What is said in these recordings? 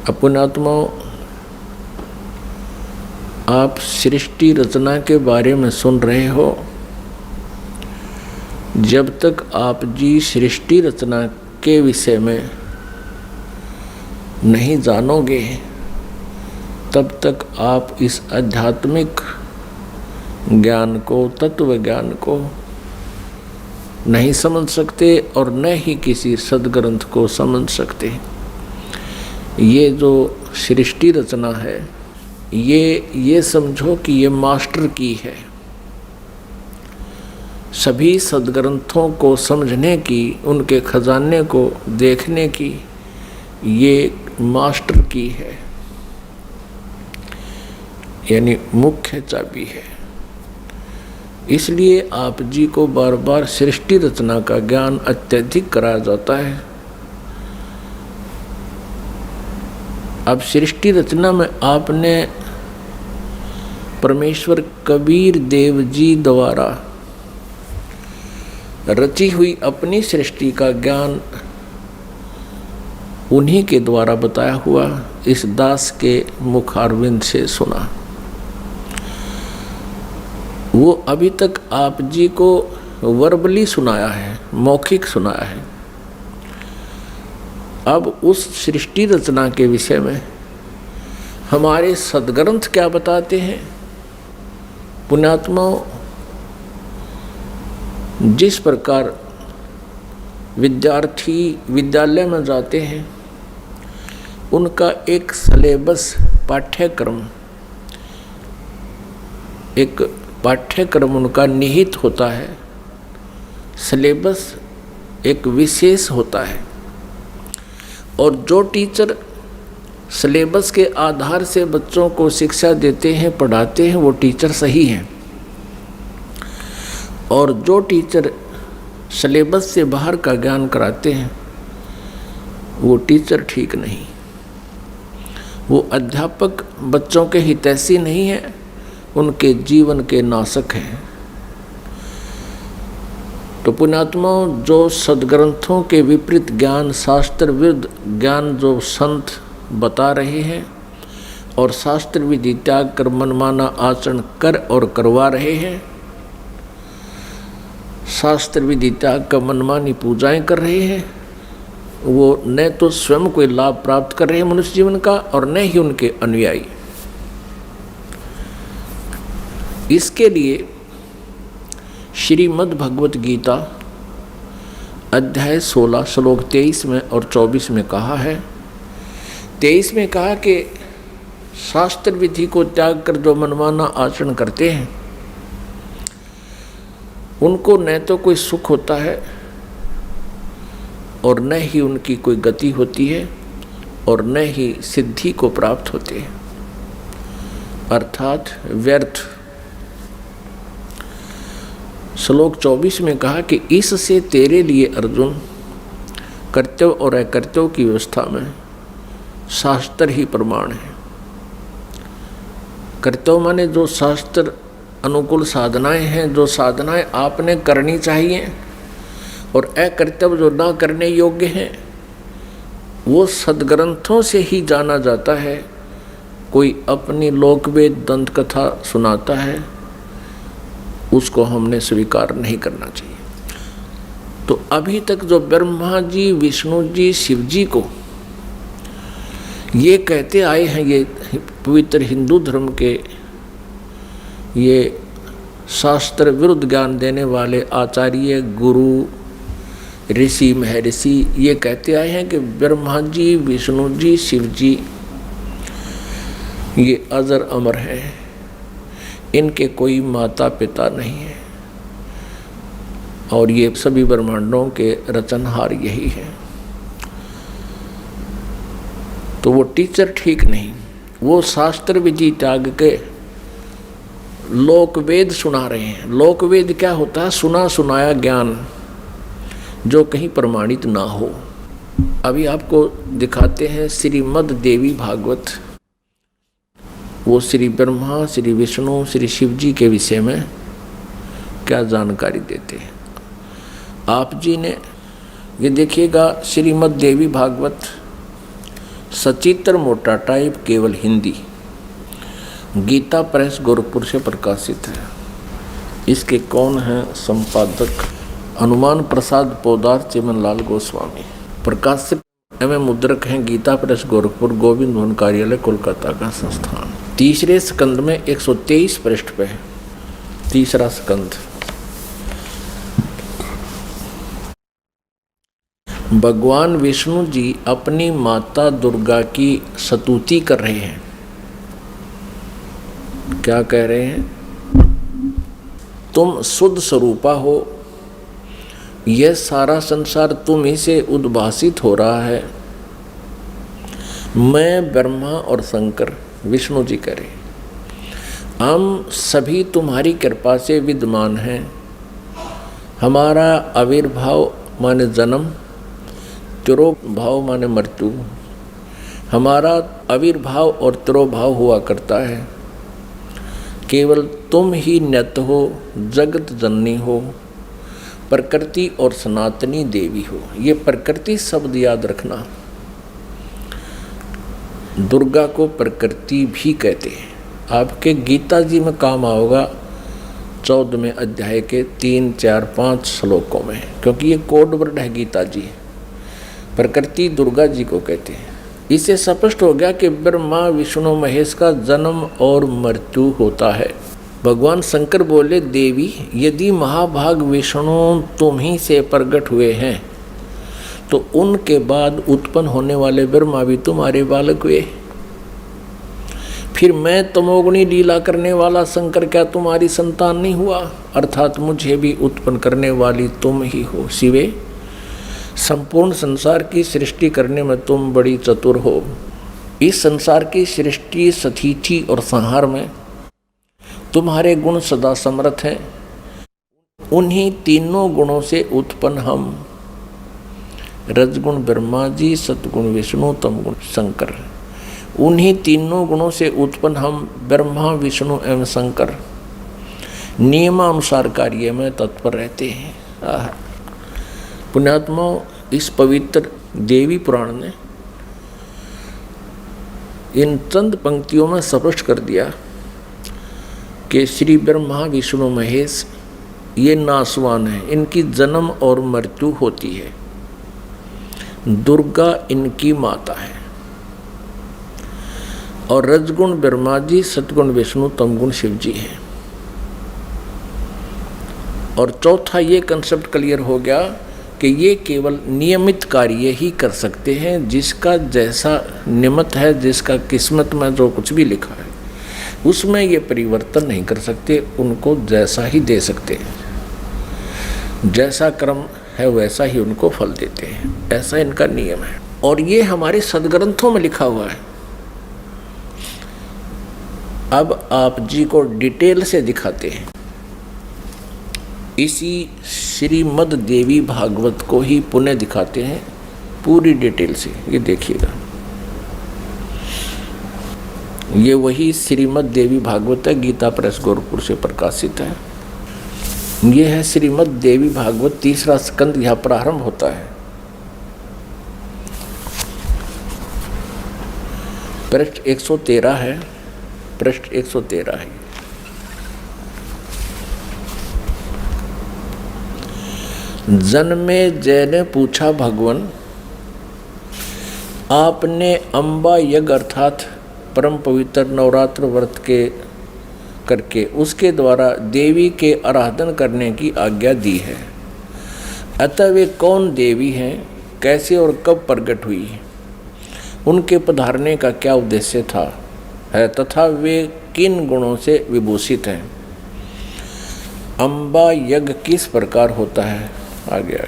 पुण्यात्माओं, आप सृष्टि रचना के बारे में सुन रहे हो। जब तक आप जी सृष्टि रचना के विषय में नहीं जानोगे तब तक आप इस आध्यात्मिक ज्ञान को, तत्व ज्ञान को नहीं समझ सकते और न ही किसी सदग्रंथ को समझ सकते। ये जो सृष्टि रचना है, ये समझो कि ये मास्टर की है। सभी सदग्रंथों को समझने की, उनके खजाने को देखने की ये मास्टर की है, यानी मुख्य चाबी है। इसलिए आप जी को बार बार सृष्टि रचना का ज्ञान अत्यधिक कराया जाता है। अब सृष्टि रचना में आपने परमेश्वर कबीर देव जी द्वारा रची हुई अपनी सृष्टि का ज्ञान उन्हीं के द्वारा बताया हुआ इस दास के मुखारविंद से सुना। वो अभी तक आप जी को वर्बली सुनाया है, मौखिक सुनाया है। अब उस सृष्टि रचना के विषय में हमारे सदग्रंथ क्या बताते हैं? पुण्यात्माओं, जिस प्रकार विद्यार्थी विद्यालय में जाते हैं, उनका एक सिलेबस पाठ्यक्रम उनका निहित होता है। सिलेबस एक विशेष होता है और जो टीचर सिलेबस के आधार से बच्चों को शिक्षा देते हैं, पढ़ाते हैं, वो टीचर सही हैं। और जो टीचर सिलेबस से बाहर का ज्ञान कराते हैं, वो टीचर ठीक नहीं। वो अध्यापक बच्चों के हितैषी नहीं है, उनके जीवन के नाशक हैं। तो पुण्यात्माओं, जो सदग्रंथों के विपरीत ज्ञान, शास्त्र विरुद्ध ज्ञान जो संत बता रहे हैं और शास्त्र विधि त्याग कर मनमाना आचरण कर और करवा रहे हैं, शास्त्र विधि त्याग कर मनमानी पूजाएं कर रहे हैं, वो न तो स्वयं कोई लाभ प्राप्त कर रहे हैं मनुष्य जीवन का और न ही उनके अनुयायी। इसके लिए श्रीमद् भगवत गीता अध्याय 16 श्लोक 23 में और 24 में कहा है। 23 में कहा कि शास्त्र विधि को त्याग कर जो मनमाना आचरण करते हैं, उनको न तो कोई सुख होता है और न ही उनकी कोई गति होती है और न ही सिद्धि को प्राप्त होते हैं, अर्थात व्यर्थ। श्लोक 24 में कहा कि इससे तेरे लिए अर्जुन कर्तव्य और अकर्तव्य की व्यवस्था में शास्त्र ही प्रमाण है। कर्तव्य माने जो शास्त्र अनुकूल साधनाएं हैं, जो साधनाएं आपने करनी चाहिए, और अकर्तव्य जो ना करने योग्य हैं, वो सदग्रंथों से ही जाना जाता है। कोई अपनी लोकवेद दंत कथा सुनाता है, उसको हमने स्वीकार नहीं करना चाहिए। तो अभी तक जो ब्रह्मा जी, विष्णु जी, शिव जी को ये कहते आए हैं, ये पवित्र हिंदू धर्म के ये शास्त्र विरुद्ध ज्ञान देने वाले आचार्य, गुरु, ऋषि, महर्षि, ये कहते आए हैं कि ब्रह्मा जी, विष्णु जी, शिव जी ये अजर अमर हैं, इनके कोई माता पिता नहीं है और ये सभी ब्रह्मांडों के रचनहार यही है। तो वो टीचर ठीक नहीं, वो शास्त्र विधि त्याग के लोकवेद सुना रहे हैं। लोकवेद क्या होता है? सुना सुनाया ज्ञान जो कहीं प्रमाणित ना हो। अभी आपको दिखाते हैं श्रीमद् देवी भागवत। वो श्री ब्रह्मा, श्री विष्णु, श्री शिव जी के विषय में क्या जानकारी देते हैं। आप जी ने ये देखिएगा, श्रीमद् देवी भागवत सचित्र मोटा टाइप, केवल हिंदी। गीता प्रेस गोरखपुर से प्रकाशित है। इसके कौन हैं संपादक? हनुमान प्रसाद पोदार, चिमनलाल गोस्वामी। प्रकाशित एवं मुद्रक हैं गीता प्रेस गोरखपुर, गोविंद भवन कार्यालय, कोलकाता का संस्थान। तीसरे स्कंद में 123 पृष्ठ पे है। तीसरा स्कंद। भगवान विष्णु जी अपनी माता दुर्गा की स्तुति कर रहे हैं। क्या कह रहे हैं? तुम शुद्ध स्वरूपा हो, यह सारा संसार तुम ही से उद्भासित हो रहा है। मैं, ब्रह्मा और शंकर, विष्णु जी कह रहे, हम सभी तुम्हारी कृपा से विद्यमान हैं। हमारा आविर्भाव माने जन्म, तिरोभाव माने मृत्यु, हमारा आविर्भाव और तिरोभाव हुआ करता है। केवल तुम ही नित्य हो, जगत जननी हो, प्रकृति और सनातनी देवी हो। ये प्रकृति शब्द याद रखना। दुर्गा को प्रकृति भी कहते हैं। आपके गीता जी में काम आओगा 14वें अध्याय के 3, 4, 5 श्लोकों में, क्योंकि ये कोड वर्ड है गीता जी। प्रकृति दुर्गा जी को कहते हैं। इससे स्पष्ट हो गया कि ब्रह्मा विष्णु महेश का जन्म और मृत्यु होता है। भगवान शंकर बोले, देवी यदि महाभाग विष्णु तुम ही से प्रकट हुए हैं तो उनके बाद उत्पन्न होने वाले ब्रह्मा भी तुम्हारे बालक हुए। फिर मैं तमोगुणी लीला करने वाला शंकर क्या तुम्हारी संतान नहीं हुआ? अर्थात मुझे भी उत्पन्न करने वाली तुम ही हो। शिवे, संपूर्ण संसार की सृष्टि करने में तुम बड़ी चतुर हो। इस संसार की सृष्टि, स्थिति और संहार में तुम्हारे गुण सदा समर्थ हैं। उन्हीं तीनों गुणों से उत्पन्न हम, रजगुण ब्रह्मा जी, सतगुण विष्णु, तमगुण शंकर, उन्हीं तीनों गुणों से उत्पन्न हम ब्रह्मा विष्णु एवं शंकर नियमानुसार कार्य में तत्पर रहते हैं। पुण्यात्मा, इस पवित्र देवी पुराण ने इन चंद पंक्तियों में स्पष्ट कर दिया कि श्री ब्रह्मा विष्णु महेश ये नासवान है, इनकी जन्म और मृत्यु होती है। दुर्गा इनकी माता है और रजगुण ब्रह्मा जी, सतगुण विष्णु, तमगुण शिव जी है। और चौथा ये कंसेप्ट क्लियर हो गया कि ये केवल नियमित कार्य ही कर सकते हैं। जिसका जैसा नियमित है, जिसका किस्मत में जो कुछ भी लिखा है उसमें ये परिवर्तन नहीं कर सकते, उनको जैसा ही दे सकते हैं। जैसा कर्म है वैसा ही उनको फल देते हैं, ऐसा इनका नियम है। और ये हमारे सदग्रंथों में लिखा हुआ है। अब आप जी को डिटेल से दिखाते हैं। इसी श्रीमद् देवी भागवत को ही पुनः दिखाते हैं पूरी डिटेल से। ये देखिएगा, ये वही श्रीमद् देवी भागवत है, गीता प्रेस गोरखपुर से प्रकाशित है। ये है श्रीमद् देवी भागवत, तीसरा स्कंद यहाँ प्रारंभ होता है। पृष्ठ 113 है, पृष्ठ 113 है। जन्मे जय ने पूछा, भगवान आपने अम्बा यज्ञ अर्थात परम पवित्र नवरात्र व्रत के करके उसके द्वारा देवी के आराधन करने की आज्ञा दी है। अतः वे कौन देवी हैं, कैसे और कब प्रकट हुई, उनके पधारने का क्या उद्देश्य था है, तथा वे किन गुणों से विभूषित हैं। अम्बा यज्ञ किस प्रकार होता है? आगे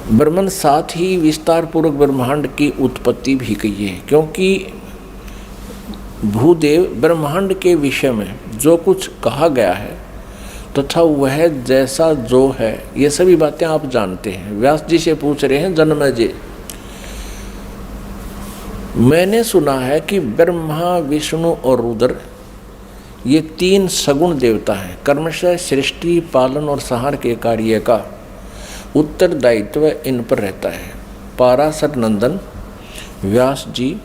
ब्रह्मन साथ ही विस्तार पूर्वक ब्रह्मांड की उत्पत्ति भी कही है, क्योंकि भूदेव ब्रह्मांड के विषय में जो कुछ कहा गया है तथा वह जैसा जो है, ये सभी बातें आप जानते हैं। व्यास जी से पूछ रहे हैं, जन्मेजय मैंने सुना है कि ब्रह्मा विष्णु और रुद्र ये तीन सगुण देवता हैं। कर्मशः सृष्टि, पालन और संहार के कार्य का उत्तरदायित्व इन पर रहता है। पाराशर नंदन व्यास जी,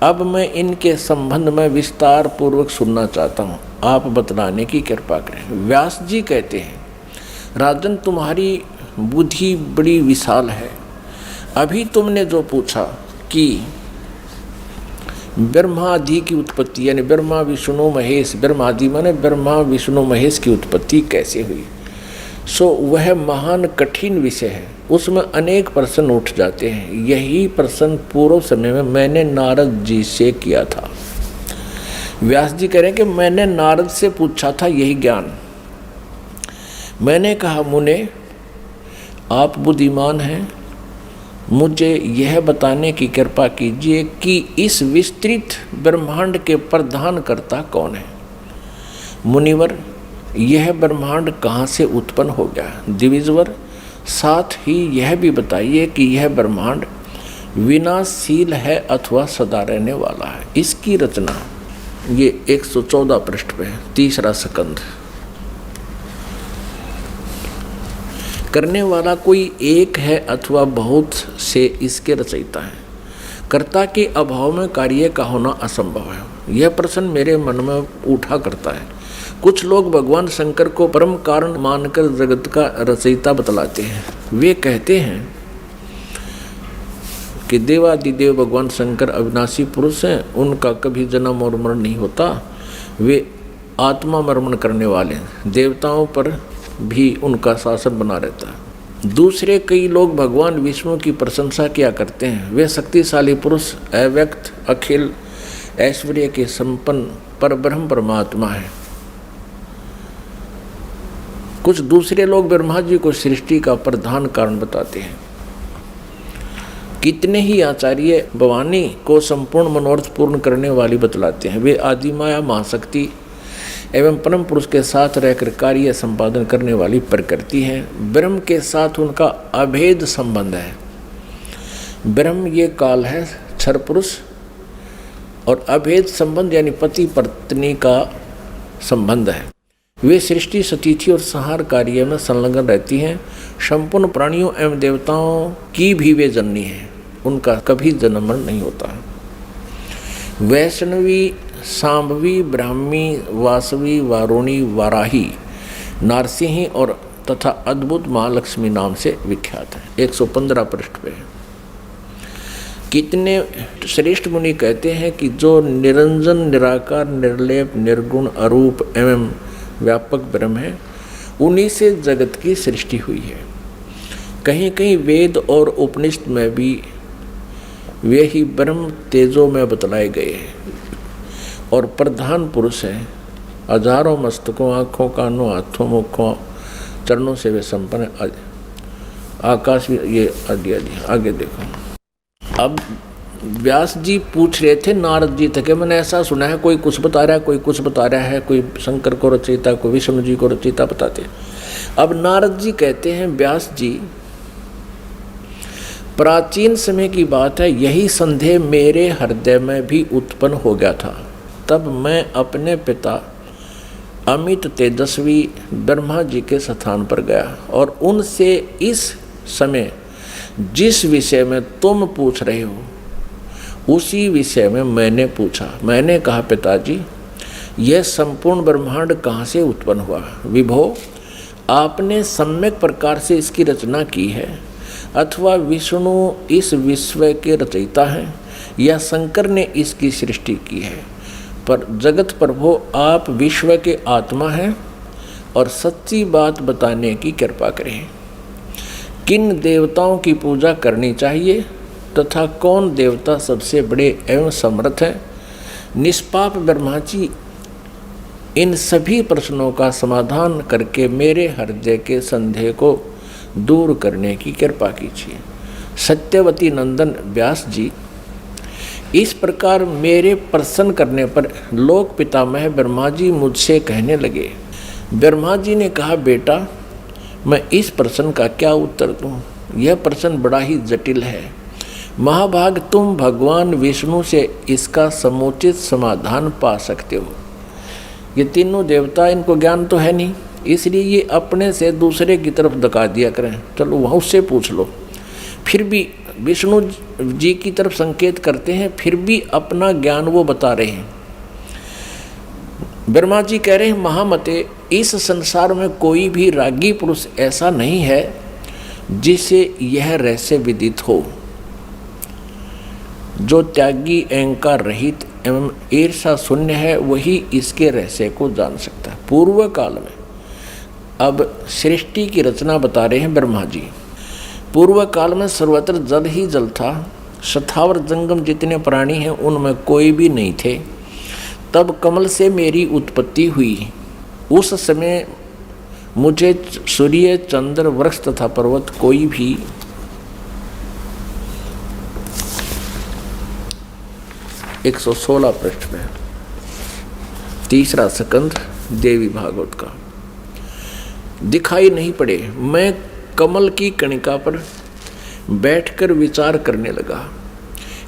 अब मैं इनके संबंध में विस्तार पूर्वक सुनना चाहता हूँ, आप बतलाने की कृपा करें। व्यास जी कहते हैं, राजन तुम्हारी बुद्धि बड़ी विशाल है। अभी तुमने जो पूछा कि ब्रह्मादि की उत्पत्ति, यानी ब्रह्मा विष्णु महेश, ब्रह्मादि माने ब्रह्मा विष्णु महेश की उत्पत्ति कैसे हुई, सो वह महान कठिन विषय है, उसमें अनेक प्रश्न उठ जाते हैं। यही प्रश्न पूर्व समय में मैंने नारद जी से किया था। व्यास जी कह रहे हैं कि मैंने नारद से पूछा था यही ज्ञान। मैंने कहा, मुने आप बुद्धिमान हैं, मुझे यह बताने की कृपा कीजिए कि इस विस्तृत ब्रह्मांड के प्रधान कर्ता कौन है। मुनिवर, यह ब्रह्मांड कहाँ से उत्पन्न हो गया। द्विजवर, साथ ही यह भी बताइए कि यह ब्रह्मांड विनाशशील है अथवा सदा रहने वाला है। इसकी रचना ये 114 पृष्ठ पे है, तीसरा स्कंध। करने वाला कोई एक है अथवा बहुत से इसके रचयिता है। कर्ता के अभाव में कार्य का होना असंभव है। यह प्रश्न मेरे मन में उठा करता है। कुछ लोग भगवान शंकर को परम कारण मानकर जगत का रचयिता बतलाते हैं। वे कहते हैं कि देवादिदेव भगवान शंकर अविनाशी पुरुष हैं, उनका कभी जन्म और मरण नहीं होता, वे आत्मा मर्मण करने वाले हैं, देवताओं पर भी उनका शासन बना रहता है। दूसरे कई लोग भगवान विष्णु की प्रशंसा किया करते हैं। वे शक्तिशाली पुरुष, अव्यक्त, अखिल ऐश्वर्य के संपन्न परब्रह्म परमात्मा है। कुछ दूसरे लोग ब्रह्मा जी को सृष्टि का प्रधान कारण बताते हैं। कितने ही आचार्य भवानी को संपूर्ण मनोरथ पूर्ण करने वाली बतलाते हैं। वे आदिमाया महाशक्ति एवं परम पुरुष के साथ रहकर कार्य संपादन करने वाली प्रकृति है। ब्रह्म के साथ उनका अभेद संबंध है। ब्रह्म ये काल है, क्षर पुरुष, और अभेद संबंध यानी पति पत्नी का संबंध है। वे सृष्टि, सतिथि और संहार कार्य में संलग्न रहती हैं। संपूर्ण प्राणियों एवं देवताओं की भी वे जननी है, उनका कभी जन्म मरण नहीं होता। वैष्णवी, सांभवी, ब्राह्मी, वासवी, वारुणी, वाराही, नारसिंही और तथा अद्भुत महालक्ष्मी नाम से विख्यात है। 115 पृष्ठ पे। कितने श्रेष्ठ मुनि कहते हैं कि जो निरंजन, निराकार, निर्लेप, निर्गुण, अरूप एवं व्यापक ब्रह्म है, उन्हीं से जगत की सृष्टि हुई है। कहीं कहीं वेद और उपनिषद में भी वे ही ब्रह्म तेजों में बतलाए गए हैं और प्रधान पुरुष हैं। हजारों मस्तकों, आँखों, कानों, हाथों, मुखों, चरणों से वे संपन्न आकाश भी ये आगे देखो। अब व्यास जी पूछ रहे थे नारद जी तक, मैंने ऐसा सुना है कोई कुछ बता रहा है, कोई कुछ बता रहा है, कोई शंकर को रचयिता, कोई विष्णु जी को रचयिता बताते हैं। अब नारद जी कहते हैं, व्यास जी, प्राचीन समय की बात है, यही संदेह मेरे हृदय में भी उत्पन्न हो गया था। तब मैं अपने पिता अमित तेजस्वी ब्रह्मा जी के स्थान पर गया और उनसे इस समय जिस विषय में तुम पूछ रहे हो उसी विषय में मैंने पूछा। मैंने कहा, पिताजी, यह संपूर्ण ब्रह्मांड कहाँ से उत्पन्न हुआ। विभो, आपने सम्यक प्रकार से इसकी रचना की है, अथवा विष्णु इस विश्व के रचयिता हैं, या शंकर ने इसकी सृष्टि की है। पर जगत प्रभु, आप विश्व के आत्मा हैं और सच्ची बात बताने की कृपा करें। किन देवताओं की पूजा करनी चाहिए तथा कौन देवता सबसे बड़े एवं समर्थ है। निष्पाप ब्रह्मा जी, इन सभी प्रश्नों का समाधान करके मेरे हृदय के संदेह को दूर करने की कृपा कीजिए। सत्यवती नंदन व्यास जी, इस प्रकार मेरे प्रश्न करने पर लोक पितामह ब्रह्मा जी मुझसे कहने लगे। ब्रह्मा जी ने कहा, बेटा, मैं इस प्रश्न का क्या उत्तर दूं? यह प्रश्न बड़ा ही जटिल है। महाभाग, तुम भगवान विष्णु से इसका समुचित समाधान पा सकते हो। ये तीनों देवता, इनको ज्ञान तो है नहीं, इसलिए ये अपने से दूसरे की तरफ धका दिया करें, चलो वहाँ उससे पूछ लो। फिर भी विष्णु जी की तरफ संकेत करते हैं, फिर भी अपना ज्ञान वो बता रहे हैं। ब्रह्मा जी कह रहे हैं, महामते, इस संसार में कोई भी रागी पुरुष ऐसा नहीं है जिसे यह रहस्य विदित हो। जो त्यागी, अहंकार रहित एवं ईर्षा शून्य है, वही इसके रहस्य को जान सकता है। पूर्व काल में, अब सृष्टि की रचना बता रहे हैं ब्रह्मा जी। पूर्व काल में सर्वत्र जल ही जल था, स्थावर जंगम जितने प्राणी हैं उनमें कोई भी नहीं थे। तब कमल से मेरी उत्पत्ति हुई। उस समय मुझे सूर्य, चंद्र, वृक्ष तथा पर्वत कोई भी 116 पृष्ठ में, तीसरा स्कंद देवी भागवत का, दिखाई नहीं पड़े। मैं कमल की कणिका पर बैठकर विचार करने लगा,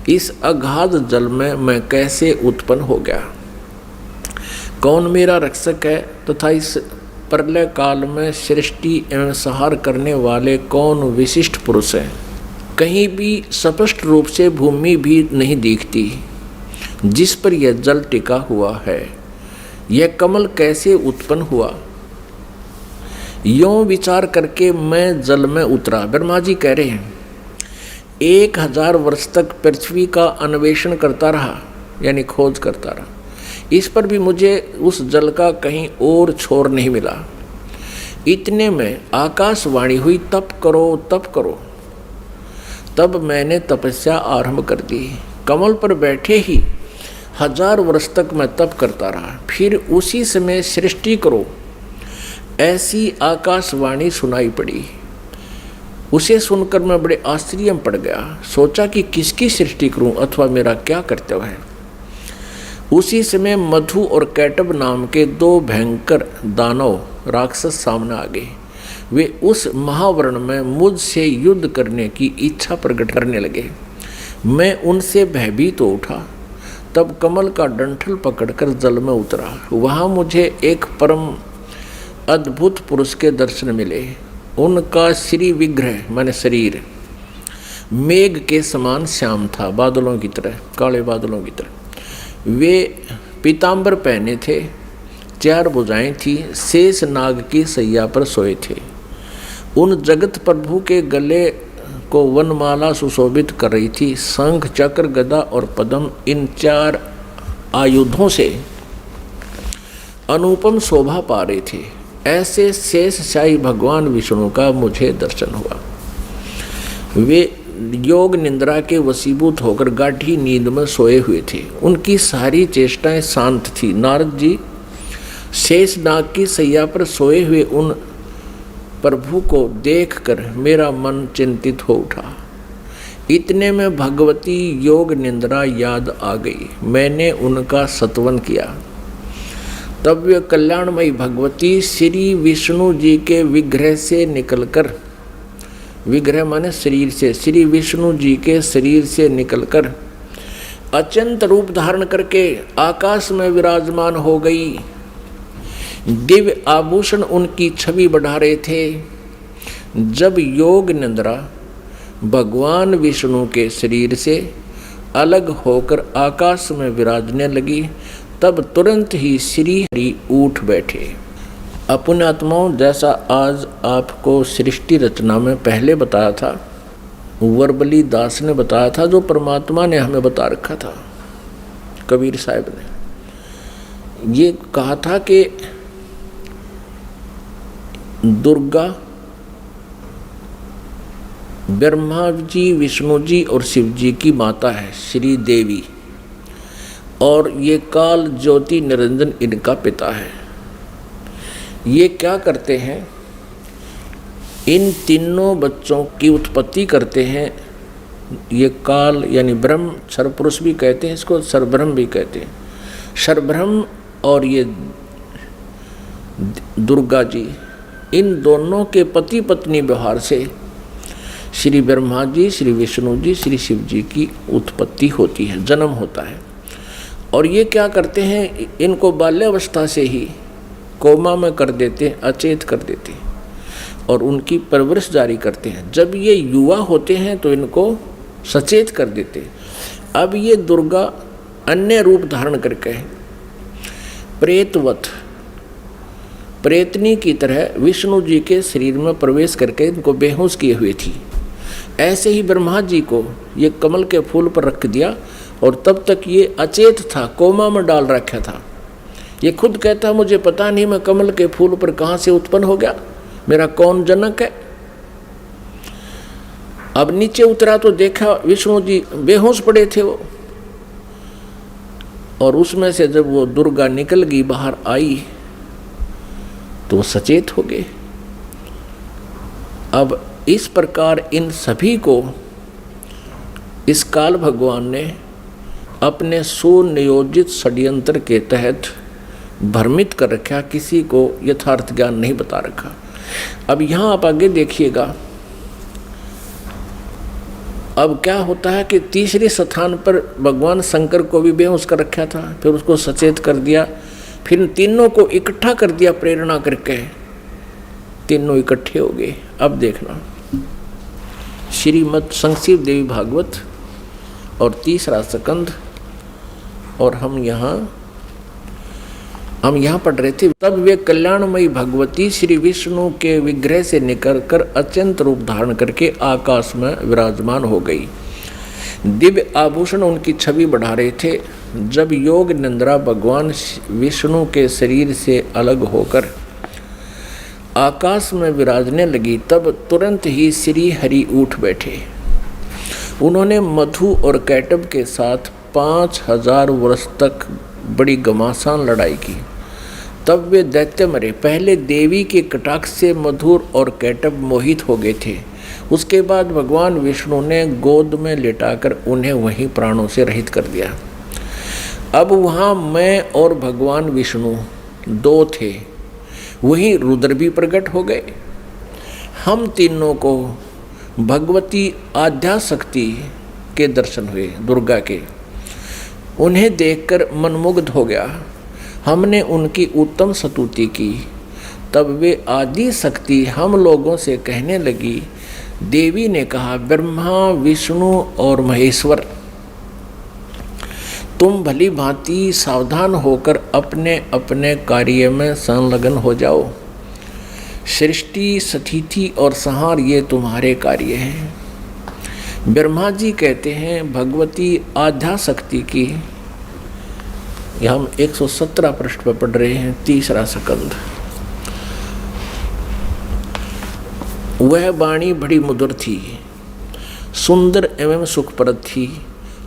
इस अगाध जल में मैं कैसे उत्पन्न हो गया, कौन मेरा रक्षक है तथा इस प्रलय काल में सृष्टि एवं संहार करने वाले कौन विशिष्ट पुरुष हैं। कहीं भी स्पष्ट रूप से भूमि भी नहीं दिखती जिस पर यह जल टिका हुआ है। यह कमल कैसे उत्पन्न हुआ, यों विचार करके मैं जल में उतरा। ब्रह्मा जी कह रहे हैं, 1000 वर्ष तक पृथ्वी का अन्वेषण करता रहा, यानी खोज करता रहा। इस पर भी मुझे उस जल का कहीं और छोर नहीं मिला। इतने में आकाशवाणी हुई, तप करो तप करो। तब मैंने तपस्या आरंभ कर दी। कमल पर बैठे ही 1000 वर्ष तक मैं तप करता रहा। फिर उसी समय सृष्टि करो, ऐसी आकाशवाणी सुनाई पड़ी। उसे सुनकर मैं बड़े आश्चर्य में पड़ गया। सोचा कि किसकी सृष्टि करूं अथवा मेरा क्या कर्तव्य है। उसी समय मधु और कैटब नाम के 2 भयंकर दानव राक्षस सामने आ गए। वे उस महावर्ण में मुझसे युद्ध करने की इच्छा प्रकट करने लगे। मैं उनसे भयभीत हो उठा। तब कमल का डंठल पकड़कर जल में उतरा। वहाँ मुझे एक परम अद्भुत पुरुष के दर्शन मिले। उनका श्री विग्रह माने शरीर मेघ के समान श्याम था, बादलों की तरह, काले बादलों की तरह। वे पीताम्बर पहने थे, 4 भुजाएं थी, शेष नाग की सैया पर सोए थे। उन जगत प्रभु के गले को वनमाला सुशोभित कर रही थी। शंख, चक्र, गदा और पद्म, इन 4 आयुधों से अनुपम शोभा पा रहे थे। ऐसे शेष शाही भगवान विष्णु का मुझे दर्शन हुआ। वे योग निंद्रा के वशीभूत होकर गाढ़ी नींद में सोए हुए थे। उनकी सारी चेष्टाएं शांत थी। नारद जी शेष नाग की सैया पर सोए हुए उन प्रभु को देखकर मेरा मन चिंतित हो उठा। इतने में भगवती योग निंद्रा याद आ गई। मैंने उनका सत्वन किया। तब वे कल्याणमयी भगवती श्री विष्णु जी के विग्रह से निकलकर, विग्रह माने शरीर से, श्री विष्णु जी के शरीर से निकलकर अत्यंत रूप धारण करके आकाश में विराजमान हो गई। दिव्य आभूषण उनकी छवि बढ़ा रहे थे। जब योग निंद्रा भगवान विष्णु के शरीर से अलग होकर आकाश में विराजने लगी, तब तुरंत ही श्री हरि उठ बैठे। अपने आत्माओं, जैसा आज आपको सृष्टि रचना में पहले बताया था, वर्बली दास ने बताया था, जो परमात्मा ने हमें बता रखा था, कबीर साहब ने ये कहा था कि दुर्गा, ब्रह्मा जी, विष्णु जी और शिव जी की माता है श्री देवी, और ये काल ज्योति निरंजन इनका पिता है। ये क्या करते हैं, इन तीनों बच्चों की उत्पत्ति करते हैं। ये काल यानी ब्रह्म, सर्वपुरुष भी कहते हैं इसको, सर्वब्रह्म भी कहते हैं। सर्वब्रह्म और ये दुर्गा जी, इन दोनों के पति पत्नी व्यवहार से श्री ब्रह्मा जी, श्री विष्णु जी, श्री शिव जी की उत्पत्ति होती है, जन्म होता है। और ये क्या करते हैं, इनको बाल्यावस्था से ही कोमा में कर देते हैं, अचेत कर देते हैं और उनकी परवरिश जारी करते हैं। जब ये युवा होते हैं तो इनको सचेत कर देते। अब ये दुर्गा अन्य रूप धारण करके प्रेतवत, प्रेतनी की तरह विष्णु जी के शरीर में प्रवेश करके इनको बेहोश किए हुए थी। ऐसे ही ब्रह्मा जी को ये कमल के फूल पर रख दिया और तब तक ये अचेत था, कोमा में डाल रखा था। ये खुद कहता मुझे पता नहीं मैं कमल के फूल पर कहाँ से उत्पन्न हो गया, मेरा कौन जनक है। अब नीचे उतरा तो देखा विष्णु जी बेहोश पड़े थे वो, और उसमें से जब वो दुर्गा निकल गई बाहर आई तो सचेत हो गए। अब इस प्रकार इन सभी को इस काल भगवान ने अपने सुनियोजित षड्यंत्र के तहत भ्रमित कर रखा, किसी को यथार्थ ज्ञान नहीं बता रखा। अब यहाँ आप आगे देखिएगा, अब क्या होता है कि तीसरे स्थान पर भगवान शंकर को भी बेहोश कर रखा था, फिर उसको सचेत कर दिया, फिर तीनों को इकट्ठा कर दिया प्रेरणा करके, तीनों इकट्ठे हो गए। अब देखना श्रीमद् संक्षिप्त देवी भागवत और तीसरा स्कंद, और हम यहाँ पढ़ रहे थे। तब वे कल्याणमयी भगवती श्री विष्णु के विग्रह से निकलकर अत्यंत रूप धारण करके आकाश में विराजमान हो गई। दिव्य आभूषण उनकी छवि बढ़ा रहे थे। जब योग निंद्रा भगवान विष्णु के शरीर से अलग होकर आकाश में विराजने लगी, तब तुरंत ही श्री हरि उठ बैठे। उन्होंने मधु और कैटब के साथ 5000 वर्ष तक बड़ी घमासान लड़ाई की। तब वे दैत्य मरे। पहले देवी के कटाक्ष से मधुर और कैटब मोहित हो गए थे। उसके बाद भगवान विष्णु ने गोद में लेटाकर उन्हें वहीं प्राणों से रहित कर दिया। अब वहाँ मैं और भगवान विष्णु दो थे, वहीं रुद्र भी प्रकट हो गए। हम तीनों को भगवती आद्याशक्ति के दर्शन हुए, दुर्गा के। उन्हें देखकर मनमुग्ध हो गया। हमने उनकी उत्तम स्तुति की। तब वे आदि शक्ति हम लोगों से कहने लगी। देवी ने कहा, ब्रह्मा विष्णु और महेश्वर, तुम भली भांति सावधान होकर अपने अपने कार्य में संलग्न हो जाओ। सृष्टि, स्थिति और संहार ये तुम्हारे कार्य हैं। ब्रह्मा जी कहते हैं भगवती आद्याशक्ति की, हम 117 पृष्ठ पर पढ़ रहे हैं, तीसरा स्कंद। वह वाणी बड़ी मधुर थी, सुंदर एवं सुखप्रद थी।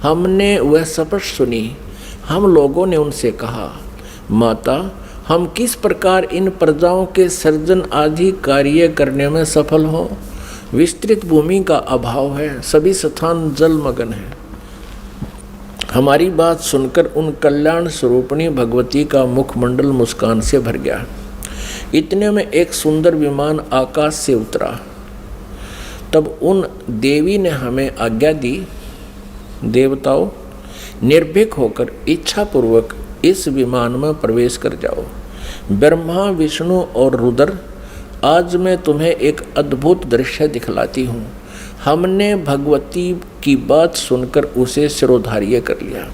हमने वह स्पष्ट सुनी। हम लोगों ने उनसे कहा, माता, हम किस प्रकार इन प्रजाओं के सर्जन आदि कार्य करने में सफल हों? विस्तृत भूमि का अभाव है, सभी स्थान जलमग्न हैं। हमारी बात सुनकर उन कल्याण स्वरूपिणी भगवती का मुखमंडल मुस्कान से भर गया। इतने में एक सुंदर विमान आकाश से उतरा। तब उन देवी ने हमें आज्ञा दी, देवताओं, निर्भीक होकर इच्छापूर्वक इस विमान में प्रवेश कर जाओ। ब्रह्मा विष्णु और रुद्र, आज मैं तुम्हें एक अद्भुत दृश्य दिखलाती हूँ। हमने भगवती की बात सुनकर उसे शिरोधार्य कर लिया।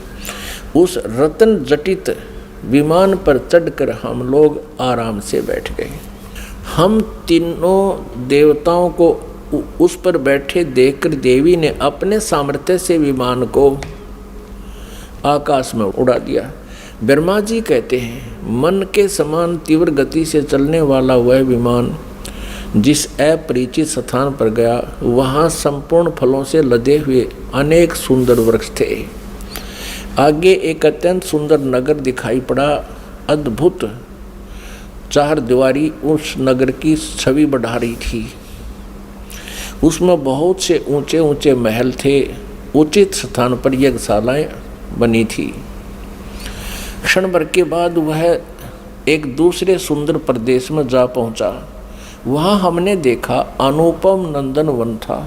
उस रत्न जटित विमान पर चढ़कर हम लोग आराम से बैठ गए। हम तीनों देवताओं को उस पर बैठे देखकर देवी ने अपने सामर्थ्य से विमान को आकाश में उड़ा दिया। ब्रह्मा जी कहते हैं, मन के समान तीव्र गति से चलने वाला वह विमान जिस अपरिचित स्थान पर गया, वहाँ संपूर्ण फलों से लदे हुए अनेक सुंदर वृक्ष थे। आगे एक अत्यंत सुंदर नगर दिखाई पड़ा। अद्भुत चार दीवारी उस नगर की छवि बढ़ा रही थी। उसमें बहुत से ऊंचे ऊंचे महल थे। उचित स्थान पर यज्ञशालाएं बनी थी। क्षण भर के बाद वह एक दूसरे सुंदर प्रदेश में जा पहुंचा। वहाँ हमने देखा अनुपम नंदन वन था।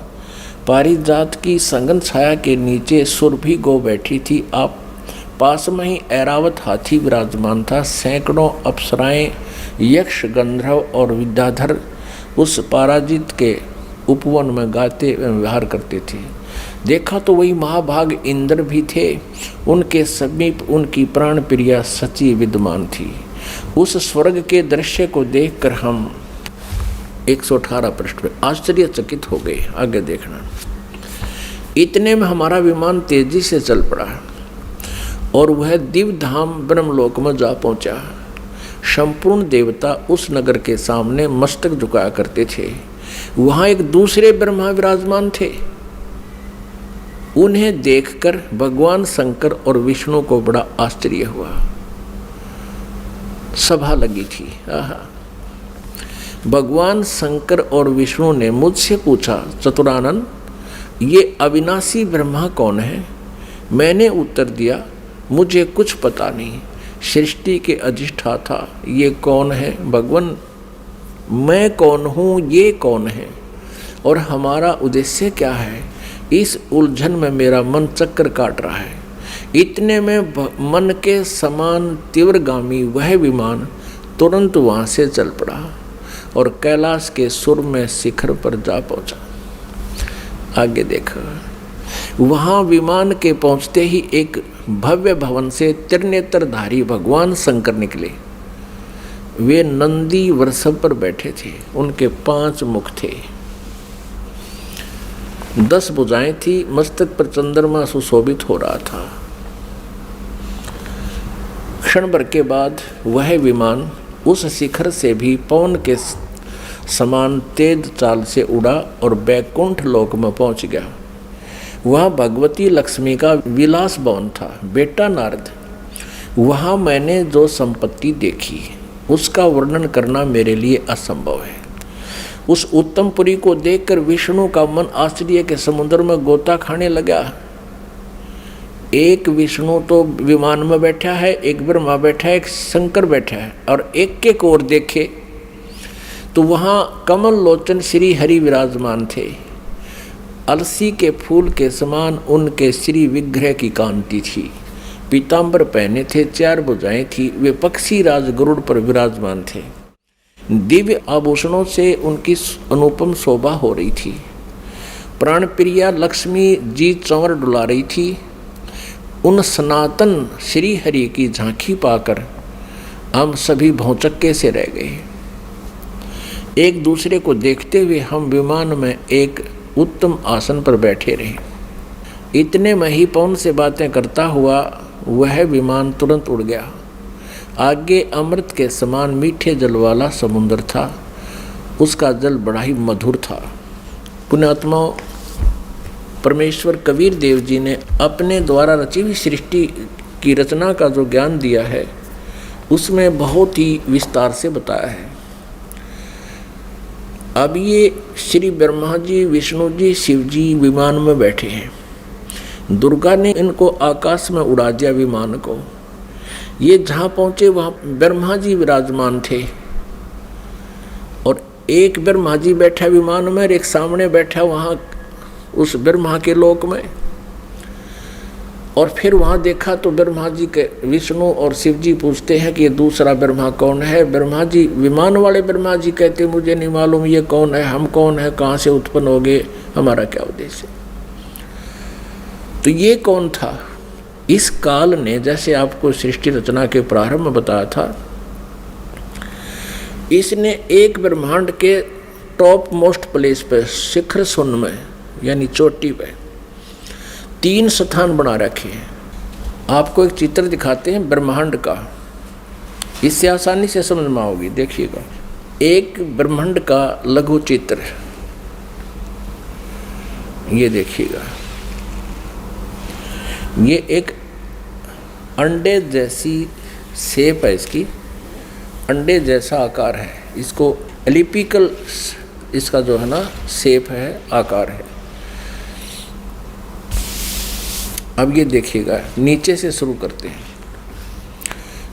पारिजात की संगन छाया के नीचे सुरभि गौ बैठी थी। आप पास में ही ऐरावत हाथी विराजमान था। सैकड़ों अप्सराएं, यक्ष, गंधर्व और विद्याधर उस पराजित के उपवन में गाते एवं विहार करते थे। देखा तो वही महाभाग इंद्र भी थे, उनके समीप उनकी प्राण प्रिया सची विद्यमान थी। उस स्वर्ग के दृश्य को देखकर हम 118 पृष्ठ पे आश्चर्यचकित हो गए। आगे देखना। इतने में हमारा विमान तेजी से चल पड़ा और वह दिव्य धाम ब्रह्मलोक में जा पहुंचा। संपूर्ण देवता उस नगर के सामने मस्तक झुकाया करते थे। वहां एक दूसरे ब्रह्मा विराजमान थे। उन्हें देखकर भगवान शंकर और विष्णु को बड़ा आश्चर्य हुआ। सभा लगी थी। भगवान शंकर और विष्णु ने मुझसे पूछा, चतुरानन, ये अविनाशी ब्रह्मा कौन है? मैंने उत्तर दिया, मुझे कुछ पता नहीं। सृष्टि के अधिष्ठाता ये कौन है? भगवान, मैं कौन हूँ, ये कौन है, और हमारा उद्देश्य क्या है? इस उलझन में मेरा मन चक्कर काट रहा है। इतने में मन के समान तीव्रगामी वह विमान तुरंत वहाँ से चल पड़ा और कैलाश के सुर में शिखर पर जा पहुँचा। आगे देखो। वहाँ विमान के पहुँचते ही एक भव्य भवन से त्रिनेत्रधारी भगवान शंकर निकले। वे नंदी वृषभ पर बैठे थे। उनके 5 मुख थे, 10 भुजाएं थी। मस्तक पर चंद्रमा सुशोभित हो रहा था। क्षण भर के बाद वह विमान उस शिखर से भी पवन के समान तेज चाल से उड़ा और बैकुंठ लोक में पहुंच गया। वहाँ भगवती लक्ष्मी का विलास भवन था। बेटा नारद, वहाँ मैंने जो संपत्ति देखी उसका वर्णन करना मेरे लिए असंभव है। उस उत्तम पुरी को देखकर विष्णु का मन आश्चर्य के समुद्र में गोता खाने लगा। एक विष्णु तो विमान में बैठा है, एक ब्रह्मा बैठा है, एक शंकर बैठा है, और एक के ओर देखे तो वहाँ कमल लोचन श्री हरि विराजमान थे। अलसी के फूल के समान उनके श्री विग्रह की कांति थी। पीताम्बर पहने थे, 4 भुजाएं थी। वे पक्षी राज गरुड़ पर विराजमान थे। दिव्य आभूषणों से उनकी अनुपम शोभा हो रही थी। प्राण प्रिया लक्ष्मी जी चंवर डुला रही थी। उन सनातन श्री हरि की झांकी पाकर हम सभी भौचक्के से रह गए। एक दूसरे को देखते हुए हम विमान में एक उत्तम आसन पर बैठे रहे। इतने में ही पवन से बातें करता हुआ वह विमान तुरंत उड़ गया। आगे अमृत के समान मीठे जल वाला समुद्र था। उसका जल बड़ा ही मधुर था। पुण्यात्माओं, परमेश्वर कबीर देव जी ने अपने द्वारा रची हुई सृष्टि की रचना का जो ज्ञान दिया है उसमें बहुत ही विस्तार से बताया है। अब ये श्री ब्रह्मा जी, विष्णु जी, शिव जी विमान में बैठे हैं। दुर्गा ने इनको आकाश में उड़ा दिया विमान को। ये जहाँ पहुँचे वहाँ ब्रह्मा जी विराजमान थे और एक ब्रह्मा जी बैठा विमान में और एक सामने बैठा वहाँ उस ब्रह्मा के लोक में। और फिर वहाँ देखा तो ब्रह्मा जी के विष्णु और शिव जी पूछते हैं कि ये दूसरा ब्रह्मा कौन है। ब्रह्मा जी, विमान वाले ब्रह्मा जी कहते मुझे नहीं मालूम ये कौन है, हम कौन है, कहाँ से उत्पन्न हो गए, हमारा क्या उद्देश्य। तो ये कौन था? इस काल ने, जैसे आपको सृष्टि रचना के प्रारंभ में बताया था, इसने एक ब्रह्मांड के टॉप मोस्ट प्लेस पे, शिखर सुन में यानी चोटी पे 3 स्थान बना रखे हैं। आपको एक चित्र दिखाते हैं ब्रह्मांड का, इससे आसानी से समझ में आओगी। देखिएगा, एक ब्रह्मांड का लघु चित्र, ये देखिएगा। ये एक अंडे जैसी शेप है, इसकी अंडे जैसा आकार है। इसको एलिपिकल इसका जो है ना शेप है, आकार है। अब ये देखिएगा, नीचे से शुरू करते हैं।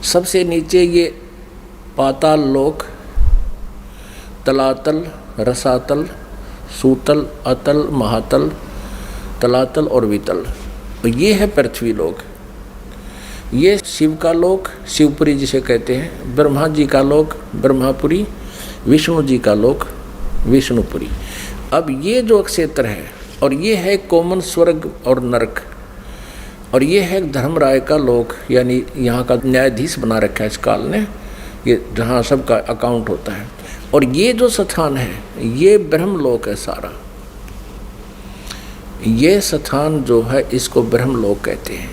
सबसे नीचे ये पाताल लोक, तलातल, रसातल, सूतल, अतल, महातल, तलातल और वितल। ये है पृथ्वी लोक। ये शिव का लोक, शिवपुरी जिसे कहते हैं। ब्रह्मा जी का लोक, ब्रह्मापुरी। विष्णु जी का लोक, विष्णुपुरी। अब ये जो क्षेत्र है और ये है कॉमन स्वर्ग और नरक, और ये है धर्मराय का लोक, यानी यहाँ का न्यायाधीश बना रखा है इस काल ने, ये जहाँ सबका अकाउंट होता है। और ये जो स्थान है ये ब्रह्मलोक है सारा, ये स्थान जो है इसको ब्रह्मलोक कहते हैं।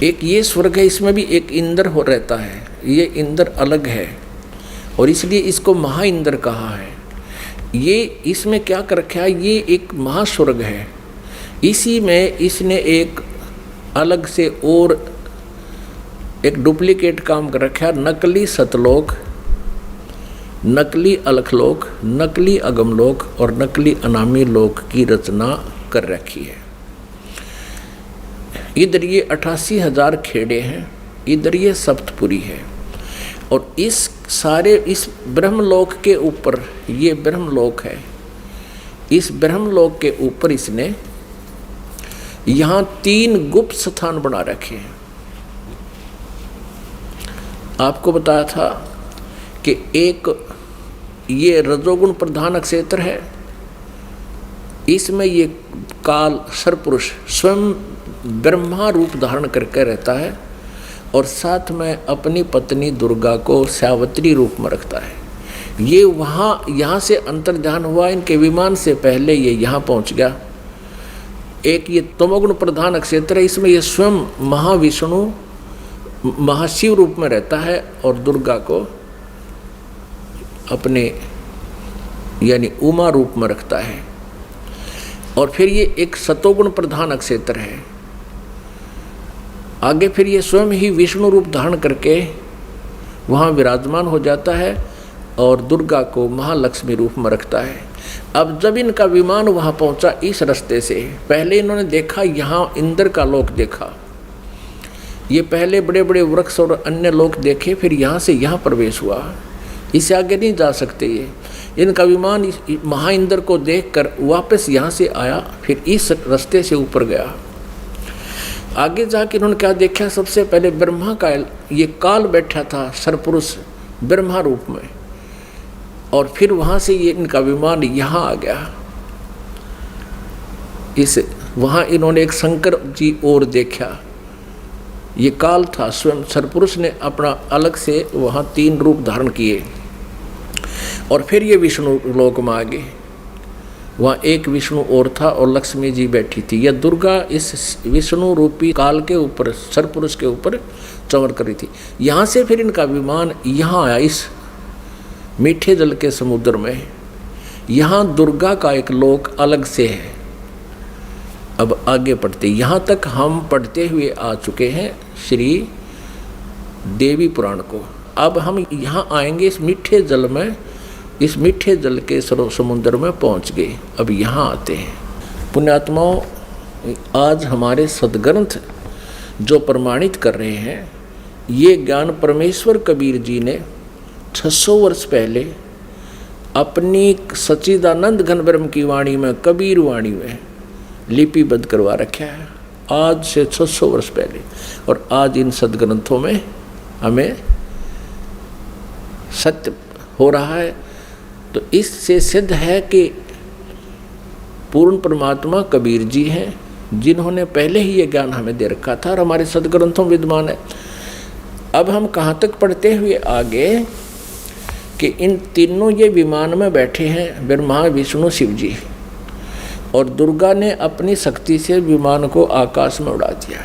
एक ये स्वर्ग है, इसमें भी एक इंद्र हो रहता है, ये इंद्र अलग है और इसलिए इसको महाइंद्र कहा है। ये इसमें क्या कर रखा है, ये एक महास्वर्ग है, इसी में इसने एक अलग से और एक डुप्लीकेट काम कर रखा है, नकली सतलोक, नकली अलखलोक, नकली अगमलोक और नकली अनामी लोक की रचना कर रखी है। इधर ये 88,000 खेड़े हैं, इधर ये सप्तपुरी है, और इस सारे इस ब्रह्मलोक के ऊपर, ये ब्रह्मलोक है, इस ब्रह्मलोक के ऊपर इसने यहाँ 3 गुप्त स्थान बना रखे हैं। आपको बताया था कि एक ये रजोगुण प्रधान क्षेत्र है, इसमें ये काल सरपुरुष स्वयं ब्रह्मा रूप धारण करके रहता है और साथ में अपनी पत्नी दुर्गा को सावित्री रूप में रखता है। ये यहाँ से अंतर्ध्यान हुआ, इनके विमान से पहले ये यहाँ पहुँच गया। एक ये तमोगुण प्रधान क्षेत्र है, इसमें ये स्वयं महाविष्णु महाशिव रूप में रहता है और दुर्गा को अपने यानी उमा रूप में रखता है। और फिर ये एक सतोगुण प्रधान क्षेत्र है, आगे फिर ये स्वयं ही विष्णु रूप धारण करके वहाँ विराजमान हो जाता है और दुर्गा को महालक्ष्मी रूप में रखता है। अब जब इनका विमान वहाँ पहुँचा इस रास्ते से, पहले इन्होंने देखा यहाँ इंद्र का लोक देखा, ये पहले बड़े बड़े वृक्ष और अन्य लोक देखे, फिर यहाँ से यहाँ प्रवेश हुआ, इससे आगे नहीं जा सकते। ये इनका विमान महाइंद्र को देखकर वापस यहाँ से आया, फिर इस रास्ते से ऊपर गया। आगे जाके इन्होंने क्या देखा, सबसे पहले ब्रह्मा का ये काल बैठा था सरपुरुष ब्रह्मा रूप में, और फिर वहाँ से ये इनका विमान यहाँ आ गया। इस वहाँ इन्होंने एक शंकर जी और देखा, ये काल था, स्वयं सरपुरुष ने अपना अलग से वहाँ 3 रूप धारण किए। और फिर ये विष्णु लोक में आ गए, वहाँ एक विष्णु और था और लक्ष्मी जी बैठी थी। यह दुर्गा इस विष्णु रूपी काल के ऊपर, सरपुरुष के ऊपर चमर कर रही थी। यहाँ से फिर इनका विमान यहाँ आया, इस मीठे जल के समुद्र में। यहाँ दुर्गा का एक लोक अलग से है। अब आगे पढ़ते, यहाँ तक हम पढ़ते हुए आ चुके हैं श्री देवी पुराण को। अब हम यहाँ आएंगे इस मीठे जल में, इस मीठे जल के समुद्र में पहुँच गए। अब यहाँ आते हैं पुण्यात्माओं, आज हमारे सदग्रंथ जो प्रमाणित कर रहे हैं, ये ज्ञान परमेश्वर कबीर जी ने 600 वर्ष पहले अपनी सच्चिदानंद घन ब्रह्म की वाणी में, कबीर वाणी में लिपिबद्ध करवा रखा है, आज से 600 वर्ष पहले। और आज इन सदग्रंथों में हमें सत्य हो रहा है। तो इससे सिद्ध है कि पूर्ण परमात्मा कबीर जी हैं, जिन्होंने पहले ही ये ज्ञान हमें दे रखा था और हमारे सदग्रंथों विद्यमान है। अब हम कहाँ तक पढ़ते हुए आगे कि इन तीनों ये विमान में बैठे हैं, ब्रह्मा विष्णु शिव जी, और दुर्गा ने अपनी शक्ति से विमान को आकाश में उड़ा दिया।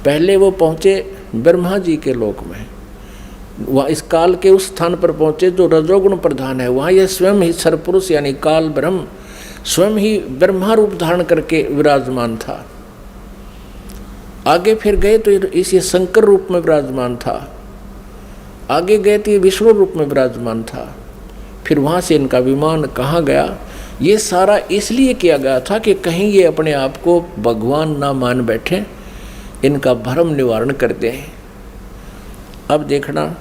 पहले वो पहुँचे ब्रह्मा जी के लोक में, वहाँ इस काल के उस स्थान पर पहुँचे जो रजोगुण प्रधान है। वहाँ यह स्वयं ही सरपुरुष यानी काल ब्रह्म स्वयं ही ब्रह्मा रूप धारण करके विराजमान था। आगे फिर गए तो इस शंकर रूप में विराजमान था, आगे गए तो ये विष्णु रूप में विराजमान था। फिर वहाँ से इनका विमान कहाँ गया, ये सारा इसलिए किया गया था कि कहीं ये अपने आप को भगवान ना मान बैठे, इनका भ्रम निवारण कर दें। अब देखना,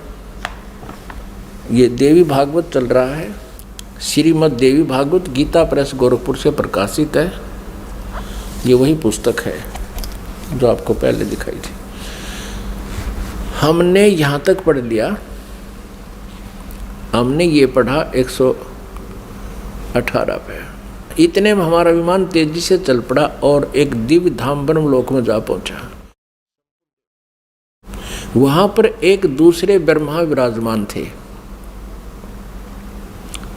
ये देवी भागवत चल रहा है, श्रीमद् देवी भागवत गीता प्रेस गोरखपुर से प्रकाशित है। ये वही पुस्तक है जो आपको पहले दिखाई थी। हमने यहाँ तक पढ़ लिया, हमने ये पढ़ा 118 पे। इतने में हमारा विमान तेजी से चल पड़ा और एक दिव्य धाम ब्रह्मलोक में जा पहुंचा। वहां पर एक दूसरे ब्रह्मा विराजमान थे।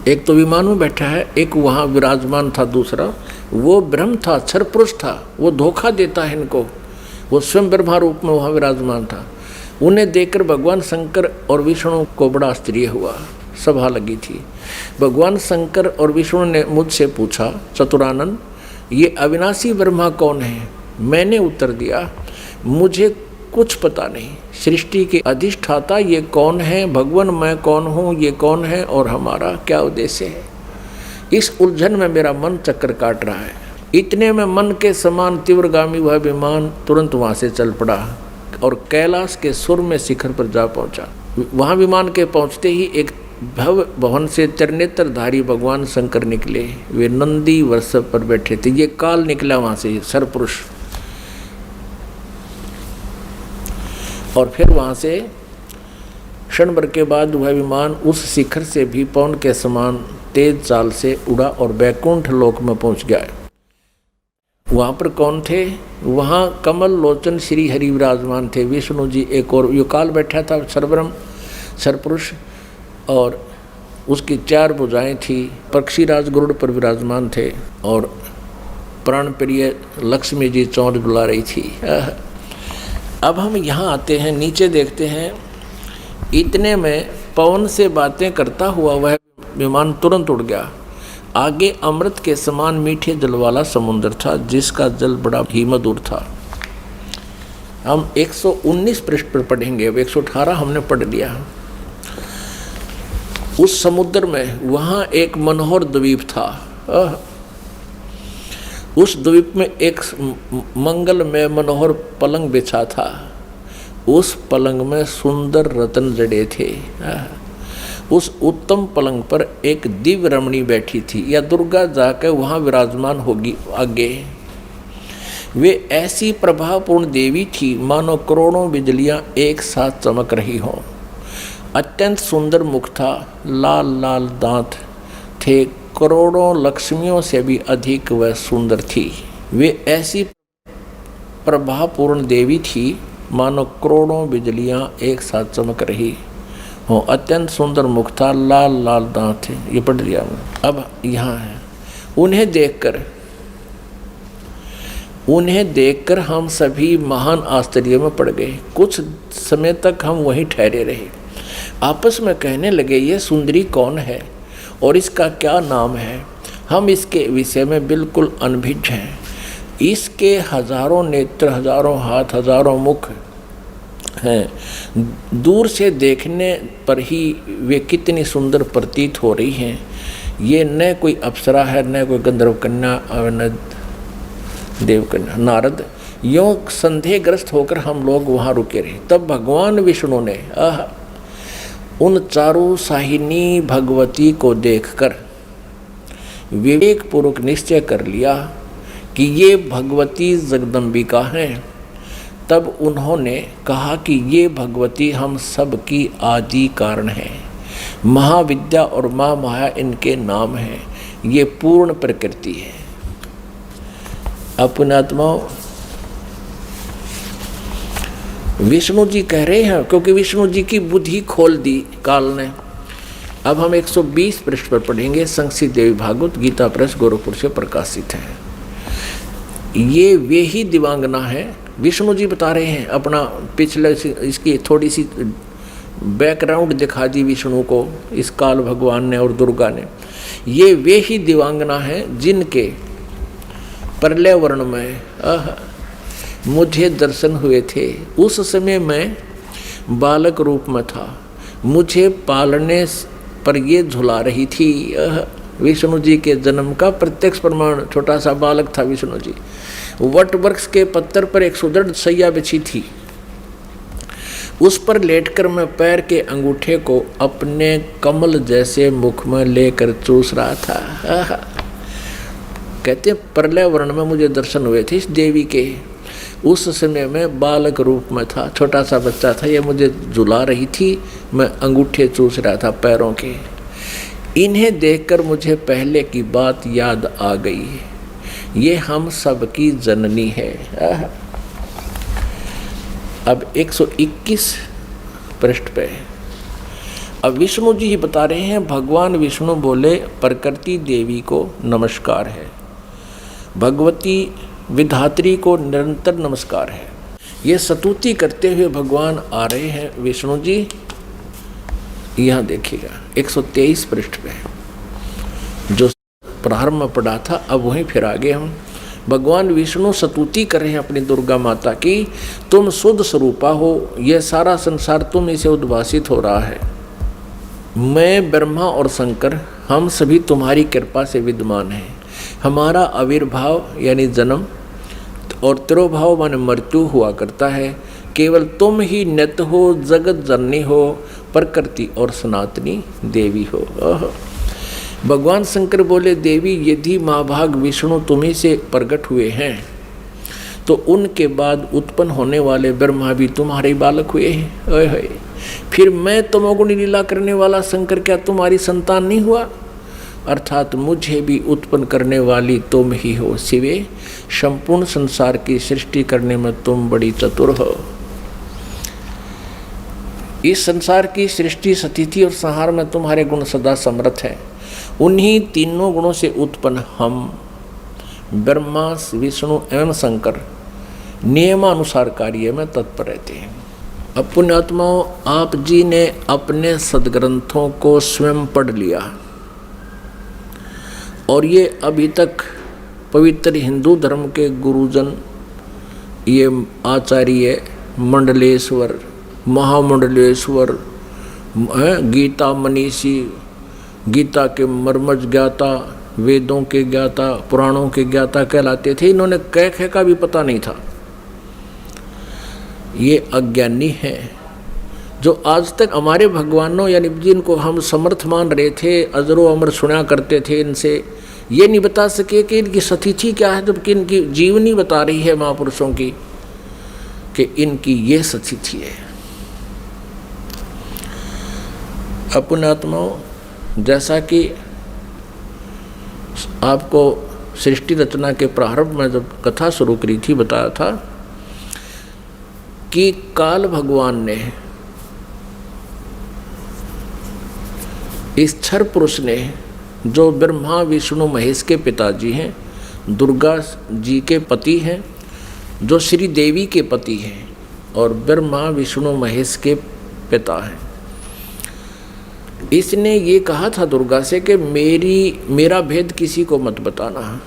एक तो विमान में बैठा है, एक वहां विराजमान था दूसरा, वो ब्रह्म था, क्षर पुरुष था, वो धोखा देता है इनको, वो स्वयं ब्रह्मा रूप में वहां विराजमान था। उन्हें देखकर भगवान शंकर और विष्णु को बड़ा आश्चर्य हुआ। सभा लगी थी। भगवान शंकर और विष्णु ने मुझसे पूछा, चतुरानन ये अविनाशी ब्रह्मा कौन है? मैंने उत्तर दिया, मुझे कुछ पता नहीं। सृष्टि के अधिष्ठाता ये कौन है? भगवान मैं कौन हूँ? ये कौन है? और हमारा क्या उद्देश्य है? इस उलझन में मेरा मन चक्कर काट रहा है। इतने में मन के समान तीव्रगामी वह विमान तुरंत वहाँ से चल पड़ा और कैलाश के सुर में शिखर पर जा पहुँचा। वहाँ विमान के पहुँचते ही एक भव्य भवन से त्रिनेत्रधारी भगवान शंकर निकले। वे नंदी वृषभ पर बैठे थे। ये काल निकला वहाँ से, सरपुरुष। और फिर वहाँ से क्षण भर के बाद वह विमान उस शिखर से भी पवन के समान तेज चाल से उड़ा और वैकुंठ लोक में पहुँच गया। वहाँ पर कौन थे? वहाँ कमल लोचन श्री हरि विराजमान थे। विष्णु जी एक और युकाल बैठा था, सरब्रह्म सरपुरुष, और उसकी 4 भुजाएं थी। पक्षीराज गरुड़ पर विराजमान थे और प्राण प्रिय लक्ष्मी जी चौंध बुला रही थी। अब हम यहाँ आते हैं, नीचे देखते हैं। इतने में पवन से बातें करता हुआ वह विमान तुरंत उड़ गया। आगे अमृत के समान मीठे जल वाला समुद्र था, जिसका जल बड़ा ही मधुर था। हम 119 पृष्ठ पर पढ़ेंगे, अब 118 हमने पढ़ लिया। उस समुद्र में वहाँ एक मनोहर द्वीप था। उस द्वीप में एक मंगल में मनोहर पलंग बिछा था। उस पलंग में सुंदर रत्न जड़े थे। उस उत्तम पलंग पर एक दिव्य रमणी बैठी थी, या दुर्गा जाकर वहाँ विराजमान होगी आगे। वे ऐसी प्रभापूर्ण देवी थी मानो करोड़ों बिजलियाँ एक साथ चमक रही हों। अत्यंत सुंदर मुख था, लाल लाल दांत थे, करोड़ों लक्ष्मियों से भी अधिक वह सुंदर थी। वे ऐसी प्रभापूर्ण देवी थी मानो करोड़ों बिजलियां एक साथ चमक रही हो। अत्यंत सुंदर मुख था, लाल लाल दांत थे। ये पढ़ लिया मैं। अब यहाँ है, उन्हें देखकर हम सभी महान आश्चर्य में पड़ गए। कुछ समय तक हम वहीं ठहरे रहे, आपस में कहने लगे, ये सुंदरी कौन है और इसका क्या नाम है? हम इसके विषय में बिल्कुल अनभिज्ञ हैं। इसके हजारों नेत्र, हजारों हाथ, हजारों मुख हैं। दूर से देखने पर ही वे कितनी सुंदर प्रतीत हो रही हैं। ये न कोई अप्सरा है, न कोई गंधर्व कन्या, न देव कन्या। नारद यों संदेहग्रस्त होकर हम लोग वहाँ रुके रहे। तब भगवान विष्णु ने उन चारों साहिनी भगवती को देखकर विवेकपूर्वक निश्चय कर लिया कि ये भगवती जगदम्बिका हैं। तब उन्होंने कहा कि ये भगवती हम सब की आदि कारण है। महाविद्या और माँ माया इनके नाम हैं। ये पूर्ण प्रकृति है। अपने आत्माओं, विष्णु जी कह रहे हैं, क्योंकि विष्णु जी की बुद्धि खोल दी काल ने। अब हम 120 पृष्ठ पर पढ़ेंगे। संक्षिप्त देवी भागवत गीता प्रेस गोरखपुर से प्रकाशित है। ये वे ही दिवांगना है। विष्णु जी बता रहे हैं अपना पिछले, इसकी थोड़ी सी बैकग्राउंड दिखा दी विष्णु को, इस काल भगवान ने और दुर्गा ने। ये वे ही दिवांगना हैं जिनके प्रलय वर्ण में मुझे दर्शन हुए थे। उस समय मैं बालक रूप में था, मुझे पालने पर ये झुला रही थी। विष्णु जी के जन्म का प्रत्यक्ष प्रमाण। छोटा सा बालक था विष्णु जी। वट वृक्ष के पत्थर पर एक सुदृढ़ सैया बिछी थी। उस पर लेटकर मैं पैर के अंगूठे को अपने कमल जैसे मुख में लेकर चूस रहा था। कहते प्रलय वर्ण में मुझे दर्शन हुए थे इस देवी के। उस समय मैं बालक रूप में था, छोटा सा बच्चा था। ये मुझे झुला रही थी, मैं अंगूठे चूस रहा था पैरों के। इन्हें देखकर मुझे पहले की बात याद आ गई, ये हम सबकी जननी है। अब 121 पृष्ठ पे अब विष्णु जी ही बता रहे हैं। भगवान विष्णु बोले, प्रकृति देवी को नमस्कार है, भगवती विधात्री को निरंतर नमस्कार है। ये स्तुति करते हुए भगवान आ रहे हैं विष्णु जी। यहाँ देखिएगा 123 पृष्ठ पे जो प्रारंभ में पढ़ा था, अब वहीं फिर आगे हम। भगवान विष्णु स्तुति कर रहे हैं अपनी दुर्गा माता की, तुम शुद्ध स्वरूपा हो, यह सारा संसार तुम इसे उद्भासित हो रहा है। मैं ब्रह्मा और शंकर हम सभी तुम्हारी कृपा से विद्यमान हैं। हमारा आविर्भाव यानी जन्म और तिरोभाव माने मृत्यु हुआ करता है। केवल तुम ही नित्य हो, जगत जननी हो, प्रकृति और सनातनी देवी हो। भगवान शंकर बोले, देवी यदि महाभाग विष्णु तुम्ही से प्रकट हुए हैं तो उनके बाद उत्पन्न होने वाले ब्रह्मा भी तुम्हारे बालक हुए हैं। ओए होए, फिर मैं तमोगुणी लीला करने वाला शंकर क्या तुम्हारी संतान नहीं हुआ? अर्थात मुझे भी उत्पन्न करने वाली तुम ही हो। शिवे, संपूर्ण संसार की सृष्टि करने में तुम बड़ी चतुर हो। इस संसार की सृष्टि, स्थिति और संहार में तुम्हारे गुण सदा समर्थ हैं। उन्हीं तीनों गुणों से उत्पन्न हम ब्रह्मा, विष्णु एवं शंकर नियमानुसार कार्य में तत्पर रहते हैं। अब पुण्यात्माओं, आप जी ने अपने सदग्रंथों को स्वयं पढ़ लिया और ये अभी तक पवित्र हिंदू धर्म के गुरुजन, ये आचार्य मंडलेश्वर, महामंडलेश्वर, गीता मनीषी, गीता के मर्मज ज्ञाता, वेदों के ज्ञाता, पुराणों के ज्ञाता कहलाते थे। इन्होंने कह कह का भी पता नहीं था। ये अज्ञानी हैं जो आज तक हमारे भगवानों यानी जिनको हम समर्थ मान रहे थे, अजरो अमर सुना करते थे, इनसे ये नहीं बता सके कि इनकी स्थिति क्या है, जबकि इनकी जीवनी बता रही है महापुरुषों की कि इनकी ये स्थिति है। पुण्यात्माओं, जैसा कि आपको सृष्टि रचना के प्रारंभ में जब कथा शुरू करी थी बताया था कि काल भगवान ने, इस क्षर पुरुष ने, जो ब्रह्मा विष्णु महेश के पिताजी हैं, दुर्गा जी के पति हैं, जो श्री देवी के पति हैं और ब्रह्मा विष्णु महेश के पिता हैं, इसने ये कहा था दुर्गा से कि मेरा भेद किसी को मत बताना।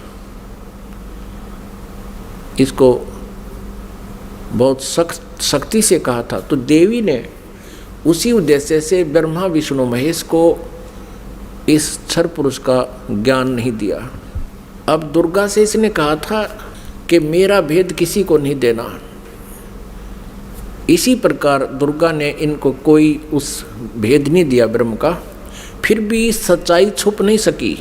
इसको बहुत सख्ती से कहा था। तो देवी ने उसी उद्देश्य से ब्रह्मा विष्णु महेश को इस क्षर पुरुष का ज्ञान नहीं दिया। अब दुर्गा से इसने कहा था कि मेरा भेद किसी को नहीं देना। इसी प्रकार दुर्गा ने इनको कोई उस भेद नहीं दिया ब्रह्म का, फिर भी सच्चाई छुप नहीं सकी।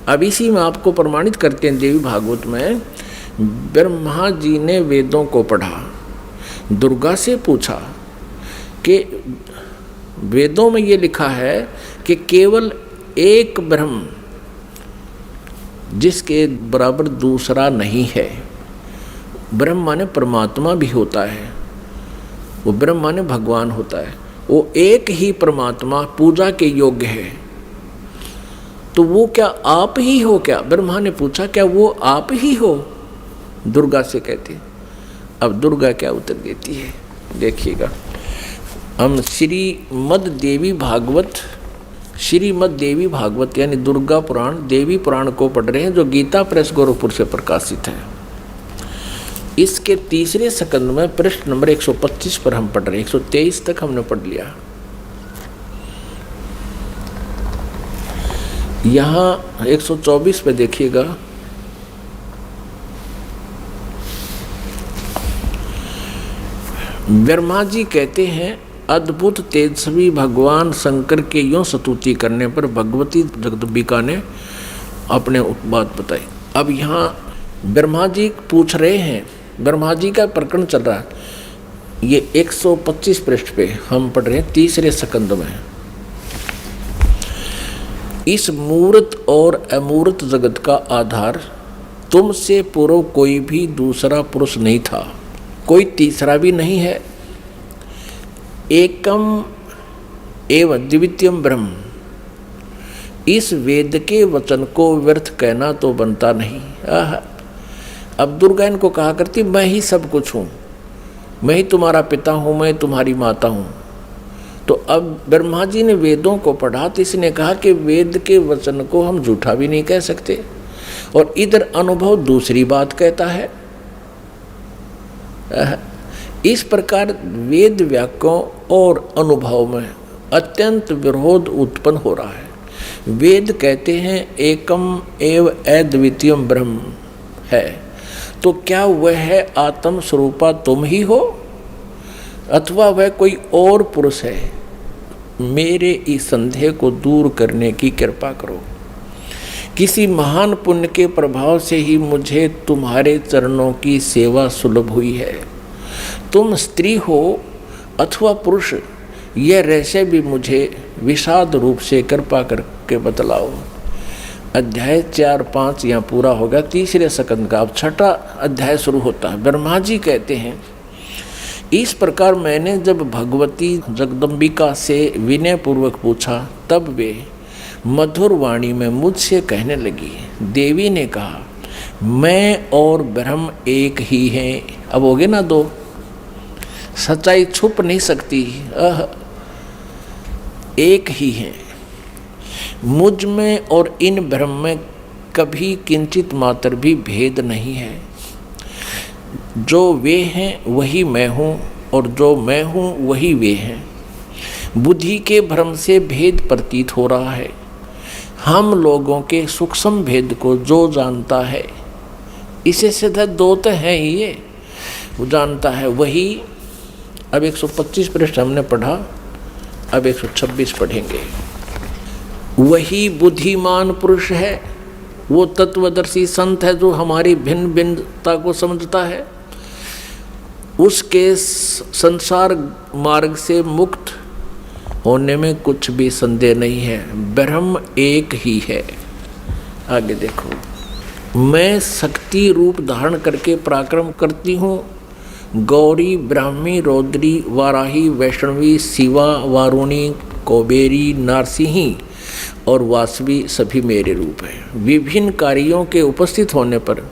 अब इसी में आपको प्रमाणित करते हैं देवी भागवत में, ब्रह्मा जी ने वेदों को पढ़ा, दुर्गा से पूछा कि वेदों में ये लिखा है कि केवल एक ब्रह्म जिसके बराबर दूसरा नहीं है। ब्रह्म माने परमात्मा भी होता है, वो ब्रह्म माने भगवान होता है, वो एक ही परमात्मा पूजा के योग्य है। तो वो क्या आप ही हो क्या? ब्रह्मा ने पूछा, क्या वो आप ही हो? दुर्गा से कहती। अब दुर्गा क्या उत्तर देती है देखिएगा। हम श्रीमद् देवी भागवत यानी दुर्गा पुराण, देवी पुराण को पढ़ रहे हैं, जो गीता प्रेस गोरखपुर से प्रकाशित है। इसके तीसरे स्कंद में पृष्ठ नंबर 125 पर हम पढ़ रहे हैं। 123 तक हमने पढ़ लिया। यहाँ 124 पे देखिएगा, ब्रह्मा जी कहते हैं, अद्भुत तेजस्वी भगवान शंकर के यूं स्तुति करने पर भगवती जगदम्बिका ने अपने बात बताई। अब यहाँ ब्रह्मा जी पूछ रहे हैं, ब्रह्मा जी का प्रकरण चल रहा है। ये 125 पृष्ठ पे हम पढ़ रहे हैं तीसरे स्कंद में। इस मूर्त और अमूर्त जगत का आधार तुमसे पूर्व कोई भी दूसरा पुरुष नहीं था, कोई तीसरा भी नहीं है। एकम एवं द्वितीयम ब्रह्म, इस वेद के वचन को व्यर्थ कहना तो बनता नहीं। अब दुर्गा इनको कहा करती मैं ही सब कुछ हूँ, मैं ही तुम्हारा पिता हूँ, मैं तुम्हारी माता हूँ। तो अब ब्रह्मा जी ने वेदों को पढ़ा तो इसने कहा कि वेद के वचन को हम झूठा भी नहीं कह सकते, और इधर अनुभव दूसरी बात कहता है। इस प्रकार वेद वाक्यों और अनुभव में अत्यंत विरोध उत्पन्न हो रहा है। वेद कहते हैं एकम एव अद्वितीयम ब्रह्म है, तो क्या वह है आत्म स्वरूपा तुम ही हो अथवा वह कोई और पुरुष है? मेरे इस संदेह को दूर करने की कृपा करो। किसी महान पुण्य के प्रभाव से ही मुझे तुम्हारे चरणों की सेवा सुलभ हुई है। तुम स्त्री हो अथवा पुरुष, यह रहस्य भी मुझे विषाद रूप से कृपा करके बतलाओ। अध्याय 4-5 यहाँ पूरा होगा, तीसरे स्कंद का अब छठा अध्याय शुरू होता है। ब्रह्मा जी कहते हैं इस प्रकार मैंने जब भगवती जगदम्बिका से विनय पूर्वक पूछा, तब वे मधुर वाणी में मुझसे कहने लगी। देवी ने कहा मैं और ब्रह्म एक ही हैं। अब हो गए ना दो, सच्चाई छुप नहीं सकती, एक ही हैं। मुझ में और इन ब्रह्म में कभी किंचित मात्र भी भेद नहीं है। जो वे हैं वही मैं हूँ और जो मैं हूँ वही वे हैं। बुद्धि के भ्रम से भेद प्रतीत हो रहा है। हम लोगों के सूक्ष्म भेद को जो जानता है, इसे सीधा दो तो है ही, ये वो जानता है वही। अब 125 पृष्ठ हमने पढ़ा, अब 126 पढ़ेंगे। वही बुद्धिमान पुरुष है, वो तत्वदर्शी संत है जो हमारी भिन्न भिन्नता को समझता है। उसके संसार मार्ग से मुक्त होने में कुछ भी संदेह नहीं है। ब्रह्म एक ही है। आगे देखो, मैं शक्ति रूप धारण करके पराक्रम करती हूँ। गौरी, ब्राह्मी, रौद्री, वाराही, वैष्णवी, शिवा, वारुणी, कुबेरी, नारसिंही और वासवी सभी मेरे रूप हैं। विभिन्न कार्यों के उपस्थित होने पर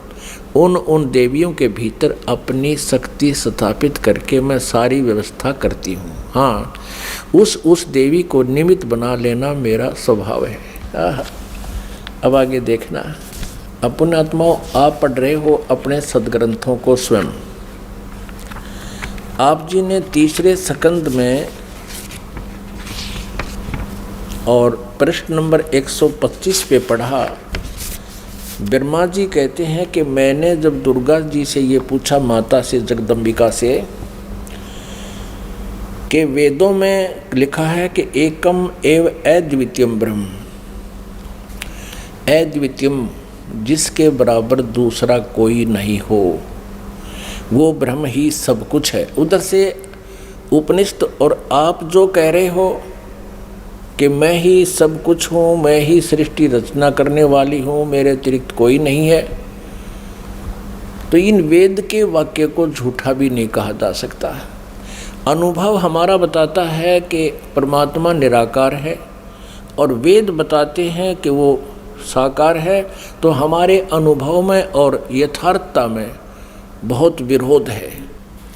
उन देवियों के भीतर अपनी शक्ति स्थापित करके मैं सारी व्यवस्था करती हूँ। हाँ, उस देवी को निमित्त बना लेना मेरा स्वभाव है। अब आगे देखना, अपने आत्माओं, आप पढ़ रहे हो अपने सदग्रंथों को स्वयं। आप जी ने तीसरे स्कंद में और पृष्ठ नंबर 125 पे पढ़ा। ब्रह्मा जी कहते हैं कि मैंने जब दुर्गा जी से ये पूछा, माता से, जगदम्बिका से, कि वेदों में लिखा है कि एकम एव अद्वितीयम ब्रह्म, अद्वितीयम जिसके बराबर दूसरा कोई नहीं हो, वो ब्रह्म ही सब कुछ है। उधर से उपनिषद और आप जो कह रहे हो कि मैं ही सब कुछ हूँ, मैं ही सृष्टि रचना करने वाली हूँ, मेरे अतिरिक्त कोई नहीं है, तो इन वेद के वाक्य को झूठा भी नहीं कहा जा सकता। अनुभव हमारा बताता है कि परमात्मा निराकार है और वेद बताते हैं कि वो साकार है, तो हमारे अनुभव में और यथार्थता में बहुत विरोध है।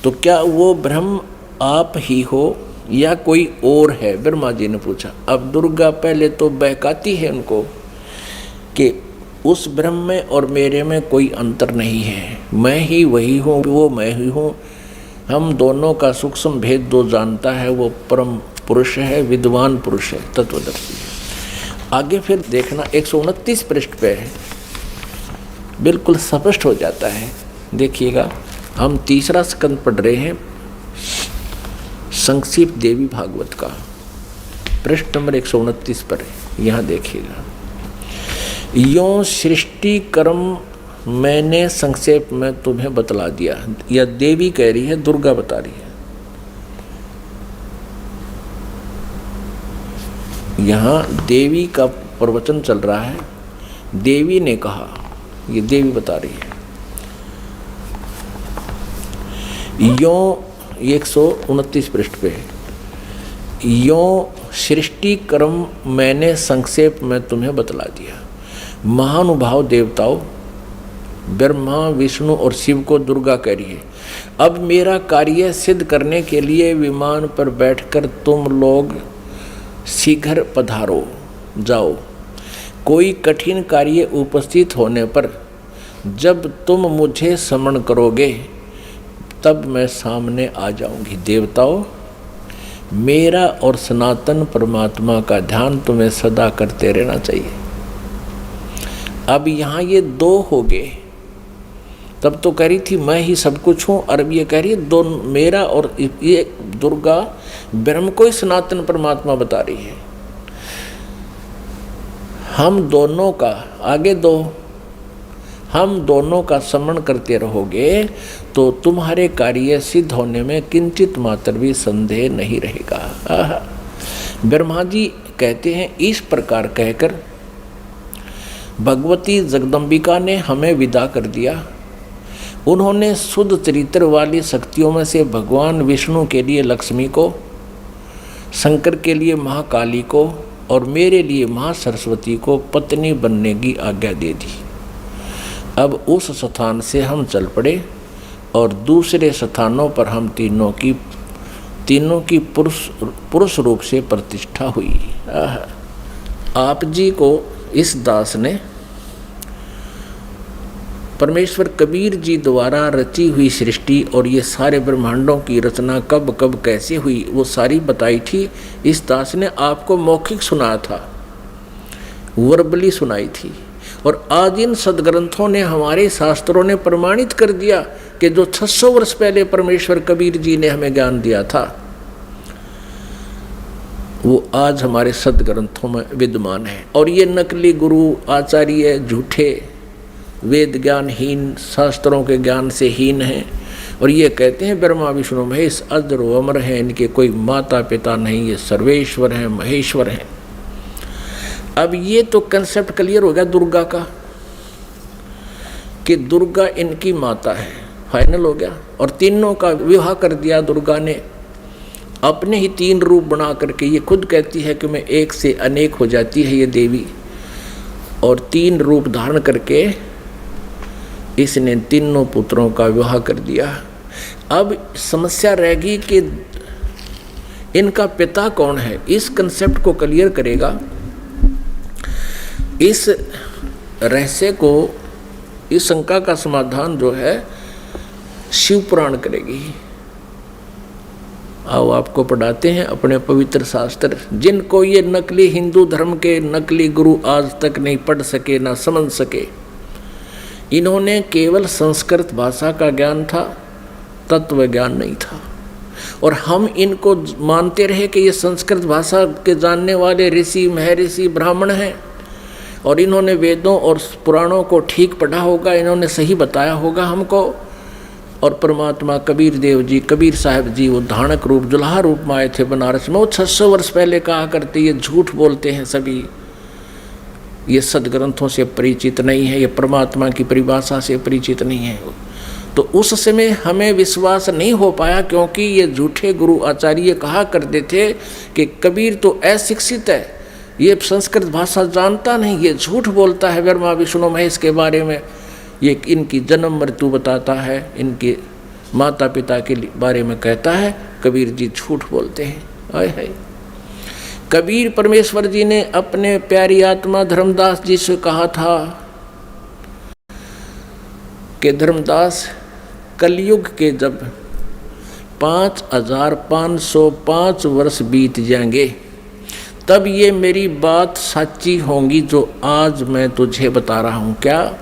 तो क्या वो ब्रह्म आप ही हो या कोई और है? ब्रह्मा जी ने पूछा। अब दुर्गा पहले तो बहकाती है उनको कि उस ब्रह्म में और मेरे में कोई अंतर नहीं है, मैं ही वही हूँ, वो मैं ही हूँ। हम दोनों का सूक्ष्म भेद जो जानता है वो परम पुरुष है, विद्वान पुरुष है, तत्वदर्शी है। आगे फिर देखना 129 पृष्ठ पे है, बिल्कुल स्पष्ट हो जाता है। देखिएगा, हम तीसरा स्कंद पढ़ रहे हैं, संक्षिप्त देवी भागवत का, पृष्ठ नंबर 129 पर है। यहाँ देखिएगा, यों सृष्टि कर्म मैंने संक्षेप में तुम्हें बतला दिया। यह देवी कह रही है, दुर्गा बता रही है। यहाँ देवी का प्रवचन चल रहा है। देवी ने कहा, ये देवी बता रही है, यों 129 पृष्ठ पे, यों सृष्टि क्रम मैंने संक्षेप में तुम्हें बतला दिया। महानुभाव देवताओं, ब्रह्मा विष्णु और शिव को दुर्गा कह रही है, अब मेरा कार्य सिद्ध करने के लिए विमान पर बैठकर तुम लोग शीघ्र पधारो जाओ। कोई कठिन कार्य उपस्थित होने पर जब तुम मुझे समन करोगे तब मैं सामने आ जाऊंगी। देवताओं, मेरा और सनातन परमात्मा का ध्यान तुम्हें सदा करते रहना चाहिए। अब यहाँ ये दो हो गए, तब तो कह रही थी मैं ही सब कुछ हूँ, और अब ये कह रही है दो, मेरा और ये दुर्गा ब्रह्म को ही सनातन परमात्मा बता रही है। हम दोनों का आगे दो, हम दोनों का स्मरण करते रहोगे तो तुम्हारे कार्य सिद्ध होने में किंचित मात्र भी संदेह नहीं रहेगा। ब्रह्मा जी कहते हैं, इस प्रकार कहकर भगवती जगदम्बिका ने हमें विदा कर दिया। उन्होंने शुद्ध चरित्र वाली शक्तियों में से भगवान विष्णु के लिए लक्ष्मी को, शंकर के लिए महाकाली को और मेरे लिए महासरस्वती को पत्नी बनने की आज्ञा दे दी। अब उस स्थान से हम चल पड़े और दूसरे स्थानों पर हम तीनों की पुरुष रूप से प्रतिष्ठा हुई। आप जी को इस दास ने परमेश्वर कबीर जी द्वारा रची हुई सृष्टि और ये सारे ब्रह्मांडों की रचना कब कब कैसे हुई वो सारी बताई थी। इस दास ने आपको मौखिक सुनाया था, वर्बली सुनाई थी, और आज इन सदग्रंथों ने, हमारे शास्त्रों ने प्रमाणित कर दिया कि जो 600 वर्ष पहले परमेश्वर कबीर जी ने हमें ज्ञान दिया था वो आज हमारे सदग्रंथों में विद्यमान है। और ये नकली गुरु आचार्य झूठे, वेद ज्ञानहीन, शास्त्रों के ज्ञान से हीन हैं, और ये कहते हैं ब्रह्मा विष्णु महेश अजर व अमर हैं, इनके कोई माता पिता नहीं, ये सर्वेश्वर हैं, महेश्वर हैं। अब ये तो कंसेप्ट क्लियर हो गया दुर्गा का कि दुर्गा इनकी माता है, फाइनल हो गया। और तीनों का विवाह कर दिया दुर्गा ने, अपने ही 3 रूप बना करके। ये खुद कहती है कि मैं एक से अनेक हो जाती है ये देवी, और 3 रूप धारण करके इसने तीनों पुत्रों का विवाह कर दिया। अब समस्या रहेगी कि इनका पिता कौन है। इस कंसेप्ट को क्लियर करेगा, इस रहस्य को, इस शंका का समाधान जो है शिव पुराण करेगी। आओ आपको पढ़ाते हैं अपने पवित्र शास्त्र, जिनको ये नकली हिंदू धर्म के नकली गुरु आज तक नहीं पढ़ सके, ना समझ सके। इन्होंने केवल संस्कृत भाषा का ज्ञान था, तत्व ज्ञान नहीं था। और हम इनको मानते रहे कि ये संस्कृत भाषा के जानने वाले ऋषि, महर्षि, ब्राह्मण हैं, और इन्होंने वेदों और पुराणों को ठीक पढ़ा होगा, इन्होंने सही बताया होगा हमको। और परमात्मा कबीर देव जी, कबीर साहब जी, वो धानक रूप, जुल्हा रूप में आए थे बनारस में। वो 600 वर्ष पहले कहा करते, ये झूठ बोलते हैं सभी, ये सदग्रंथों से परिचित नहीं है, ये परमात्मा की परिभाषा से परिचित नहीं है। तो उस समय हमें विश्वास नहीं हो पाया, क्योंकि ये झूठे गुरु आचार्य कहा करते थे कि कबीर तो अशिक्षित है, ये संस्कृत भाषा जानता नहीं, ये झूठ बोलता है ब्रह्मा विष्णु महेश के बारे में, ये इनकी जन्म मृत्यु बताता है, इनके माता पिता के बारे में कहता है। कबीर जी झूठ बोलते हैं। आए हाय। कबीर परमेश्वर जी ने अपने प्यारी आत्मा धर्मदास जी से कहा था कि धर्मदास, कलयुग के जब 5505 वर्ष बीत जाएंगे तब ये मेरी बात सच्ची होंगी जो आज मैं तुझे बता रहा हूँ। क्या?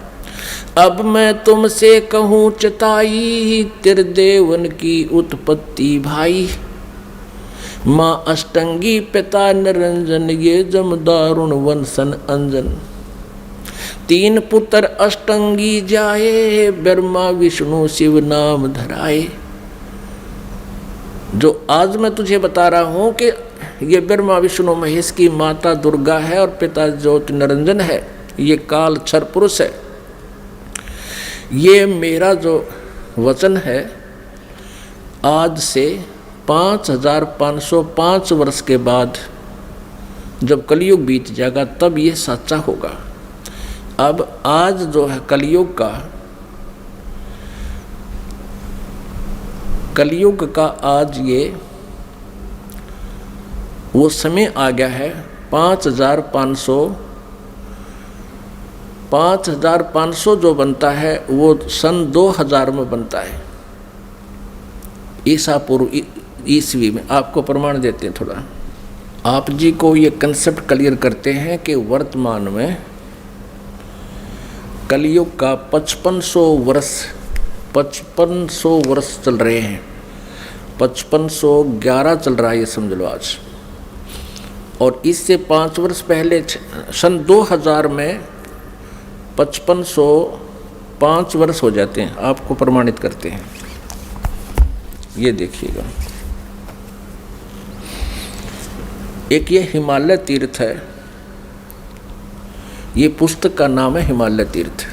अब मैं तुमसे कहूँ चताई, त्रिदेवन की उत्पत्ति भाई। माँ अष्टंगी पिता निरंजन, ये जमदारुण वंशन अंजन। 3 पुत्र अष्टंगी जाए, ब्रह्मा विष्णु शिव नाम धराए। जो आज मैं तुझे बता रहा हूँ कि ये ब्रह्मा विष्णु महेश की माता दुर्गा है और पिता ज्योति निरंजन है, ये काल क्षर पुरुष है। ये मेरा जो वचन है आज से 5505 वर्ष के बाद जब कलयुग बीत जाएगा तब ये सच्चा होगा। अब आज जो है कलयुग का आज ये वो समय आ गया है। 5500 जो बनता है वो सन 2000 में बनता है, ईसा पूर्व ईस्वी में। आपको प्रमाण देते हैं थोड़ा, आप जी को ये कंसेप्ट क्लियर करते हैं कि वर्तमान में कलयुग का 5500 वर्ष चल रहे हैं। 5511 चल रहा है ये समझ लो आज। और इससे 5 वर्ष पहले सन 2000 में 5505 वर्ष हो जाते हैं। आपको प्रमाणित करते हैं, ये देखिएगा। एक ये हिमालय तीर्थ है, ये पुस्तक का नाम है हिमालय तीर्थ,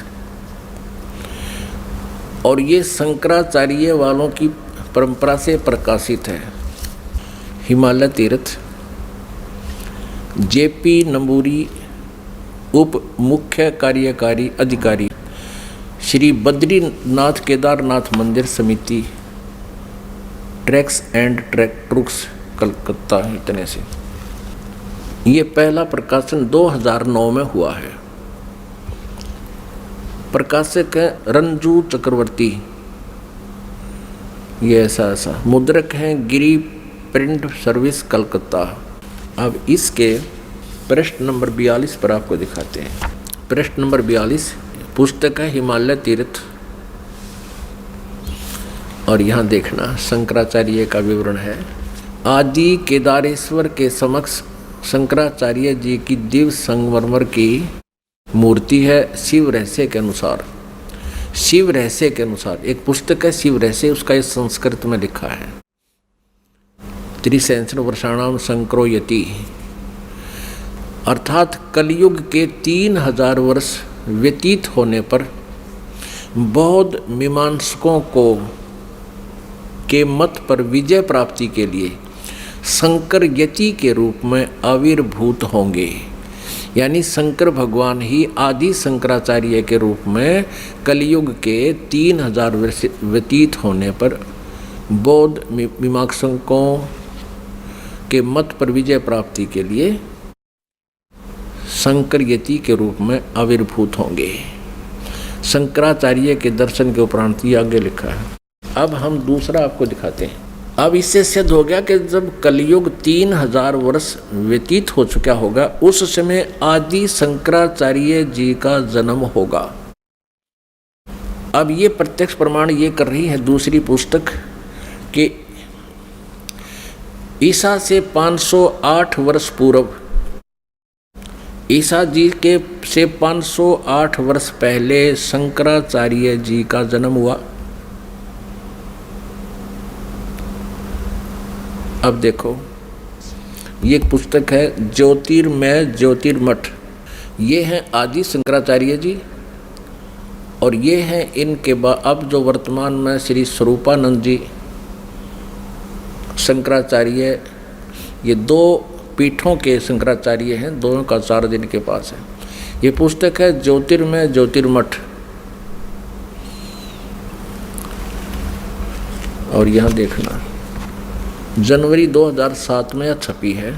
और ये शंकराचार्य वालों की परंपरा से प्रकाशित है। हिमालय तीर्थ जेपी नंबूरी उप मुख्य कार्यकारी अधिकारी श्री बद्रीनाथ केदारनाथ मंदिर समिति ट्रैक्स एंड ट्रुक्स कलकत्ता, इतने से। ये पहला प्रकाशन 2009 में हुआ है। प्रकाशक है रंजू चक्रवर्ती, ये ऐसा मुद्रक हैं गिरी प्रिंट सर्विस कलकत्ता। अब इसके पृष्ठ नंबर 42 पर आपको दिखाते हैं। पृष्ठ नंबर 42 पुस्तक है हिमालय तीर्थ, और यहाँ देखना शंकराचार्य का विवरण है। आदि केदारेश्वर के समक्ष शंकराचार्य जी की दिव्य संगमरमर की मूर्ति है। शिव रहस्य के अनुसार एक पुस्तक है शिव रहस्य, उसका इस संस्कृत में लिखा है। त्रिसहस्र वर्षाणाम शंकरो यति, अर्थात कलयुग के 3000 वर्ष व्यतीत होने पर बौद्ध मीमांसकों के मत पर विजय प्राप्ति के लिए शंकर यति के रूप में आविर्भूत होंगे। यानी शंकर भगवान ही आदि शंकराचार्य के रूप में कलयुग के 3000 वर्ष व्यतीत होने पर बौद्ध मीमांसकों के मत पर विजय प्राप्ति के लिए शंकर यति के रूप में आविर्भूत होंगे। शंकराचार्य के दर्शन के उपरांत ये आगे लिखा है। अब हम दूसरा आपको दिखाते हैं। अब इससे सिद्ध हो गया कि जब कलयुग 3000 वर्ष व्यतीत हो चुका होगा उस समय आदि शंकराचार्य जी का जन्म होगा। अब ये प्रत्यक्ष प्रमाण ये कर रही है दूसरी पुस्तक कि ईसा से 508 वर्ष पूर्व, ईसा जी के से 508 वर्ष पहले शंकराचार्य जी का जन्म हुआ। अब देखो, ये एक पुस्तक है ज्योतिर्मय ज्योतिर्मठ। ये हैं आदि शंकराचार्य जी, और ये हैं इनके बाद अब जो वर्तमान में श्री स्वरूपानंद जी शंकराचार्य, ये 2 पीठों के शंकराचार्य हैं, दोनों का 4 दिन के पास है। ये पुस्तक है ज्योतिर्मय ज्योतिर्मठ, और यहाँ देखना जनवरी 2007 में यह छपी है।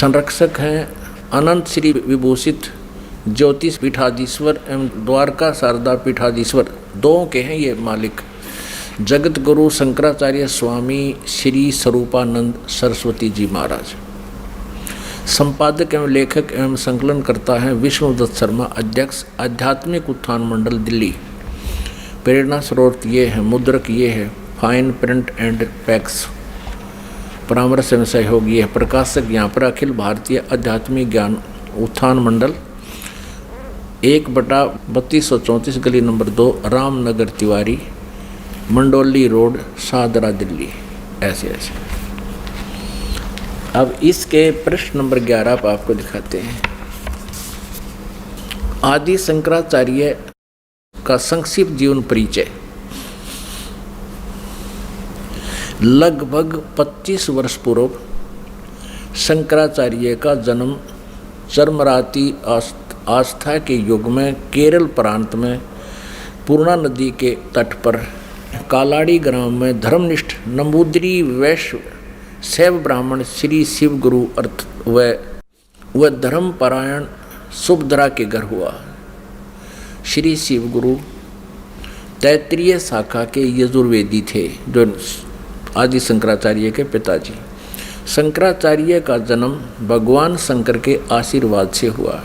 संरक्षक हैं अनंत श्री विभूषित ज्योतिष पीठाधीश्वर एवं द्वारका शारदा पीठाधीश्वर, 2 के हैं ये मालिक। जगत गुरु शंकराचार्य स्वामी श्री स्वरूपानंद सरस्वती जी महाराज। संपादक एवं लेखक एवं संकलनकर्ता हैं विष्णुदत्त शर्मा, अध्यक्ष आध्यात्मिक उत्थान मंडल दिल्ली। प्रेरणा स्रोत ये है, मुद्रक ये है फाइन प्रिंट एंड पैक्स, परामर्श एवं सहयोग ये है। प्रकाशक यहाँ पर अखिल भारतीय आध्यात्मिक ज्ञान उत्थान मंडल, 1/3234 गली नंबर 2 रामनगर तिवारी, मंडोली रोड, शाहदरा, दिल्ली, ऐसे ऐसे। अब इसके प्रश्न नंबर 11 आप आपको दिखाते हैं। आदि शंकराचार्य का संक्षिप्त जीवन परिचय। लगभग 25 वर्ष पूर्व शंकराचार्य का जन्म चरमराती आस्था के युग में केरल प्रांत में पूर्णा नदी के तट पर कालाड़ी ग्राम में धर्मनिष्ठ नंबूदरी वैश्य शैव ब्राह्मण श्री शिव गुरु अर्थ व धर्मपरायण सुभद्रा के घर हुआ। श्री शिव गुरु तैत्रीय शाखा के यजुर्वेदी थे, जो आदि शंकराचार्य के पिताजी। शंकराचार्य का जन्म भगवान शंकर के आशीर्वाद से हुआ,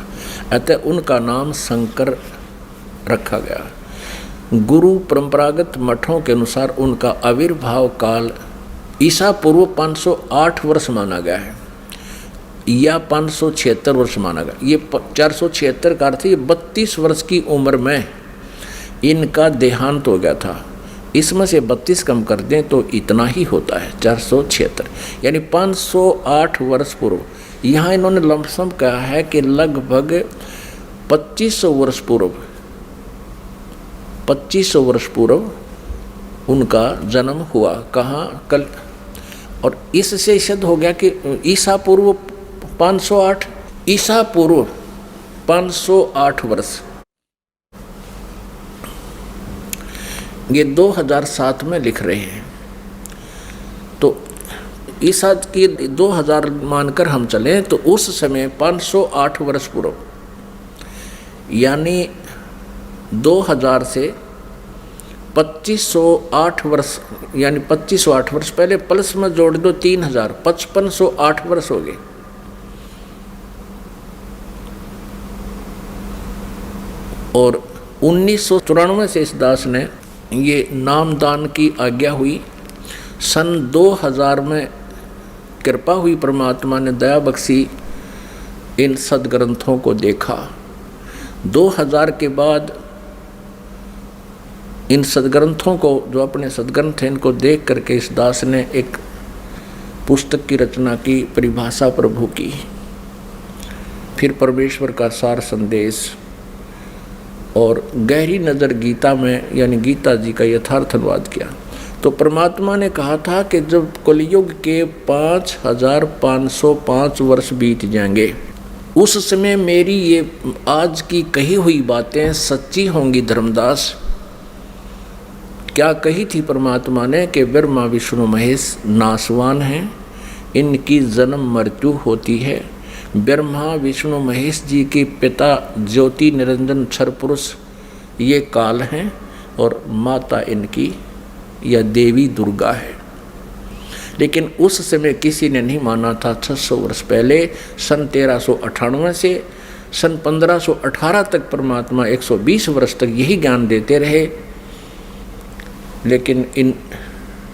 अतः उनका नाम शंकर रखा गया। गुरु परंपरागत मठों के अनुसार उनका आविर्भाव काल ईसा पूर्व 508 वर्ष माना गया है या 576 वर्ष माना गया। ये 476 का अर्थ, ये 32 वर्ष की उम्र में इनका देहांत हो गया था। इसमें से 32 कम कर दें तो इतना ही होता है 476, यानी 508 वर्ष पूर्व। यहाँ इन्होंने लमसम कहा है कि लगभग 2500 वर्ष पूर्व 2500 वर्ष पूर्व उनका जन्म हुआ। कहाँ? कल। और इससे सिद्ध हो गया कि ईसा पूर्व 508, ईसा पूर्व 508 वर्ष, ये 2007 में लिख रहे हैं। तो ईसा की 2000 मानकर हम चलें तो उस समय 508 वर्ष पूर्व, यानी 2000 से 2508 वर्ष, यानी 2508 वर्ष पहले प्लस में जोड़ दो 3000, 5508 वर्ष हो गए। और 1994 से इस दास ने ये नामदान की आज्ञा हुई। सन 2000 में कृपा हुई, परमात्मा ने दया बख्शी, इन सदग्रंथों को देखा। 2000 के बाद इन सदग्रंथों को, जो अपने सदग्रंथ हैं, इनको देख करके इस दास ने एक पुस्तक की रचना की, परिभाषा प्रभु की, फिर परमेश्वर का सार संदेश और गहरी नज़र गीता में, यानी गीता जी का यथार्थ अनुवाद किया। तो परमात्मा ने कहा था कि जब कलयुग के 5505 वर्ष बीत जाएंगे, उस समय मेरी ये आज की कही हुई बातें सच्ची होंगी। धर्मदास, क्या कही थी परमात्मा ने कि ब्रह्मा विष्णु महेश नाशवान हैं, इनकी जन्म मृत्यु होती है। ब्रह्मा विष्णु महेश जी के पिता ज्योति निरंजन क्षर पुरुष ये काल हैं, और माता इनकी या देवी दुर्गा है। लेकिन उस समय किसी ने नहीं माना था। 600 वर्ष पहले सन 1398 से सन 1518 तक परमात्मा 120 वर्ष तक यही ज्ञान देते रहे। लेकिन इन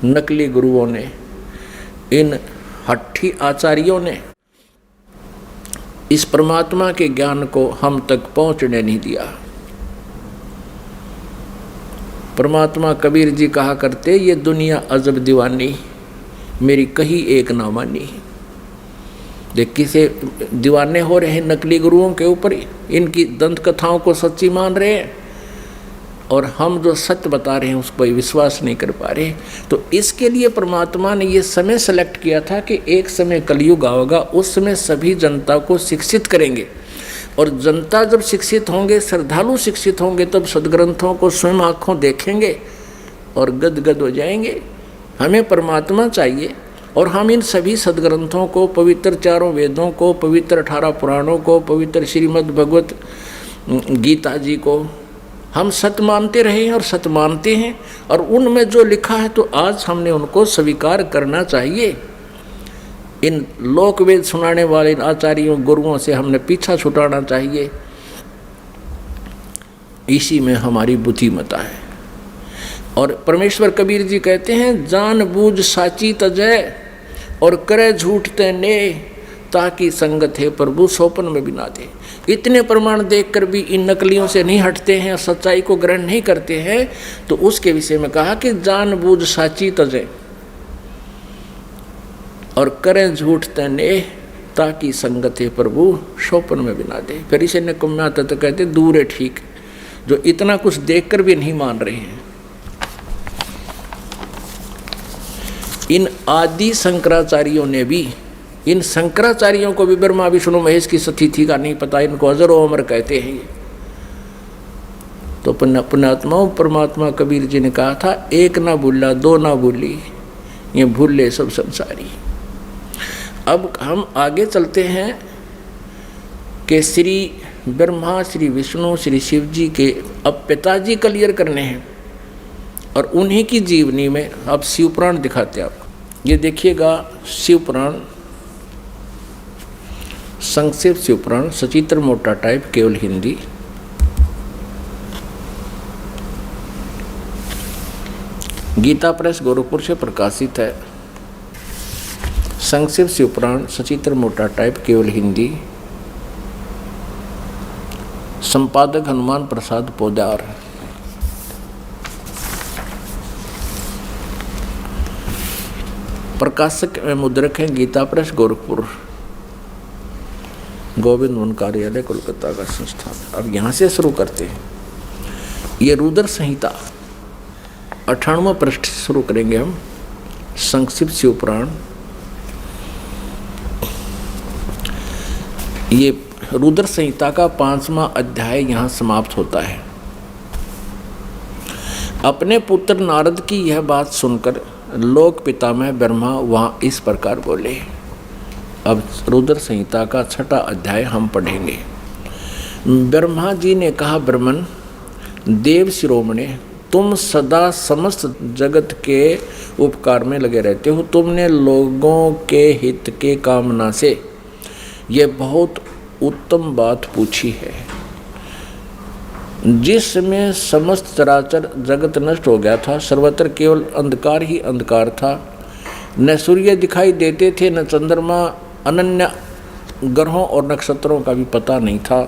नकली गुरुओं ने, इन हट्ठी आचार्यों ने इस परमात्मा के ज्ञान को हम तक पहुंचने नहीं दिया। परमात्मा कबीर जी कहा करते, ये दुनिया अजब दीवानी, मेरी कही एक ना मानी। देख किसे दीवाने हो रहे हैं नकली गुरुओं के ऊपर, इनकी दंत कथाओं को सच्ची मान रहे हैं, और हम जो सत्य बता रहे हैं उस पर विश्वास नहीं कर पा रहे। तो इसके लिए परमात्मा ने ये समय सेलेक्ट किया था कि एक समय कलयुग आएगा, उस समय सभी जनता को शिक्षित करेंगे, और जनता जब शिक्षित होंगे, श्रद्धालु शिक्षित होंगे, तब सदग्रंथों को स्वयं आँखों देखेंगे और गदगद हो जाएंगे। हमें परमात्मा चाहिए, और हम इन सभी सदग्रंथों को, पवित्र चारों वेदों को, पवित्र 18 पुराणों को, पवित्र श्रीमद् भगवत गीता जी को हम सत्य मानते रहे हैं और सत्य मानते हैं, और उनमें जो लिखा है तो आज हमने उनको स्वीकार करना चाहिए। इन लोक वेद सुनाने वाले इन आचार्यों गुरुओं से हमने पीछा छुटाना चाहिए। इसी में हमारी बुद्धिमता है। और परमेश्वर कबीर जी कहते हैं, जान बूझ साची तजय और करे झूठ ते ने, ताकि संगत है प्रभु स्वप्न में भी ना दे। इतने प्रमाण देखकर भी इन नकलियों से नहीं हटते हैं, सच्चाई को ग्रहण नहीं करते हैं, तो उसके विषय में कहा कि जानबूझ साची तजे और करें झूठ तने ताकि संगत है प्रभु स्वप्न में भी ना दे। फिर इसे निकम्मा तत्व कहते दूर है ठीक, जो इतना कुछ देखकर भी नहीं मान रहे हैं। इन आदि शंकराचार्यों ने भी, इन शंकराचार्यों को भी ब्रह्मा विष्णु महेश की सतिथि का नहीं पता, इनको अजर अमर कहते हैं। तो पुण्यात्मा परमात्मा कबीर जी ने कहा था, एक ना भूला दो ना भूली, ये भूले सब संसारी। अब हम आगे चलते हैं कि श्री ब्रह्मा, श्री विष्णु, श्री शिव जी के अब पिताजी क्लियर करने हैं और उन्हीं की जीवनी में अब शिव पुराण दिखाते हैं आपको। ये देखिएगा शिव पुराण, संक्षिप्त शिव पुराण, सचित्र मोटा टाइप, केवल हिंदी। गीता प्रेस गोरखपुर से प्रकाशित है। संक्षिप्त शिव पुराण, सचित्र मोटा टाइप, केवल हिंदी। संपादक हनुमान प्रसाद पोदार। प्रकाशक में मुद्रक है गीता प्रेस गोरखपुर, गोविंद वन कार्यालय कोलकाता का संस्थान। अब यहाँ से शुरू करते हैं। ये रुद्र संहिता 98वां पृष्ठ शुरू करेंगे हम। संक्षिप्त शिव पुराण, ये रुद्र संहिता का 5वां अध्याय यहाँ समाप्त होता है। अपने पुत्र नारद की यह बात सुनकर लोक पितामह ब्रह्मा वहाँ इस प्रकार बोले। अब रुद्र संहिता का 6वां अध्याय हम पढ़ेंगे। ब्रह्मा जी ने कहा, ब्रह्मन देव शिरोमणे, तुम सदा समस्त जगत के उपकार में लगे रहते हो। तुमने लोगों के हित के कामना से ये बहुत उत्तम बात पूछी है। जिसमें समस्त चराचर जगत नष्ट हो गया था, सर्वत्र केवल अंधकार ही अंधकार था। न सूर्य दिखाई देते थे, न चंद्रमा, अनन्य ग्रहों और नक्षत्रों का भी पता नहीं था।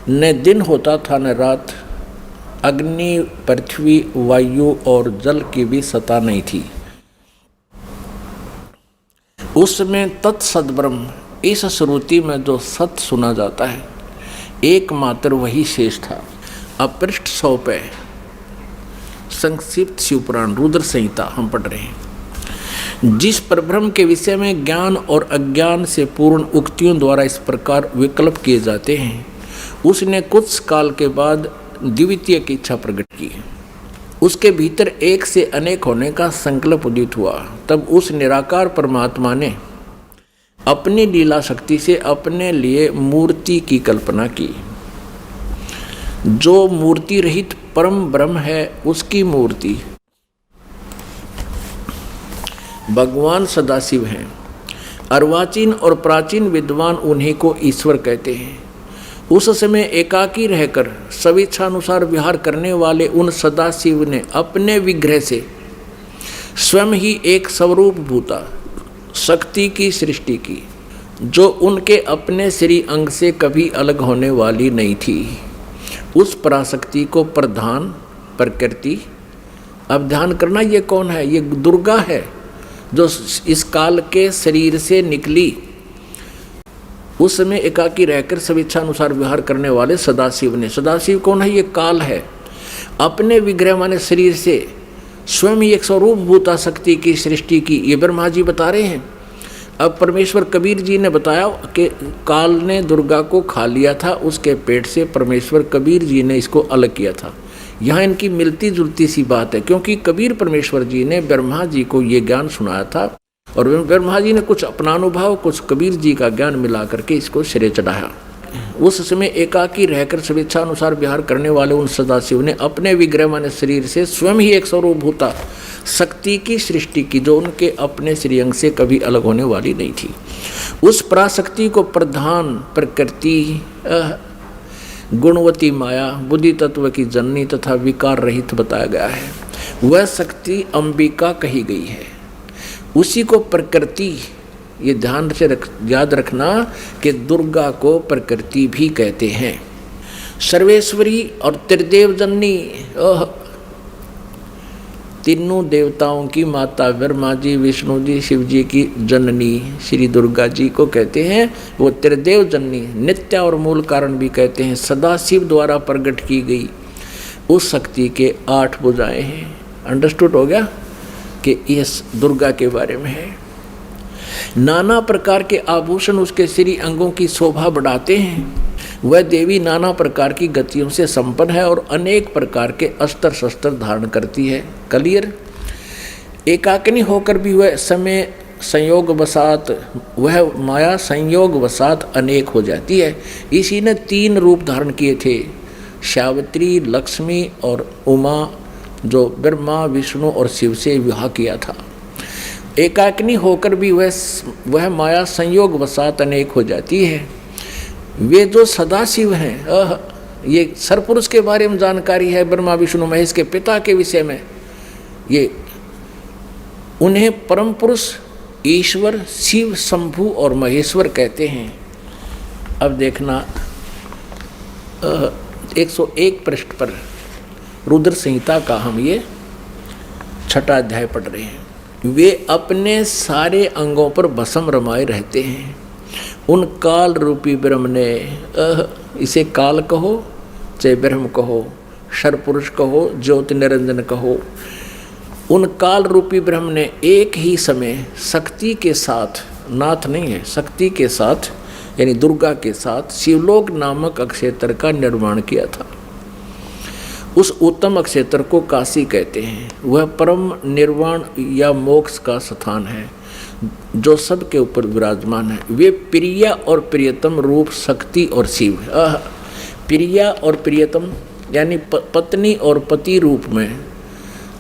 न दिन होता था न रात। अग्नि, पृथ्वी, वायु और जल की भी सत्ता नहीं थी। उसमें तत्सद्ब्रह्म, इस श्रुति में जो सत्य सुना जाता है, एकमात्र वही शेष था। अब पृष्ठ 100 पे संक्षिप्त शिवपुराण रुद्र संहिता हम पढ़ रहे हैं। जिस परब्रह्म के विषय में ज्ञान और अज्ञान से पूर्ण उक्तियों द्वारा इस प्रकार विकल्प किए जाते हैं, उसने कुछ काल के बाद द्वितीय की इच्छा प्रकट की। उसके भीतर एक से अनेक होने का संकल्प उदित हुआ। तब उस निराकार परमात्मा ने अपनी लीला शक्ति से अपने लिए मूर्ति की कल्पना की। जो मूर्ति रहित परम ब्रह्म है, उसकी मूर्ति भगवान सदाशिव हैं। अर्वाचीन और प्राचीन विद्वान उन्हीं को ईश्वर कहते हैं। उस समय एकाकी रहकर स्वेच्छानुसार विहार करने वाले उन सदाशिव ने अपने विग्रह से स्वयं ही एक स्वरूप भूता शक्ति की सृष्टि की, जो उनके अपने श्री अंग से कभी अलग होने वाली नहीं थी। उस पराशक्ति को प्रधान प्रकृति, अब ध्यान करना, ये कौन है? ये दुर्गा है, जो इस काल के शरीर से निकली। उस समय एकाकी रहकर स्वेच्छानुसार विहार करने वाले सदाशिव ने, सदाशिव कौन है? ये काल है। अपने विग्रह माने शरीर से स्वयं ही एक स्वरूप भूता शक्ति की सृष्टि की, ये ब्रह्मा जी बता रहे हैं। अब परमेश्वर कबीर जी ने बताया कि काल ने दुर्गा को खा लिया था, उसके पेट से परमेश्वर कबीर जी ने इसको अलग किया था। यहाँ इनकी मिलती जुलती सी बात है, क्योंकि कबीर परमेश्वर जी ने ब्रह्मा जी को ये ज्ञान सुनाया था और ब्रह्मा जी ने कुछ अपना अनुभव, कुछ कबीर जी का ज्ञान मिला करके इसको सिरे चढ़ाया। उस समय एकाकी रहकर स्वेच्छानुसार विहार करने वाले उन सदाशिव ने अपने विग्रह माने शरीर से स्वयं ही एक स्वरूप भूता शक्ति की सृष्टि की, जो उनके अपने श्रीअंग से कभी अलग होने वाली नहीं थी। उस पराशक्ति को प्रधान प्रकृति, गुणवती माया, बुद्धि तत्व की जननी तथा विकार रहित बताया गया है। वह शक्ति अंबिका कही गई है। उसी को प्रकृति ये ध्यान से याद रखना कि दुर्गा को प्रकृति भी कहते हैं। सर्वेश्वरी और त्रिदेव जननी, तीनों देवताओं की माता ब्रह्मा जी, विष्णु जी, शिव जी की जननी श्री दुर्गा जी को कहते हैं। वो त्रिदेव जननी, नित्या और मूल कारण भी कहते हैं। सदा शिव द्वारा प्रकट की गई उस शक्ति के 8 भुजाएं हैं। अंडरस्टूड हो गया कि ये दुर्गा के बारे में है। नाना प्रकार के आभूषण उसके श्री अंगों की शोभा बढ़ाते हैं। वह देवी नाना प्रकार की गतियों से संपन्न है और अनेक प्रकार के अस्त्र शस्त्र धारण करती है। क्लियर। एकाकिनी होकर भी वह समय संयोग वसात, वह माया संयोग वसात अनेक हो जाती है। इसी ने 3 रूप धारण किए थे, सावित्री, लक्ष्मी और उमा, जो ब्रह्मा, विष्णु और शिव से विवाह किया था। एकाकिनी होकर भी वह माया संयोग वसात अनेक हो जाती है। वे जो सदाशिव हैं, ये सरपुरुष के बारे में जानकारी है, ब्रह्मा विष्णु महेश के पिता के विषय में। ये उन्हें परम पुरुष ईश्वर शिव शंभु और महेश्वर कहते हैं। अब देखना 101 पृष्ठ पर रुद्र संहिता का हम ये 6वां अध्याय पढ़ रहे हैं। वे अपने सारे अंगों पर भस्म रमाए रहते हैं। उन काल रूपी ब्रह्म ने, इसे काल कहो चाहे ब्रह्म कहो, सर्वपुरुष कहो, ज्योति निरंजन कहो, उन काल रूपी ब्रह्म ने एक ही समय शक्ति के साथ, नाथ नहीं है, शक्ति के साथ यानी दुर्गा के साथ शिवलोक नामक अक्षेत्र का निर्माण किया था। उस उत्तम अक्षेत्र को काशी कहते हैं। वह परम निर्वाण या मोक्ष का स्थान है जो सबके ऊपर विराजमान है। वे प्रिया और प्रियतम रूप शक्ति और शिव। प्रिया और प्रियतम यानी पत्नी और पति रूप में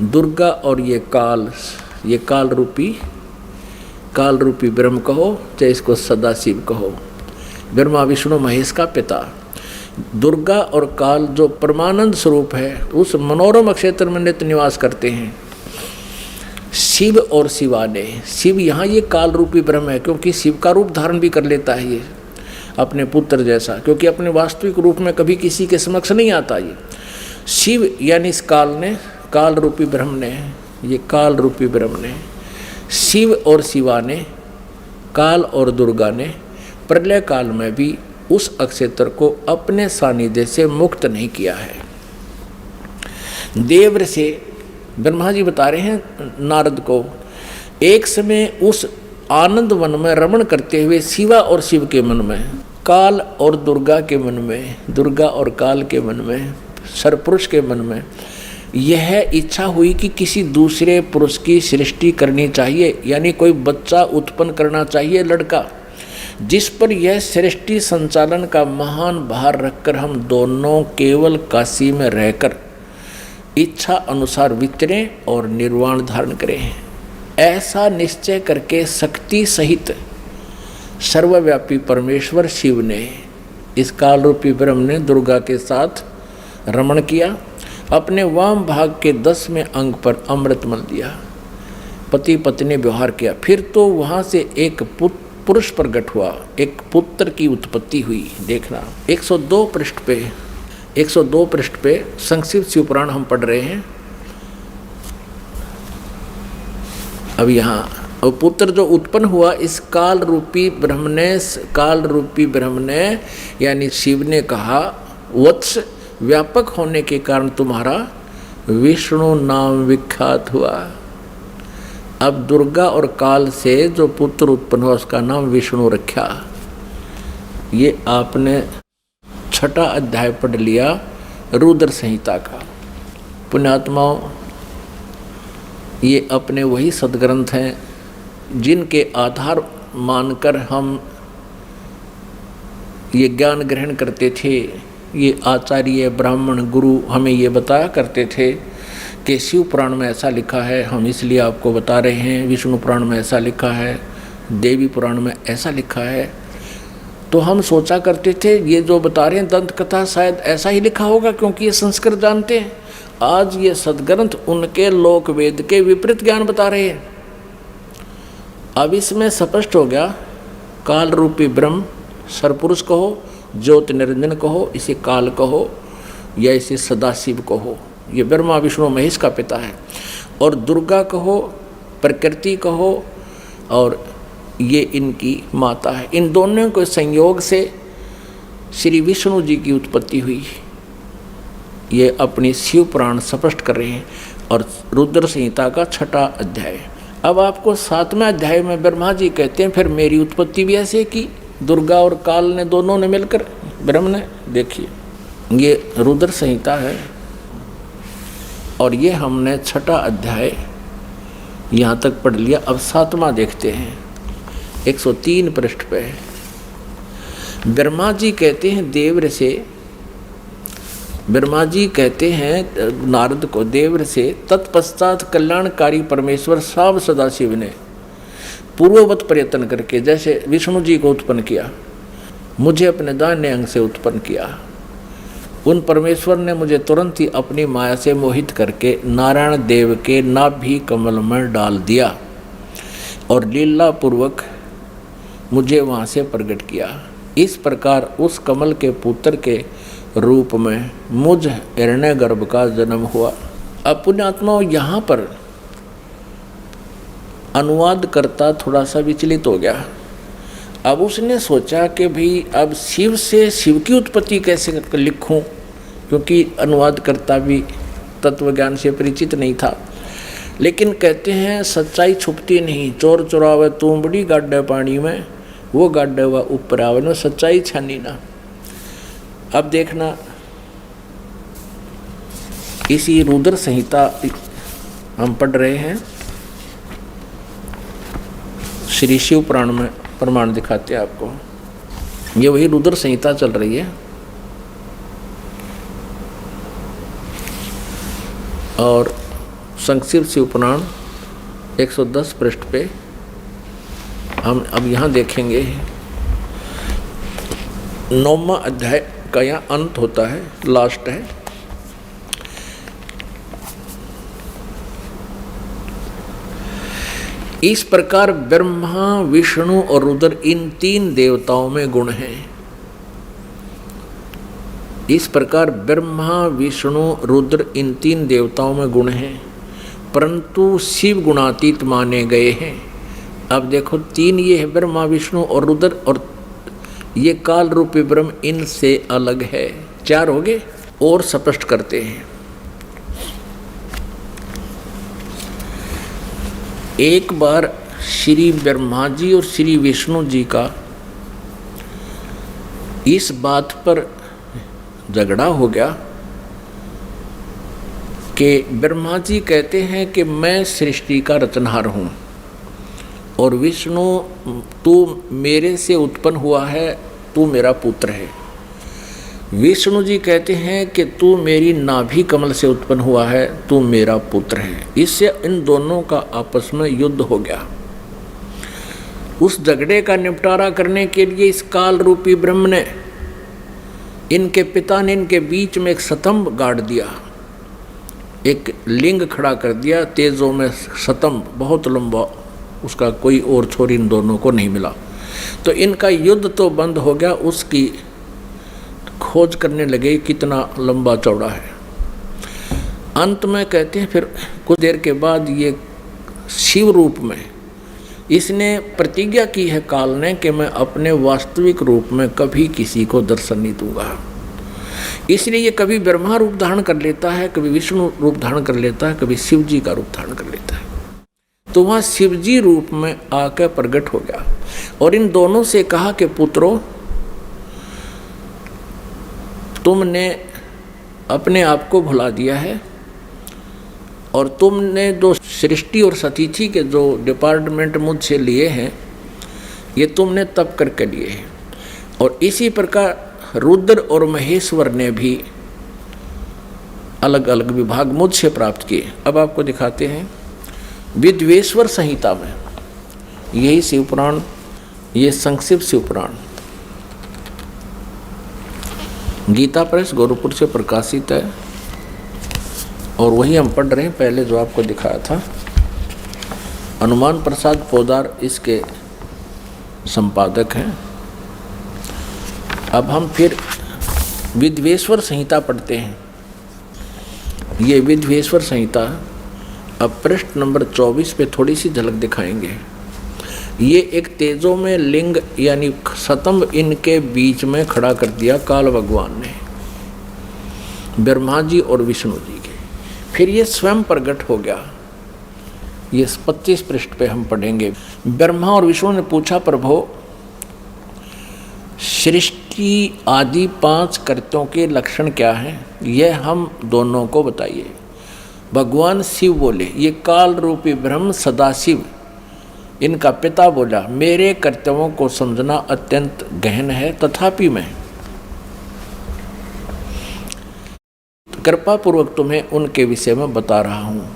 दुर्गा और ये काल रूपी ब्रह्म कहो चाहे इसको सदाशिव कहो, ब्रह्मा विष्णु महेश का पिता। दुर्गा और काल जो परमानंद स्वरूप है उस मनोरम क्षेत्र में नित्य निवास करते हैं। शिव और शिवाने, शिव यहाँ ये काल रूपी ब्रह्म है क्योंकि शिव का रूप धारण भी कर लेता है ये अपने पुत्र जैसा, क्योंकि अपने वास्तविक रूप में कभी किसी के समक्ष नहीं आता। ये शिव यानी इस काल रूपी ब्रह्म ने, ये काल रूपी ब्रह्म ने, शिव और शिवाने, काल और दुर्गा ने प्रलय काल में भी उस अक्षेत्र को अपने सानिध्य से मुक्त नहीं किया है। देव से ब्रह्मा जी बता रहे हैं नारद को, एक समय उस आनंद वन में रमण करते हुए शिवा और शिव के मन में, काल और दुर्गा के मन में, दुर्गा और काल के मन में, सरपुरुष के मन में यह इच्छा हुई कि किसी दूसरे पुरुष की सृष्टि करनी चाहिए, यानी कोई बच्चा उत्पन्न करना चाहिए, लड़का, जिस पर यह सृष्टि संचालन का महान भार रखकर हम दोनों केवल काशी में रहकर इच्छा अनुसार विचरें और निर्वाण धारण करें। ऐसा निश्चय करके शक्ति सहित सर्वव्यापी परमेश्वर शिव ने, इस काल रूपी ब्रह्म ने दुर्गा के साथ रमण किया। अपने वाम भाग के 10वें अंग पर अमृत मल दिया, पति पत्नी व्यवहार किया। फिर तो वहाँ से एक पुरुष प्रकट हुआ, एक पुत्र की उत्पत्ति हुई। देखना 102 पृष्ठ पे संक्षिप्त शिव पुराण हम पढ़ रहे हैं। अब यहाँ पुत्र जो उत्पन्न हुआ इस काल रूपी ब्रह्म ने यानी शिव ने कहा, वत्स व्यापक होने के कारण तुम्हारा विष्णु नाम विख्यात हुआ। अब दुर्गा और काल से जो पुत्र उत्पन्न हुआ उसका नाम विष्णु रखा। ये आपने 6वां अध्याय पढ़ लिया रुद्र संहिता का। पुण्यात्माओं, ये अपने वही सदग्रंथ हैं जिनके आधार मानकर हम ये ज्ञान ग्रहण करते थे। ये आचार्य ब्राह्मण गुरु हमें ये बताया करते थे कि शिव पुराण में ऐसा लिखा है, हम इसलिए आपको बता रहे हैं। विष्णु पुराण में ऐसा लिखा है, देवी पुराण में ऐसा लिखा है। तो हम सोचा करते थे ये जो बता रहे हैं दंत कथा शायद ऐसा ही लिखा होगा क्योंकि ये संस्कृत जानते हैं। आज ये सदग्रंथ उनके लोक वेद के विपरीत ज्ञान बता रहे हैं। अब इसमें स्पष्ट हो गया, काल रूपी ब्रह्म सरपुरुष कहो, ज्योति निरंजन कहो, इसे काल कहो या इसे सदाशिव कहो, ये ब्रह्मा विष्णु महेश का पिता है। और दुर्गा कहो, प्रकृति कहो, और ये इनकी माता है। इन दोनों के संयोग से श्री विष्णु जी की उत्पत्ति हुई, ये अपनी शिव पुराण स्पष्ट कर रहे हैं। और रुद्र संहिता का 6वां अध्याय। अब आपको 7वें अध्याय में ब्रह्मा जी कहते हैं फिर मेरी उत्पत्ति भी ऐसे की, दुर्गा और काल ने दोनों ने मिलकर ब्रह्म ने। देखिए ये रुद्र संहिता है और ये हमने 6वां अध्याय यहाँ तक पढ़ लिया। अब 7वां देखते हैं, 103 पृष्ठ पे। ब्रह्मा जी कहते हैं देवर से, ब्रह्मा जी कहते हैं नारद को देवर से, तत्पश्चात कल्याणकारी परमेश्वर साव सदाशिव ने पूर्ववत प्रयत्न करके, जैसे विष्णु जी को उत्पन्न किया, मुझे अपने दाहिने अंग से उत्पन्न किया, उन परमेश्वर ने मुझे तुरंत ही अपनी माया से मोहित करके नारायण देव के नाभि कमल में डाल दिया और लीला पूर्वक मुझे वहाँ से प्रकट किया। इस प्रकार उस कमल के पुत्र के रूप में मुझ हिरण्यगर्भ का जन्म हुआ। अब पुण्यात्माओं, यहाँ पर अनुवाद करता थोड़ा सा विचलित हो गया। अब उसने सोचा कि भाई अब शिव से शिव की उत्पत्ति कैसे लिखूं, क्योंकि अनुवाद करता भी तत्व ज्ञान से परिचित नहीं था। लेकिन कहते हैं सच्चाई छुपती नहीं, चोर चुरावे तुमबड़ी गाड्डे पानी में, वो गाड्डे हुआ ऊपर आवे न, सच्चाई छानी ना। अब देखना, इसी रुद्र संहिता हम पढ़ रहे हैं, श्री शिव पुराण में प्रमाण दिखाते हैं आपको। ये वही रुद्र संहिता चल रही है और संक्षिप्त शिव पुराण 110 पृष्ठ पे हम अब यहाँ देखेंगे 9वां अध्याय का यहाँ अंत होता है, लास्ट है। इस प्रकार ब्रह्मा विष्णु और रुद्र इन 3 देवताओं में गुण हैं। इस प्रकार ब्रह्मा विष्णु रुद्र इन 3 देवताओं में गुण हैं, परंतु शिव गुणातीत माने गए हैं। अब देखो 3 ये है, ब्रह्मा विष्णु और रुद्र, और ये काल रूपी ब्रह्म इनसे अलग है। 4 हो गए। और स्पष्ट करते हैं, एक बार श्री ब्रह्मा जी और श्री विष्णु जी का इस बात पर झगड़ा हो गया कि ब्रह्मा जी कहते हैं कि मैं सृष्टि का रचनहार हूँ और विष्णु तू मेरे से उत्पन्न हुआ है, तू मेरा पुत्र है। विष्णु जी कहते हैं कि तू मेरी नाभि कमल से उत्पन्न हुआ है, तू मेरा पुत्र है। इससे इन दोनों का आपस में युद्ध हो गया। उस झगड़े का निपटारा करने के लिए इस काल रूपी ब्रह्म ने, इनके पिता ने इनके बीच में एक स्तंभ गाड़ दिया, एक लिंग खड़ा कर दिया तेजों में स्तंभ, बहुत लंबा, उसका कोई और छोर इन दोनों को नहीं मिला। तो इनका युद्ध तो बंद हो गया, उसकी खोज करने लगे कितना लंबा चौड़ा है। अंत में कहते हैं फिर कुछ देर के बाद ये शिव रूप में इसने प्रतिज्ञा की है काल ने कि मैं अपने वास्तविक रूप में कभी किसी को दर्शन नहीं दूंगा। इसलिए ये कभी ब्रह्मा रूप धारण कर लेता है, कभी विष्णु रूप धारण कर लेता है, कभी शिव जी का रूप धारण कर लेता है। तो वहाँ शिव जी रूप में आकर प्रकट हो गया और इन दोनों से कहा कि पुत्रों, तुमने अपने आप को भुला दिया है और तुमने जो सृष्टि और सतीथि के जो डिपार्टमेंट मुझसे लिए हैं, ये तुमने तप करके लिए हैं। और इसी प्रकार रुद्र और महेश्वर ने भी अलग अलग विभाग मुझसे प्राप्त किए। अब आपको दिखाते हैं विद्वेश्वर संहिता में, यही शिव पुराण, ये संक्षिप्त शिव पुराण गीता प्रेस गोरखपुर से प्रकाशित है और वही हम पढ़ रहे हैं, पहले जो आपको दिखाया था हनुमान प्रसाद पोदार इसके संपादक हैं। अब हम फिर विद्वेश्वर संहिता पढ़ते हैं। ये विद्वेश्वर संहिता अब पृष्ठ नंबर 24 पे थोड़ी सी झलक दिखाएंगे। ये एक तेजों में लिंग यानी स्तंभ इनके बीच में खड़ा कर दिया काल भगवान ने, ब्रह्मा जी और विष्णु जी के। फिर ये स्वयं प्रकट हो गया। ये 25 पृष्ठ पे हम पढ़ेंगे। ब्रह्मा और विष्णु ने पूछा, प्रभु सृष्टि आदि 5 कृत्यों के लक्षण क्या हैं, यह हम दोनों को बताइए। भगवान शिव बोले, ये काल रूपी ब्रह्म सदाशिव इनका पिता बोला, मेरे कर्तव्यों को समझना अत्यंत गहन है, तथापि मैं कृपा पूर्वक तुम्हें उनके विषय में बता रहा हूँ।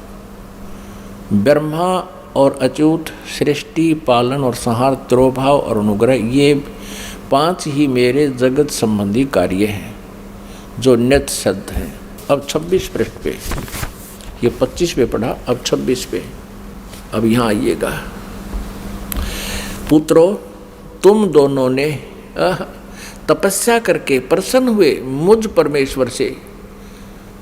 ब्रह्मा और अच्युत, सृष्टि, पालन और संहार, तिरोभाव और अनुग्रह, ये 5 ही मेरे जगत संबंधी कार्य हैं जो नित्य सिद्ध हैं। अब 26 पृष्ठ पे, ये 25 पे पढ़ा, अब 26 पे। अब यहाँ आइएगा। पुत्रों, तुम दोनों ने तपस्या करके प्रसन्न हुए मुझ परमेश्वर से।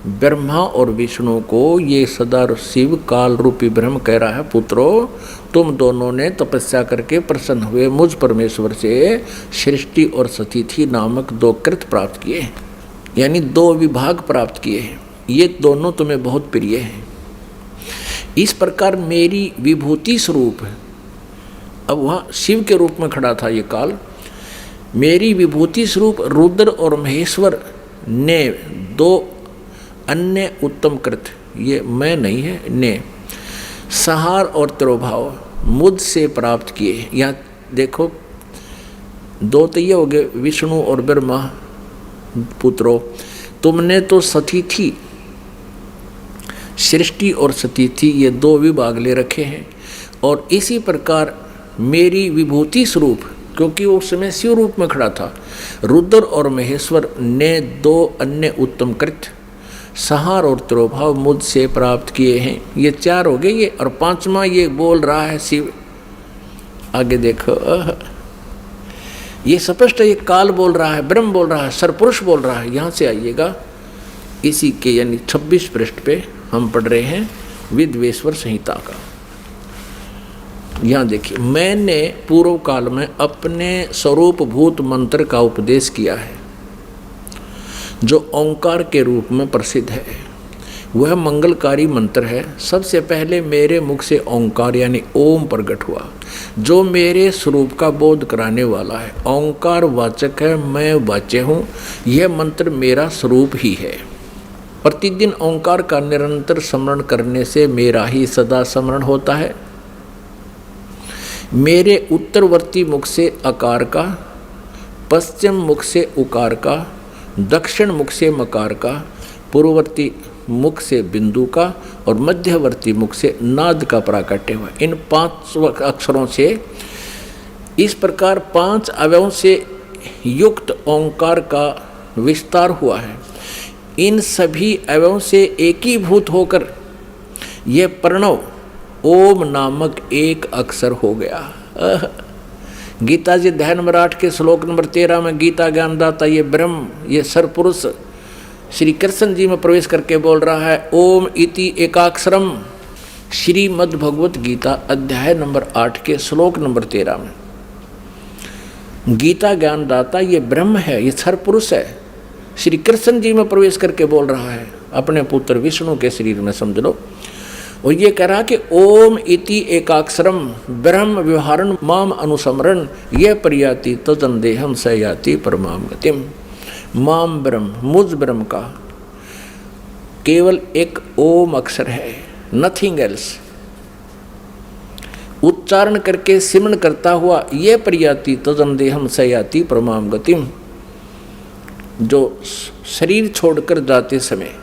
ब्रह्मा और विष्णु को ये सदा शिव काल रूपी ब्रह्म कह रहा है, पुत्रों तुम दोनों ने तपस्या करके प्रसन्न हुए मुझ परमेश्वर से सृष्टि और सतिथि नामक 2 कृत प्राप्त किए, यानी 2 विभाग प्राप्त किए हैं। ये दोनों तुम्हें बहुत प्रिय हैं। इस प्रकार मेरी विभूति स्वरूप, अब वहाँ शिव के रूप में खड़ा था ये काल, मेरी विभूति स्वरूप रुद्र और महेश्वर ने 2 अन्य उत्तम कृत, ये मैं नहीं है, ने संहार और तिरोभाव मुझसे प्राप्त किए। यहाँ देखो 2 तो ये हो गए, विष्णु और ब्रह्मा। पुत्रों, तुमने तो सतिथि, सृष्टि और सतिथि ये 2 विभाग ले रखे हैं, और इसी प्रकार मेरी विभूति स्वरूप, क्योंकि वो उस समय शिव रूप में खड़ा था, रुद्र और महेश्वर ने 2 अन्य उत्तम कृत, संहार और तिरोभाव मुझसे प्राप्त किए हैं। ये 4 हो गए ये, और 5वां ये बोल रहा है शिव। आगे देखो, ये स्पष्ट ये काल बोल रहा है, ब्रह्म बोल रहा है, सरपुरुष बोल रहा है। यहाँ से आइएगा, इसी के यानी 26 पृष्ठ पे हम पढ़ रहे हैं विद्वेश्वर संहिता का। यहाँ देखिए, मैंने पूर्व काल में अपने स्वरूप भूत मंत्र का उपदेश किया है जो ओंकार के रूप में प्रसिद्ध है। वह मंगलकारी मंत्र है। सबसे पहले मेरे मुख से ओंकार यानी ओम प्रकट हुआ, जो मेरे स्वरूप का बोध कराने वाला है। ओंकार वाचक है, मैं वाच्य हूँ। यह मंत्र मेरा स्वरूप ही है। प्रतिदिन ओंकार का निरंतर स्मरण करने से मेरा ही सदा स्मरण होता है। मेरे उत्तरवर्ती मुख से अकार का, पश्चिम मुख से उकार का, दक्षिण मुख से मकार का, पूर्ववर्ती मुख से बिंदु का और मध्यवर्ती मुख से नाद का प्राकट्य हुआ। इन 5 अक्षरों से इस प्रकार 5 अवयवों से युक्त ओंकार का विस्तार हुआ है। इन सभी अवयवों से एकीभूत होकर यह प्रणव ओम नामक एक अक्षर हो गया। गीता जी अध्याय नंबर 8 के श्लोक नंबर 13 में गीता ज्ञानदाता ये ब्रह्म, ये सरपुरुष श्री कृष्ण जी में प्रवेश करके बोल रहा है, ओम इति एकाक्षरम। श्रीमद् भगवत गीता अध्याय नंबर 8 के श्लोक नंबर 13 में गीता ज्ञानदाता ये ब्रह्म है, ये सरपुरुष है, श्री कृष्ण जी में प्रवेश करके बोल रहा है, अपने पुत्र विष्णु के शरीर में समझ लो। और ये कह रहा कि ओम इति एकाक्षरम ब्रह्म व्यवहारन माम अनुसमरण ये प्रयाति तजन देहम स याति परमाम गतिम। माम ब्रह्म, मुझ ब्रह्म का केवल एक ओम अक्षर है, नथिंग एल्स। उच्चारण करके सिमरण करता हुआ ये प्रयाति तजन देहम स याति परमाम गतिम, जो शरीर छोड़कर जाते समय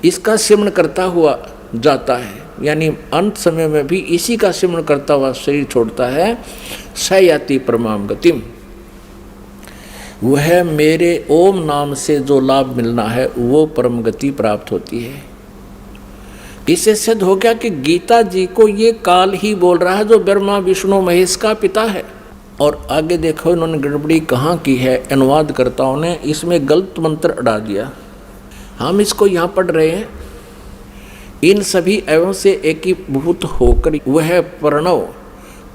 इसका सिमरण करता हुआ जाता है, यानी अंत समय में भी इसी का सिमरण करता हुआ शरीर छोड़ता है। सयाति परमाम गतिम, वह मेरे ओम नाम से जो लाभ मिलना है वो परम गति प्राप्त होती है। इससे सिद्ध हो गया कि गीता जी को ये काल ही बोल रहा है जो ब्रह्मा विष्णु महेश का पिता है। और आगे देखो इन्होंने गड़बड़ी कहाँ की है, अनुवादकर्ताओं ने इसमें गलत मंत्र अड़ा दिया। हम इसको यहाँ पढ़ रहे हैं, इन सभी एवं से एकीभूत होकर वह प्रणव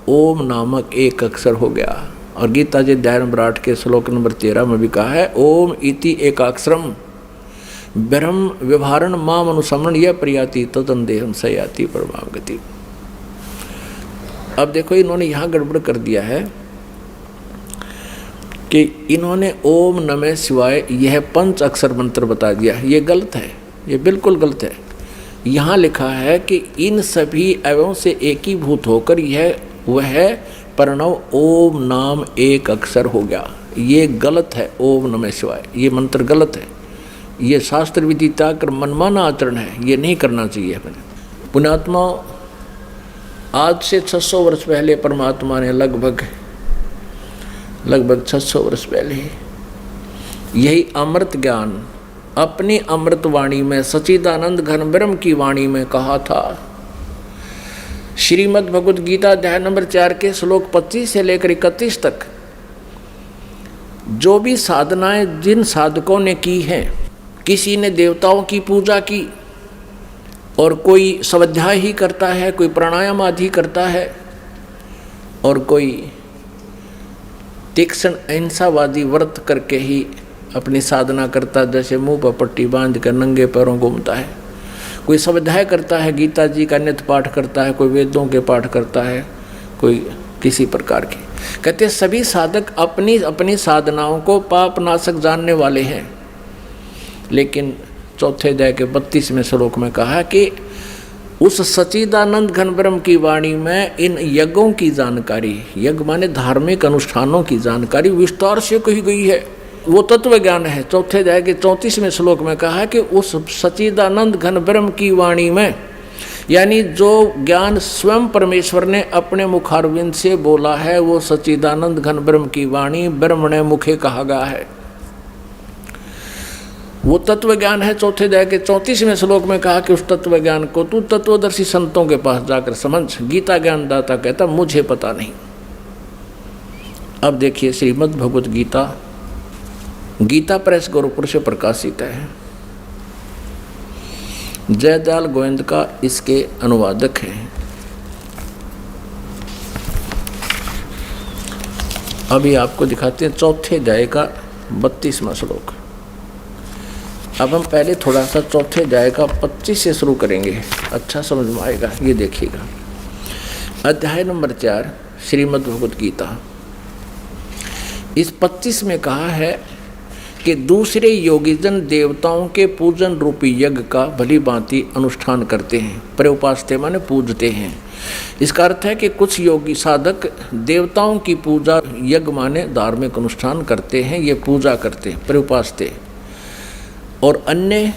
ओम नामक एक अक्षर हो गया। और गीता जी अध्याय नंबर 8 के श्लोक नंबर 13 में भी कहा है ओम इति एकाक्षरम ब्रह्म व्यवहारण माम अनुसमरण यह प्रयाति तदंदेहम सयाति परमाम गति। अब देखो इन्होंने यहाँ गड़बड़ कर दिया है कि इन्होंने ओम नमः शिवाय यह 5 अक्षर मंत्र बता दिया। ये गलत है, ये बिल्कुल गलत है। यहाँ लिखा है कि इन सभी एवं से एकीभूत होकर यह वह प्रणव ओम नाम एक अक्षर हो गया। ये गलत है, ओम नमः शिवाय ये मंत्र गलत है। ये शास्त्र विधि त्याग मनमाना आचरण है, ये नहीं करना चाहिए हमें। पुण्यात्मा, आज से 600 वर्ष पहले परमात्मा ने लगभग 600 वर्ष पहले यही अमृत ज्ञान अपनी अमृत वाणी में सच्चिदानंद घन ब्रह्म की वाणी में कहा था। श्रीमद् भगवद गीता अध्याय नंबर 4 के श्लोक 25 से लेकर 31 तक जो भी साधनाएं जिन साधकों ने की हैं, किसी ने देवताओं की पूजा की और कोई स्वाध्याय ही करता है, कोई प्राणायाम आदि करता है और कोई तीक्ष्ण अहिंसावादी व्रत करके ही अपनी साधना करता, जैसे मुंह पर पट्टी बांध कर नंगे पैरों घूमता है। कोई स्वाध्याय करता है, गीता जी का नित्य पाठ करता है, कोई वेदों के पाठ करता है, कोई किसी प्रकार की। कहते सभी साधक अपनी अपनी साधनाओं को पाप नाशक जानने वाले हैं। लेकिन चौथे अध्याय के 32वें श्लोक में कहा कि उस सच्चिदानंद घन ब्रह्म की वाणी में इन यज्ञों की जानकारी, यज्ञ माने धार्मिक अनुष्ठानों की जानकारी विस्तार से कही गई है। वो तत्व ज्ञान है। चौथे अध्याय के 34वें श्लोक में कहा कि उस सच्चिदानंद घन ब्रह्म की वाणी में, यानी जो ज्ञान स्वयं परमेश्वर ने अपने मुखारविंद से बोला है, वो सच्चिदानंद घन ब्रह्म की वाणी ब्रह्म ने मुखे कहा गया है, वो तत्व ज्ञान है। चौथे अध्याय के 34वें श्लोक में कहा कि उस तत्व ज्ञान को तू तत्वदर्शी संतों के पास जाकर समझ। गीता ज्ञानदाता कहता मुझे पता नहीं। अब देखिए श्रीमद् भगवद गीता, गीता प्रेस गोरखपुर से प्रकाशित है। जयदयाल गोविंद का इसके अनुवादक है। अभी आपको दिखाते हैं चौथे अध्याय का 32वां श्लोक। अब हम पहले थोड़ा सा चौथे अध्याय का 25 से शुरू करेंगे, अच्छा समझ में आएगा। ये देखिएगा, अध्याय नंबर 4 श्रीमद् भगवद गीता। इस 25 में कहा है कि दूसरे योगीजन देवताओं के पूजन रूपी यज्ञ का भली भांति अनुष्ठान करते हैं। प्रउपास्ते माने पूजते हैं। इसका अर्थ है कि कुछ योगी साधक देवताओं की पूजा, यज्ञ माने धार्मिक अनुष्ठान करते हैं, ये पूजा करते हैं प्रउपास्ते। और अन्य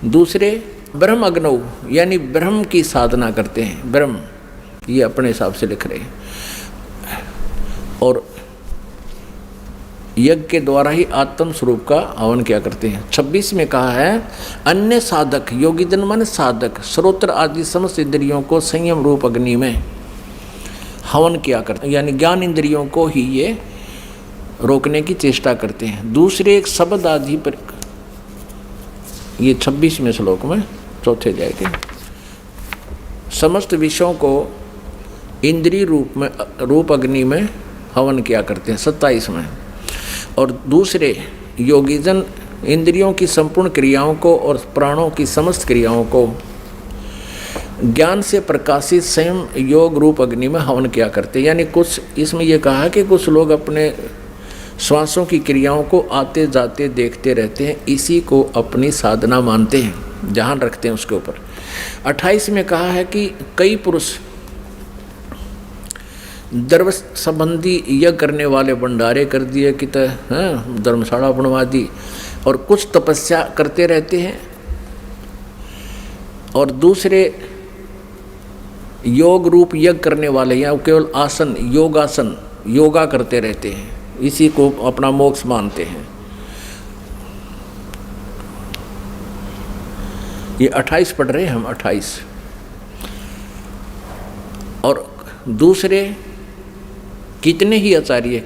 दूसरे ब्रह्म अग्नौ यानी ब्रह्म की साधना करते हैं। ब्रह्म ये अपने हिसाब से लिख रहे हैं और यज्ञ के द्वारा ही आत्म स्वरूप का हवन किया करते हैं। 26 में कहा है अन्य साधक, योगी जन माने साधक, श्रोत्र आदि समस्त इंद्रियों को संयम रूप अग्नि में हवन किया करते हैं, यानी ज्ञान इंद्रियों को ही ये रोकने की चेष्टा करते हैं। दूसरे एक शब्द आदि पर, ये 26वें श्लोक में चौथे अध्याय के, समस्त विषयों को इंद्रिय रूप अग्नि में हवन किया करते हैं 27 में। और दूसरे योगीजन इंद्रियों की संपूर्ण क्रियाओं को और प्राणों की समस्त क्रियाओं को ज्ञान से प्रकाशित स्वयं योग रूप अग्नि में हवन किया करते हैं। यानी कुछ इसमें यह कहा कि कुछ लोग अपने श्वासों की क्रियाओं को आते जाते देखते रहते हैं, इसी को अपनी साधना मानते हैं, ध्यान रखते हैं उसके ऊपर। 28 में कहा है कि कई पुरुष धर्म संबंधी यज्ञ करने वाले भंडारे कर दिए कि धर्मशाला बनवा दी, और कुछ तपस्या करते रहते हैं और दूसरे योग रूप यज्ञ करने वाले या केवल आसन, योगासन, योगा करते रहते हैं, इसी को अपना मोक्ष मानते हैं। ये 28 पढ़ रहे हैं हम, 28। और दूसरे कितने ही आचार्य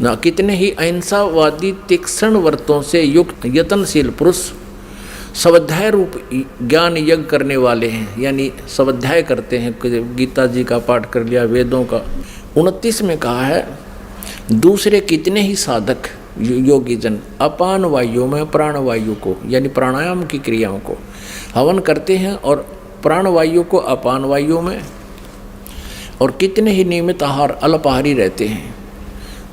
ना कितने ही अहिंसावादी तीक्ष्ण व्रतों से युक्त यत्नशील पुरुष स्वाध्याय रूप ज्ञान यज्ञ करने वाले हैं, यानी स्वाध्याय करते हैं। गीता जी का पाठ कर लिया, वेदों का। 29 में कहा है, दूसरे कितने ही साधक योगी जन अपान वायु में प्राण वायु को, यानी प्राणायाम की क्रियाओं को हवन करते हैं, और प्राण वायु को अपान वायु में, और कितने ही नियमित आहार अल्पाहारी रहते हैं।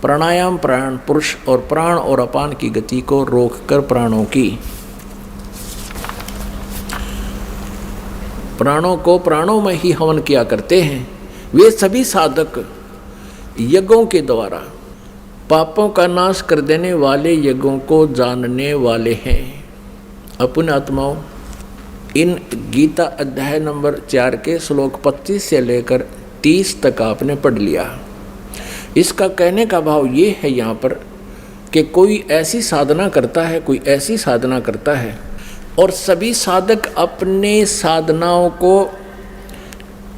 प्राणायाम प्राण पुरुष और प्राण और अपान की गति को रोककर प्राणों में ही हवन किया करते हैं। वे सभी साधक यज्ञों के द्वारा पापों का नाश कर देने वाले यज्ञों को जानने वाले हैं। अपने आत्माओं, इन गीता अध्याय नंबर 4 के श्लोक 25 से लेकर 30 तक आपने पढ़ लिया। इसका कहने का भाव ये है यहाँ पर कि कोई ऐसी साधना करता है और सभी साधक अपने साधनाओं को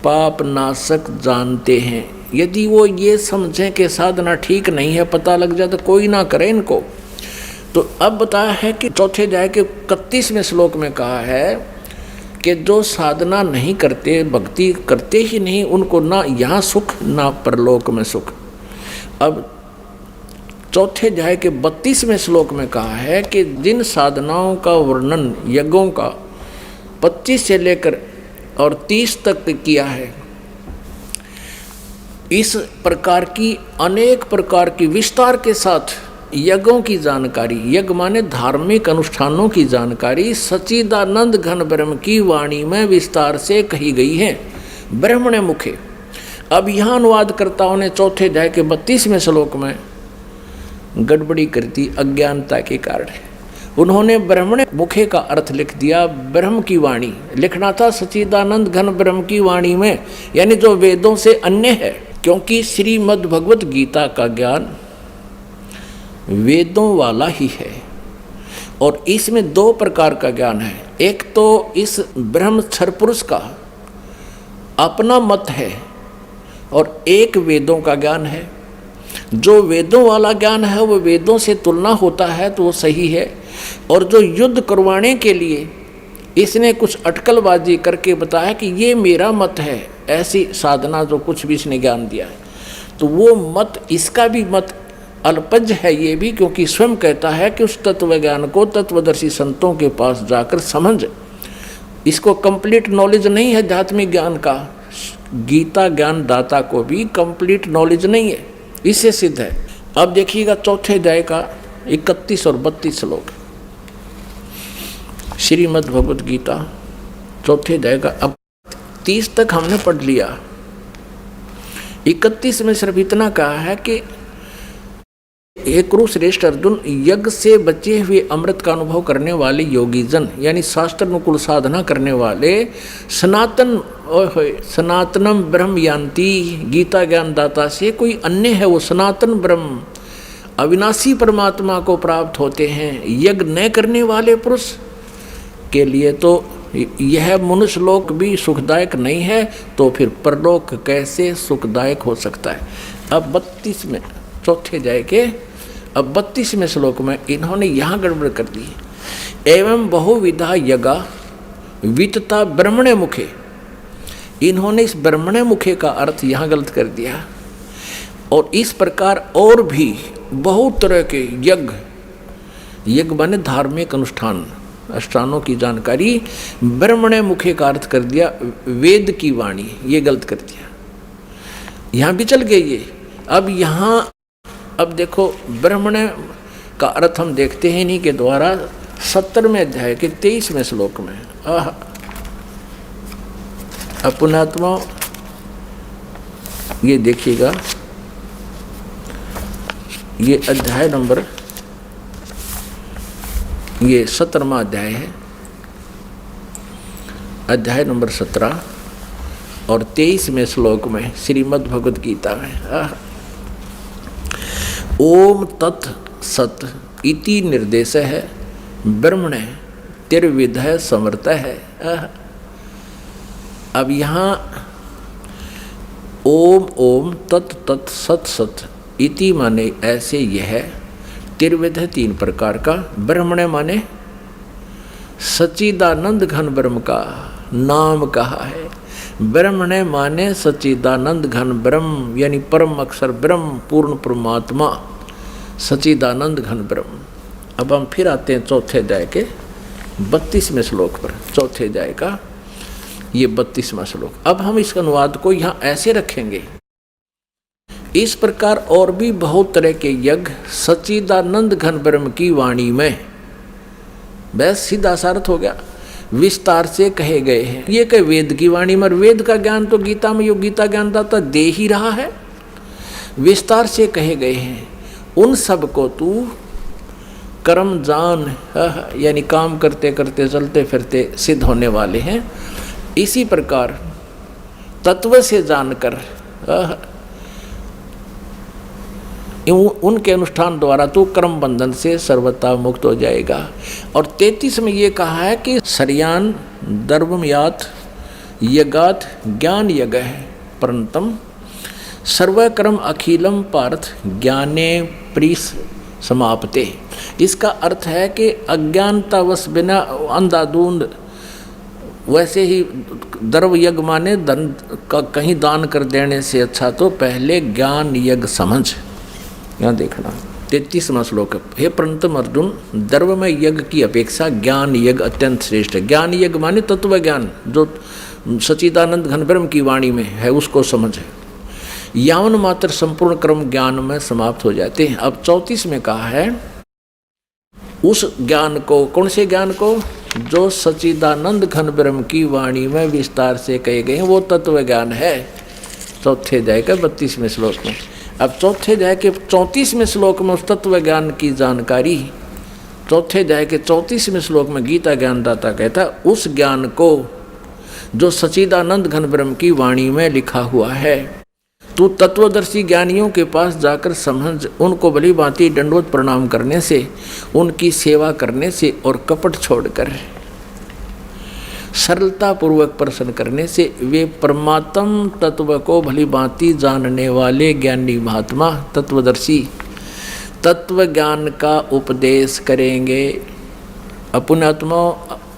पाप नाशक जानते हैं। यदि वो ये समझें कि साधना ठीक नहीं है, पता लग जाए तो कोई ना करे इनको। तो अब बताया है कि चौथे अध्याय के 31वें श्लोक में कहा है कि जो साधना नहीं करते, भक्ति करते ही नहीं, उनको ना यहाँ सुख ना परलोक में सुख। अब चौथे अध्याय के 32वें श्लोक में कहा है कि जिन साधनाओं का वर्णन यज्ञों का 25 से लेकर और 30 तक किया है, इस प्रकार की अनेक प्रकार की विस्तार के साथ यज्ञों की जानकारी, यज्ञ माने धार्मिक अनुष्ठानों की जानकारी सच्चिदानंद घन ब्रह्म की वाणी में विस्तार से कही गई है, ब्रह्मणे मुखे। अब यहाँ अनुवादकर्ताओं ने चौथे अध्याय के 32वें श्लोक में गड़बड़ी कर दी अज्ञानता के कारण। उन्होंने ब्रह्मणे मुखे का अर्थ लिख दिया ब्रह्म की वाणी। लिखना था सच्चिदानंद घन ब्रह्म की वाणी में, यानी जो वेदों से अन्य है, क्योंकि श्रीमद् भगवत गीता का ज्ञान वेदों वाला ही है। और इसमें 2 प्रकार का ज्ञान है। एक तो इस ब्रह्म क्षर पुरुष का अपना मत है, और एक वेदों का ज्ञान है। जो वेदों वाला ज्ञान है वो वेदों से तुलना होता है तो वो सही है, और जो युद्ध करवाने के लिए इसने कुछ अटकलबाजी करके बताया कि ये मेरा मत है, ऐसी साधना जो कुछ भी इसने ज्ञान दिया है, तो वो मत, इसका भी मत अल्पज्ञ है ये भी, क्योंकि स्वयं कहता है कि उस तत्व ज्ञान को तत्वदर्शी संतों के पास जाकर समझ। इसको कंप्लीट नॉलेज नहीं है आध्यात्मिक ज्ञान का, गीता ज्ञान दाता को भी कंप्लीट नॉलेज नहीं है, इससे सिद्ध है। अब देखिएगा चौथे अध्याय का 31 और 32 श्लोक, श्रीमद् भगवत गीता चौथे अध्याय का। अब 30 तक हमने पढ़ लिया, 31 में सिर्फ इतना कहा है कि हे कुरुश्रेष्ठ अर्जुन, यज्ञ से बचे हुए अमृत का अनुभव करने वाले योगी जन, यानी शास्त्र अनुकूल साधना करने वाले सनातनम ब्रह्म यान्ति, गीता ज्ञान दाता से कोई अन्य है, वो सनातन ब्रह्म अविनाशी परमात्मा को प्राप्त होते हैं। यज्ञ न करने वाले पुरुष के लिए तो यह मनुष्य लोक भी सुखदायक नहीं है, तो फिर परलोक कैसे सुखदायक हो सकता है। अब 32 में चौथे अध्याय के अब 32वें श्लोक में इन्होंने यहाँ गड़बड़ कर दी। एवं बहुविधा यज्ञा वितता ब्रह्मणे मुखे, इन्होंने इस ब्रह्मणे मुखे का अर्थ यहाँ गलत कर दिया। और इस प्रकार और भी बहुत तरह के यज्ञ बने धार्मिक अनुष्ठानों की जानकारी, ब्रह्मणे मुखे का अर्थ कर दिया वेद की वाणी, ये गलत कर दिया। यहाँ भी चल गए ये। अब देखो ब्रह्मणे का अर्थ हम देखते हैं इन्हीं के द्वारा 70वें अध्याय के 23वें श्लोक में। अपनात्मा ये देखिएगा, ये अध्याय नंबर, ये 17वां अध्याय है, अध्याय नंबर 17 और 23वें श्लोक में श्रीमद् भगवत गीता में ओम तत् सत इति निर्देश है ब्रह्मणे त्रिविध समर्थ है। अब यहाँ ओम ओम तत् तत् सत सत इति माने ऐसे यह त्रिविध 3 प्रकार का। ब्रह्मणे माने सच्चिदानंद घन ब्रह्म का नाम कहा है। ब्रह्मणे माने सच्चिदानंद घन ब्रह्म यानी परम अक्षर ब्रह्म पूर्ण परमात्मा सच्चिदानंद घन ब्रह्म। अब हम फिर आते हैं चौथे अध्याय के 32वें श्लोक पर। चौथे अध्याय का ये 32वां श्लोक। अब हम इस अनुवाद को यहाँ ऐसे रखेंगे, इस प्रकार और भी बहुत तरह के यज्ञ सच्चिदानंद घन ब्रह्म की वाणी में, बस सीधा सा अर्थ हो गया, विस्तार से कहे गए हैं। ये कहे वेद की वाणी में, वेद का ज्ञान तो गीता में, यो गीता ज्ञानदाता दे ही रहा है, विस्तार से कहे गए हैं। उन सब को तू कर्म जान, यानी काम करते करते चलते फिरते सिद्ध होने वाले हैं। इसी प्रकार तत्व से जानकर उनके अनुष्ठान द्वारा तो कर्म बंधन से सर्वथा मुक्त हो जाएगा। और 33 में ये कहा है कि सर्यान दर्वमयात यगात ज्ञान यग है परंतम सर्वकर्म अखिलम पार्थ ज्ञाने प्रीस समाप्ते। इसका अर्थ है कि अज्ञानतावश बिना अंधाधुंध, वैसे ही द्रव यज्ञ माने धन का कहीं दान कर देने से अच्छा तो पहले ज्ञान यज्ञ समझ। यहाँ देखना 33वां श्लोक है। हे परंतम अर्जुन, द्रव में यज्ञ की अपेक्षा ज्ञान यज्ञ अत्यंत श्रेष्ठ है। ज्ञान यज्ञ माने तत्व ज्ञान जो सच्चिदानंद घन ब्रह्म की वाणी में है उसको समझे। यावन मात्र संपूर्ण कर्म ज्ञान में समाप्त हो जाते हैं। अब 34 में कहा है उस ज्ञान को, कौन से ज्ञान को, जो सच्चिदानंद घन ब्रह्म की वाणी में विस्तार से कहे गए हैं, वो तत्व ज्ञान है। चौथे अध्याय के 32वें श्लोक में। अब चौथे अध्याय के 34वें श्लोक में उस तत्व ज्ञान की जानकारी, चौथे अध्याय के 34वें श्लोक में गीता ज्ञानदाता कहता है उस ज्ञान को जो सच्चिदानंद घन ब्रह्म की वाणी में लिखा हुआ है तू तत्वदर्शी ज्ञानियों के पास जाकर समझ, उनको भली भांति दंडवत प्रणाम करने से, उनकी सेवा करने से और कपट छोड़कर सरलता पूर्वक प्रश्न करने से वे परमात्म तत्व को भली भांति जानने वाले ज्ञानी महात्मा तत्वदर्शी तत्व ज्ञान का उपदेश करेंगे। अपने आत्मा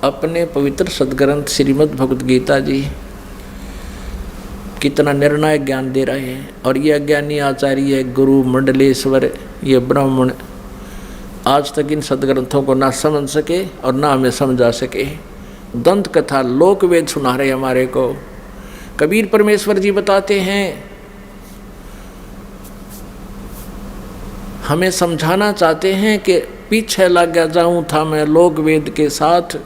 अपने पवित्र सदग्रंथ श्रीमद् भगवद गीता जी कितना निर्णायक ज्ञान दे रहे हैं। और ये अज्ञानी आचार्य गुरु मंडलेश्वर ये ब्राह्मण आज तक इन सदग्रंथों को ना समझ सके और ना हमें समझा सके। दंत कथा लोक वेद सुना रहे हमारे को। कबीर परमेश्वर जी बताते हैं, हमें समझाना चाहते हैं कि पीछे लग गया जाऊं था मैं लोक वेद के साथ,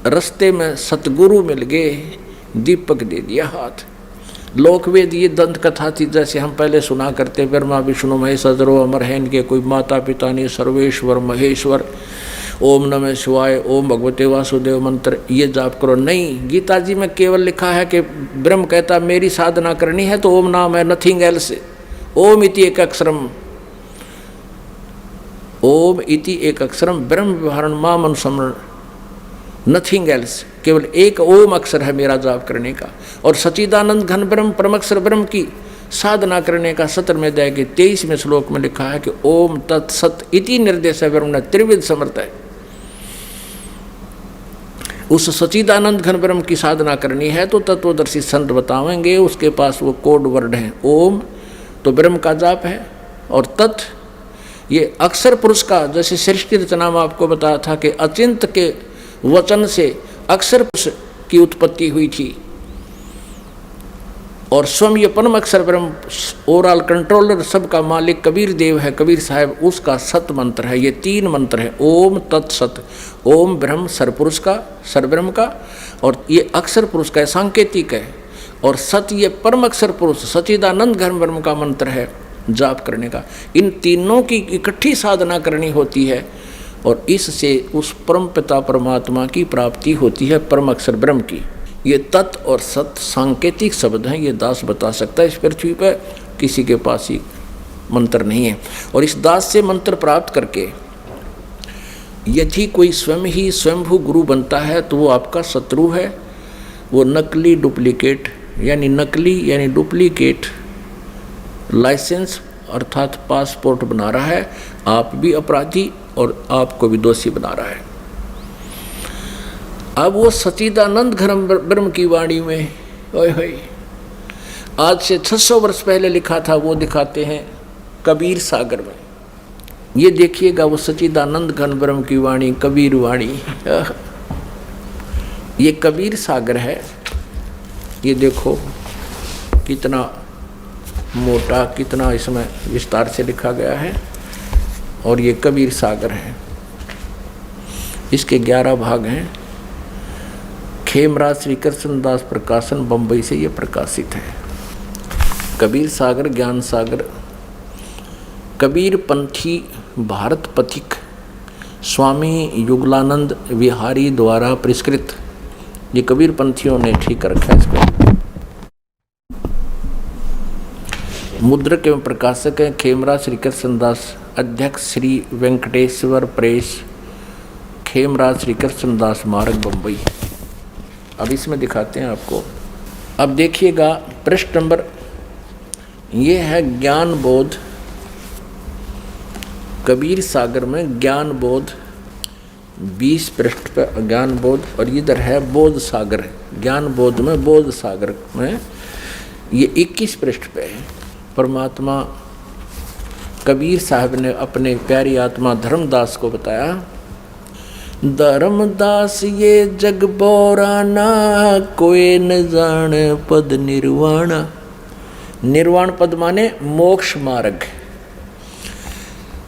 रास्ते में सतगुरु मिल गए, दीपक दे दिया हाथ। लोकवेद ये दंत कथा थी, जैसे हम पहले सुना करते, ब्रह्मा विष्णु महेश अजरो अमर है, इनके कोई माता पिता नहीं, सर्वेश्वर महेश्वर, ओम नमः शिवाय, ओम भगवते वासुदेव मंत्र ये जाप करो। नहीं, गीता जी में केवल लिखा है कि ब्रह्म कहता मेरी साधना करनी है तो ओम नाम है, नथिंग एल्स। ओम इति एक अक्षरम, ओम इति एक अक्षरम ब्रह्म व्यवहारण माम अनुसमरण, नथिंग एल्स। केवल एक ओम अक्षर है मेरा जाप करने का। और सच्चिदानंद घन ब्रह्म परमक्षर ब्रह्म की साधना करने का 17वें अध्याय के 23वें श्लोक में लिखा है कि ओम तत्सत इति निर्देश ब्रह्म त्रिविध समर्थ है। उस सच्चिदानंद घन ब्रह्म की साधना करनी है तो तत्वदर्शी संत बताएंगे, उसके पास वो कोड वर्ड है। ओम तो ब्रह्म का जाप है, और तत् ये अक्षर पुरुष का, जैसे सृष्टि रचना में आपको बताया था कि अचिंत के वचन से अक्षर पुरुष की उत्पत्ति हुई थी, और स्वयं ये परम अक्षर ब्रह्म ओवरऑल कंट्रोलर सबका मालिक कबीर देव है, कबीर साहब, उसका सत मंत्र है। ये 3 मंत्र है, ओम तत्सत। ओम ब्रह्म सरपुरुष का, सरब्रह्म का, और ये अक्षर पुरुष का सांकेतिक है, और सत ये परम अक्षर पुरुष सच्चिदानंद घन ब्रह्म का मंत्र है जाप करने का। इन तीनों की इकट्ठी साधना करनी होती है, और इससे उस परम पिता परमात्मा की प्राप्ति होती है, परम अक्षर ब्रह्म की। ये तत् और सत सांकेतिक शब्द हैं, ये दास बता सकता है। इस पृथ्वी पर किसी के पास ही मंत्र नहीं है, और इस दास से मंत्र प्राप्त करके यदि कोई स्वयं ही स्वयंभू गुरु बनता है तो वो आपका शत्रु है, वो नकली डुप्लीकेट लाइसेंस अर्थात पासपोर्ट बना रहा है, आप भी अपराधी और आपको भी दोषी बना रहा है। अब वो सच्चिदानंद घन ब्रह्म की वाणी में ओए आज से 600 वर्ष पहले लिखा था वो दिखाते हैं कबीर सागर में। ये देखिएगा वो सच्चिदानंद घन ब्रह्म की वाणी, कबीर वाणी, ये कबीर सागर है। ये देखो कितना मोटा, कितना इसमें विस्तार से लिखा गया है। और ये कबीर सागर है, इसके 11 भाग हैं। खेमराज श्री कृष्णदास प्रकाशन बम्बई से ये प्रकाशित है। कबीर सागर, ज्ञान सागर, कबीर पंथी भारत पथिक स्वामी युगलानंद विहारी द्वारा परिष्कृत। ये कबीर पंथियों ने ठीक रखा है इसको। मुद्रक एवं प्रकाशक हैं खेमराज श्री कृष्णदास, अध्यक्ष श्री वेंकटेश्वर प्रेस, खेमराज श्री कृष्णदास मार्ग बम्बई। अब इसमें दिखाते हैं आपको। अब देखिएगा पृष्ठ नंबर, ये है ज्ञान बोध, कबीर सागर में ज्ञान बोध 20 पृष्ठ पर ज्ञान बोध, और इधर है बोध सागर, ज्ञान बोध में बोध सागर में ये 21 पृष्ठ पे है। परमात्मा कबीर साहब ने अपने प्यारी आत्मा धर्मदास को बताया, धर्मदास ये जग बोराना, कोई न जाने पद निर्वाण। निर्वाण पद माने मोक्ष मार्ग।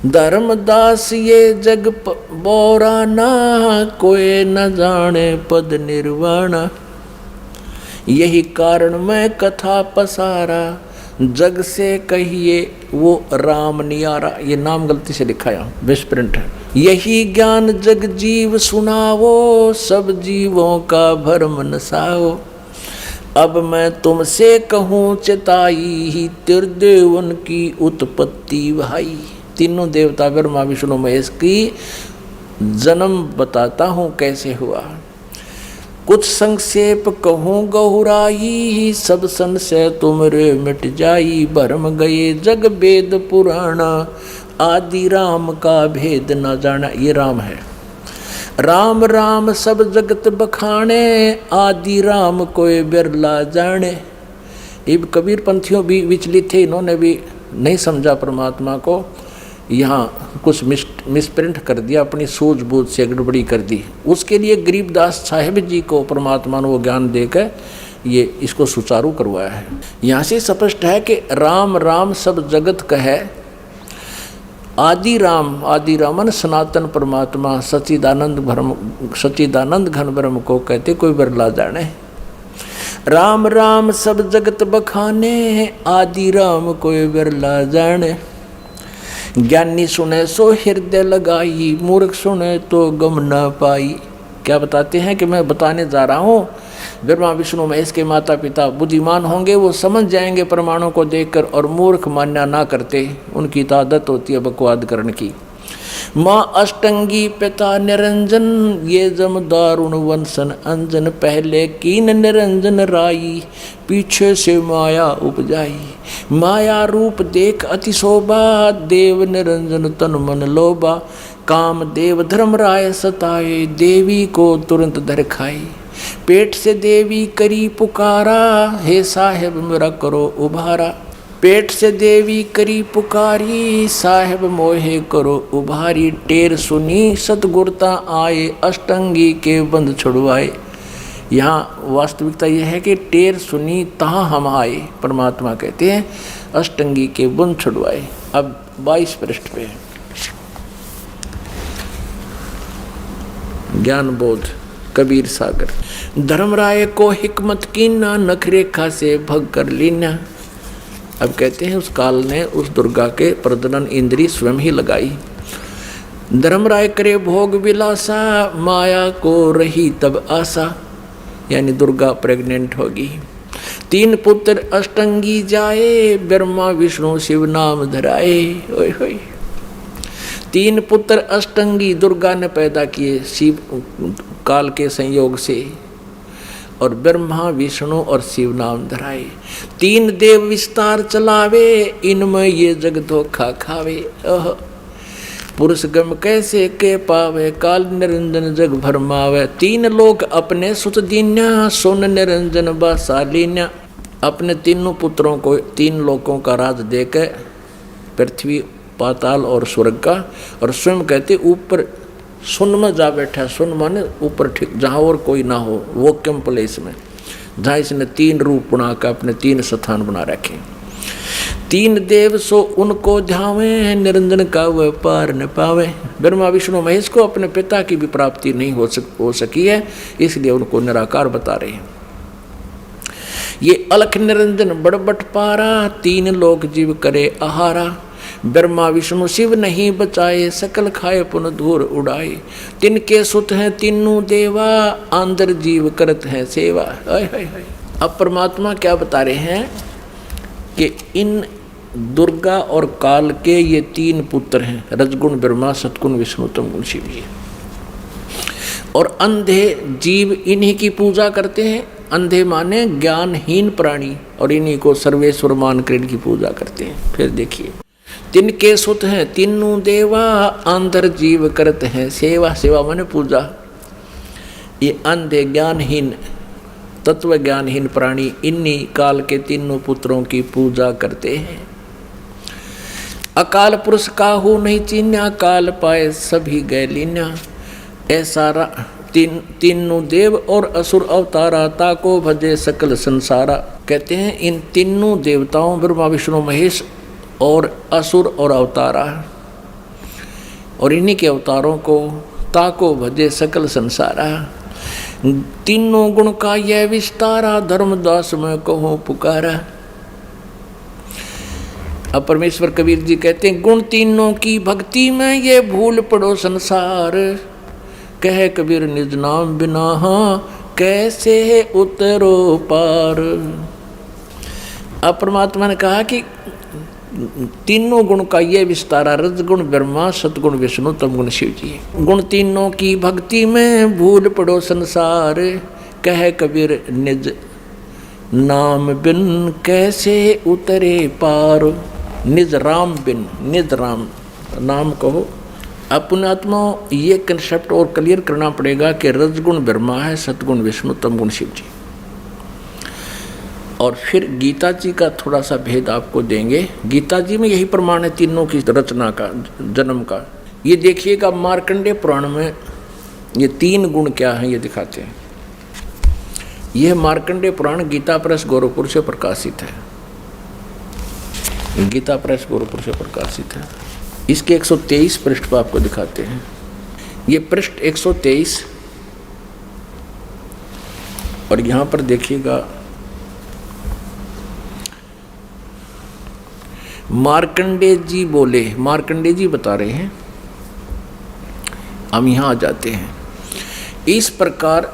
धर्मदास ये जग बोराना, कोई न जाने पद निर्वाण। यही कारण मैं कथा पसारा, जग से कहिए वो राम नियारा। ये नाम गलती से लिखा है, मिसप्रिंट है। यही ज्ञान जग जीव सुनावो, सब जीवों का भरम नसाओ। अब मैं तुमसे कहूँ चिताई, ही त्रिदेवन की उत्पत्ति भाई। तीनों देवता ब्रह्मा विष्णु महेश की जन्म बताता हूँ कैसे हुआ। कुछ संक्षेप कहूँ गहुराई, सब संशय तुमरे मिट जाई। भरम गए जग वेद पुराणा, आदि राम का भेद न जाना। ये राम है। राम राम सब जगत बखाने, आदि राम कोई बिरला जाने। ये कबीर पंथियों भी विचलित थे, इन्होंने भी नहीं समझा परमात्मा को, यहाँ कुछ मिसप्रिंट कर दिया, अपनी सूझबूझ से गड़बड़ी कर दी। उसके लिए गरीबदास साहिब जी को परमात्मा ने वो ज्ञान देकर ये इसको सुचारू करवाया है। यहाँ से स्पष्ट है कि राम राम सब जगत कहे, आदि रामन सनातन परमात्मा सच्चिदानंद घन ब्रह्म को कहते, कोई बिरला जाने। राम राम सब जगत बखाने, आदि राम कोई बिरला जाने। ज्ञानी सुने सो हृदय लगाई, मूर्ख सुने तो गम न पाई। क्या बताते हैं कि मैं बताने जा रहा हूँ, ब्रह्मा विष्णु महेश के माता पिता बुद्धिमान होंगे, वो समझ जाएंगे प्रमाणों को देखकर, और मूर्ख मान्या ना करते, उनकी तो आदत होती है बकवाद करने की। माँ अष्टंगी पिता निरंजन, ये जम दारुण वंशन अंजन। पहले कीन निरंजन राई, पीछे से माया उपजाई। माया रूप देख अति शोभा, देव निरंजन तन मन लोभा। काम देव धर्म राय सताए, देवी को तुरंत धर खाई। पेट से देवी करी पुकारा, हे साहेब मेरा करो उभारा। पेट से देवी करी पुकारी, साहेब मोहे करो उभारी। टेर सुनी सतगुरता आए, अष्टंगी के बंध छुड़वाए। यहाँ वास्तविकता यह है कि टेर सुनी तहाँ हम आए, परमात्मा कहते हैं अष्टंगी के बंध छुड़वाए। अब 22 पृष्ठ पे ज्ञान बोध कबीर सागर। धर्मराय को हिकमत कीना, नखरेखा से भग कर लीना। अब कहते हैं उस काल ने उस दुर्गा के प्रजनन इंद्री स्वयं ही लगाई। धर्मराय करे भोग विलासा, माया को रही तब आशा। यानी दुर्गा प्रेग्नेंट होगी। 3 पुत्र अष्टंगी जाए, ब्रह्मा विष्णु शिव नाम धराए। ओए होए तीन पुत्र अष्टंगी दुर्गा ने पैदा किए शिव काल के संयोग से, और ब्रह्मा विष्णु और शिव नाम धराए। तीन देव विस्तार चलावे, इनमें ये जग धोखा खावे। पुरुष गम कैसे के पावे, काल निरंजन जग भरमावे। तीन लोक अपने सुत दीन्या, सोन निरंजन बासालीन्या। अपने तीनों पुत्रों को तीन लोकों का राज देकर, पृथ्वी पाताल और स्वर्ग का, और स्वयं कहते ऊपर सुन में जा बैठा। सुन माने ऊपर, ठीक जहाँ और कोई ना हो, वो वैक्यूम प्लेस में, जहाँ इसने तीन रूप बनाकर अपने तीन स्थान बना रखे। तीन देव सो उनको ध्यावे, निरंजन का वह पार न पावे। ब्रह्मा विष्णु महेश को अपने पिता की भी प्राप्ति नहीं हो सकी है, इसलिए उनको निराकार बता रहे हैं। ये अलख निरंजन बड़बट पारा, तीन लोक जीव करे आहारा। ब्रह्मा विष्णु शिव नहीं बचाए, सकल खाए पुन धूर उड़ाए। तिनके सुत हैं तीनों देवा, आंदर जीव करत हैं सेवा। अब परमात्मा क्या बता रहे हैं कि इन दुर्गा और काल के ये तीन पुत्र हैं, रजगुण ब्रह्मा, सतगुण विष्णु, तमगुण शिव जी। और अंधे जीव इन्हीं की पूजा करते हैं। अंधे माने ज्ञानहीन प्राणी, और इन्हीं को सर्वेश्वर मानकर इनकी पूजा करते हैं। फिर देखिए, तिनके सुत हैं तीनों देवा, अंधर जीव करते हैं सेवा। सेवा माने पूजा। ये अंधे ज्ञानहीन, तत्व ज्ञानहीन प्राणी इन्हीं काल के तीनों पुत्रों की पूजा करते हैं। अकाल पुरुष काहू नहीं चीन्या, काल पाए सभी गए लीन्या। ऐसा तीनों देव और असुर अवतारा, ताको भजे सकल संसारा। कहते हैं इन तीनों देवताओं ब्रह्मा विष्णु महेश और असुर और अवतारा, और इन्हीं के अवतारों को ताको भजे सकल संसारा। तीनों गुण का यह विस्तारा, धर्मदास में कहो पुकारा। अब परमेश्वर कबीर जी कहते हैं गुण तीनों की भक्ति में ये भूल पड़ो संसार। कह कबीर निज नाम बिना कैसे उतरो पार। अब परमात्मा ने कहा कि तीनों गुण का ये विस्तारा, रजगुण ब्रह्मा, सतगुण विष्णु, तमगुण शिव जी। गुण तीनों की भक्ति में भूल पड़ो संसार। कह कबीर निज नाम बिन कैसे उतरे पार। निज राम बिन, निज राम नाम कहो। अपने आत्मा ये कंसेप्ट और क्लियर करना पड़ेगा कि रजगुण ब्रह्मा है, सतगुण विष्णु, तमगुण शिव जी। और फिर गीता जी का थोड़ा सा भेद आपको देंगे। गीता जी में यही प्रमाण है तीनों की रचना का, जन्म का। ये देखिएगा मार्कंडेय पुराण में ये तीन गुण क्या हैं ये दिखाते हैं। यह मार्कंडेय पुराण गीता प्रेस गोरखपुर से प्रकाशित है। गीता प्रेस गोरखपुर से प्रकाशित है। इसके 123 पृष्ठ पर आपको दिखाते हैं। ये पृष्ठ 123, और यहाँ पर देखिएगा मार्कंडेय जी बोले, मार्कंडेय जी बता रहे हैं। हम यहाँ आ जाते हैं। इस प्रकार,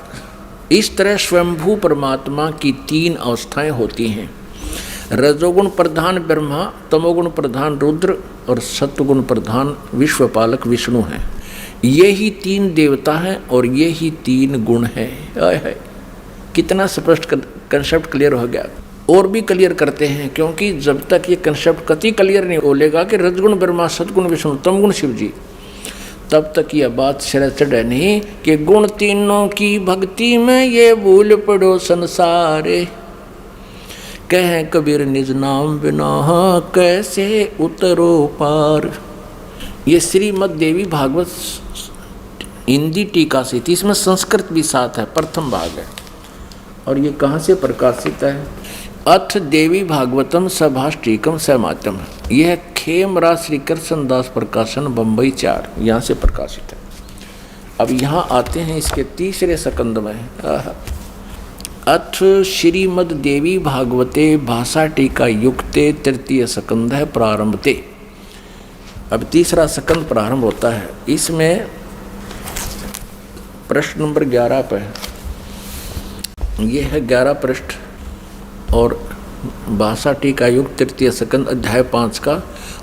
इस तरह स्वयंभू परमात्मा की तीन अवस्थाएं होती हैं। रजोगुण प्रधान ब्रह्मा, तमोगुण प्रधान रुद्र और सत्वगुण प्रधान विश्वपालक विष्णु हैं। ये ही तीन देवता हैं और ये ही तीन गुण हैं। कितना स्पष्ट कंसेप्ट क्लियर हो गया। और भी क्लियर करते हैं, क्योंकि जब तक ये कंसेप्ट कति क्लियर नहीं बोलेगा कि रजगुण ब्रह्मा, सतगुण विष्णु, तमगुण शिव जी, तब तक यह बात सिर चढ़े नहीं कि गुण तीनों की भक्ति में ये भूल पड़ो संसारे। कह कबीर निज नाम बिना कैसे उतरो पार। ये श्रीमद् देवी भागवत हिंदी टीका से थी, इसमें संस्कृत भी साथ है, प्रथम भाग है। और ये कहाँ से प्रकाशित है? अथ देवी भागवतम सभाष्टीकम समातम। यह खेमराज श्री कृष्ण दास प्रकाशन बम्बई 4, यहाँ से प्रकाशित है। अब यहाँ आते हैं इसके तीसरे स्कंद में। अथ श्रीमद् देवी भागवते भाषा टीका युक्ते तृतीय स्कंद है प्रारंभते। अब तीसरा स्कंद प्रारंभ होता है। इसमें प्रश्न नंबर 11 पर यह है 11 पृष्ठ, और भाषा टीका युक्त तृतीय स्कंद अध्याय 5 का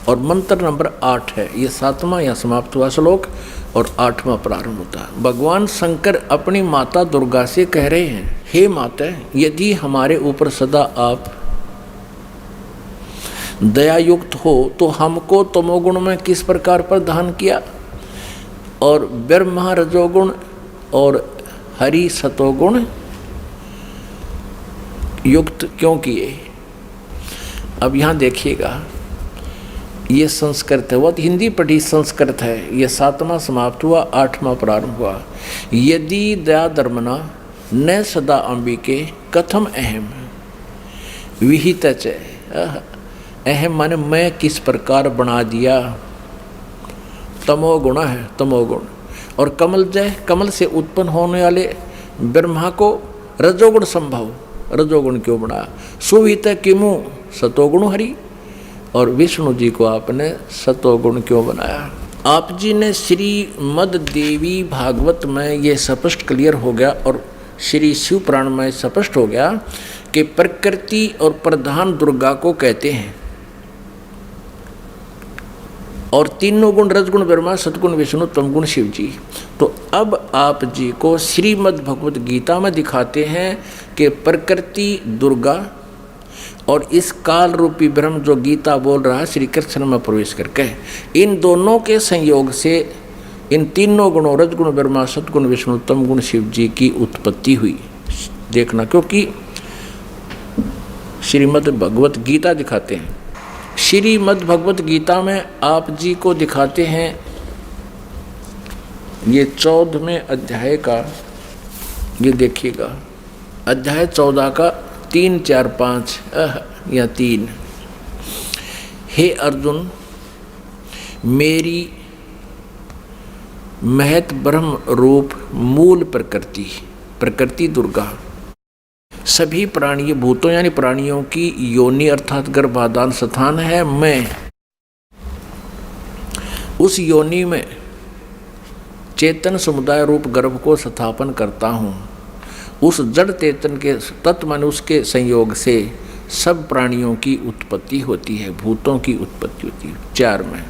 और मंत्र नंबर 8 है, ये 7वां यहाँ समाप्त हुआ श्लोक और 8वां प्रारंभ होता है। भगवान शंकर अपनी माता दुर्गा से कह रहे हैं, हे माता, यदि हमारे ऊपर सदा आप दयायुक्त हो तो हमको तमोगुण में किस प्रकार प्रदान किया और ब्रह्मा रजोगुण और हरि सतोगुण युक्त क्यों किए। अब यहाँ देखिएगा, ये संस्कृत है, वो हिंदी पढ़ी संस्कृत है। ये 7वां समाप्त हुआ, 8वां प्रारंभ हुआ। यदि दया धर्मना न सदा अंबिके कथम अहम विहित च। अहम माने मैं किस प्रकार बना दिया। तमोगुण है, तमोगुण। और कमल जय, कमल से उत्पन्न होने वाले ब्रह्मा को रजोगुण संभव, रजोगुण क्यों बनाया। सुवित किमु सतोगुण हरि, और विष्णु जी को आपने सतोगुण क्यों बनाया। आप जी ने श्रीमद देवी भागवत में ये स्पष्ट क्लियर हो गया और श्री शिव पुराण में स्पष्ट हो गया कि प्रकृति और प्रधान दुर्गा को कहते हैं और तीनों गुण रजगुण ब्रह्मा सतगुण विष्णु तमगुण शिव जी। तो अब आप जी को श्रीमद् भगवत गीता में दिखाते हैं कि प्रकृति दुर्गा और इस काल रूपी ब्रह्म जो गीता बोल रहा है श्री कृष्ण में प्रवेश करके, इन दोनों के संयोग से इन तीनों गुणों रजगुण ब्रह्मा सतगुण विष्णु तमगुण शिव जी की उत्पत्ति हुई। देखना, क्योंकि श्रीमद् भगवत गीता दिखाते हैं। श्रीमद् भगवत गीता में आप जी को दिखाते हैं, ये 14वें अध्याय का, ये देखिएगा अध्याय 14 का 3, 4, 5 या 3। हे अर्जुन, मेरी महत ब्रह्म रूप मूल प्रकृति, प्रकृति दुर्गा सभी प्राणीय भूतों यानी प्राणियों की योनि अर्थात गर्भाधान स्थान है। मैं उस योनि में चेतन समुदाय रूप गर्भ को स्थापन करता हूँ। उस जड़ चेतन के तत्व मन उसके संयोग से सब प्राणियों की उत्पत्ति होती है, भूतों की उत्पत्ति होती है। 4 में,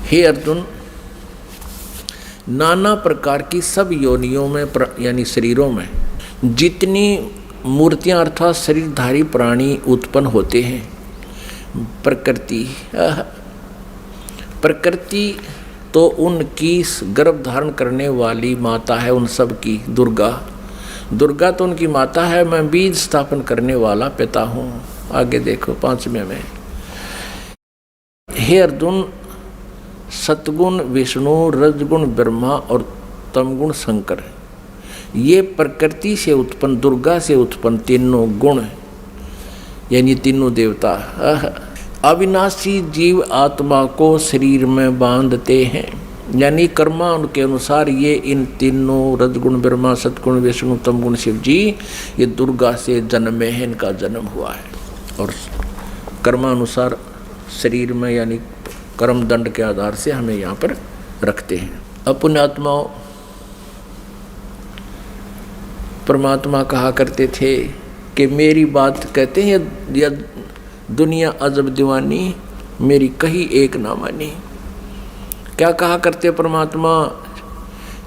हे अर्जुन, नाना प्रकार की सब योनियों में यानी शरीरों में जितनी मूर्तियां अर्थात शरीरधारी प्राणी उत्पन्न होते हैं, प्रकृति तो उनकी गर्भ धारण करने वाली माता है, उन सब की दुर्गा तो उनकी माता है। मैं बीज स्थापन करने वाला पिता हूँ। आगे देखो 5वें में, हे अर्जुन, सतगुण विष्णु रजगुण ब्रह्मा और तमगुण शंकर, ये प्रकृति से उत्पन्न दुर्गा से उत्पन्न तीनों गुण यानी तीनों देवता अविनाशी जीव आत्मा को शरीर में बांधते हैं, यानी कर्मा उनके अनुसार ये इन तीनों रजगुण ब्रह्मा सतगुण विष्णु तमगुण शिव जी ये दुर्गा से जन्मे हैं, इनका जन्म हुआ है। और कर्मानुसार शरीर में यानी कर्म दंड के आधार से हमें यहाँ पर रखते हैं। अपने आत्माओं, परमात्मा कहा करते थे कि मेरी बात कहते हैं या दुनिया अजब दीवानी, मेरी कही एक ना मानी। क्या कहा करते परमात्मा,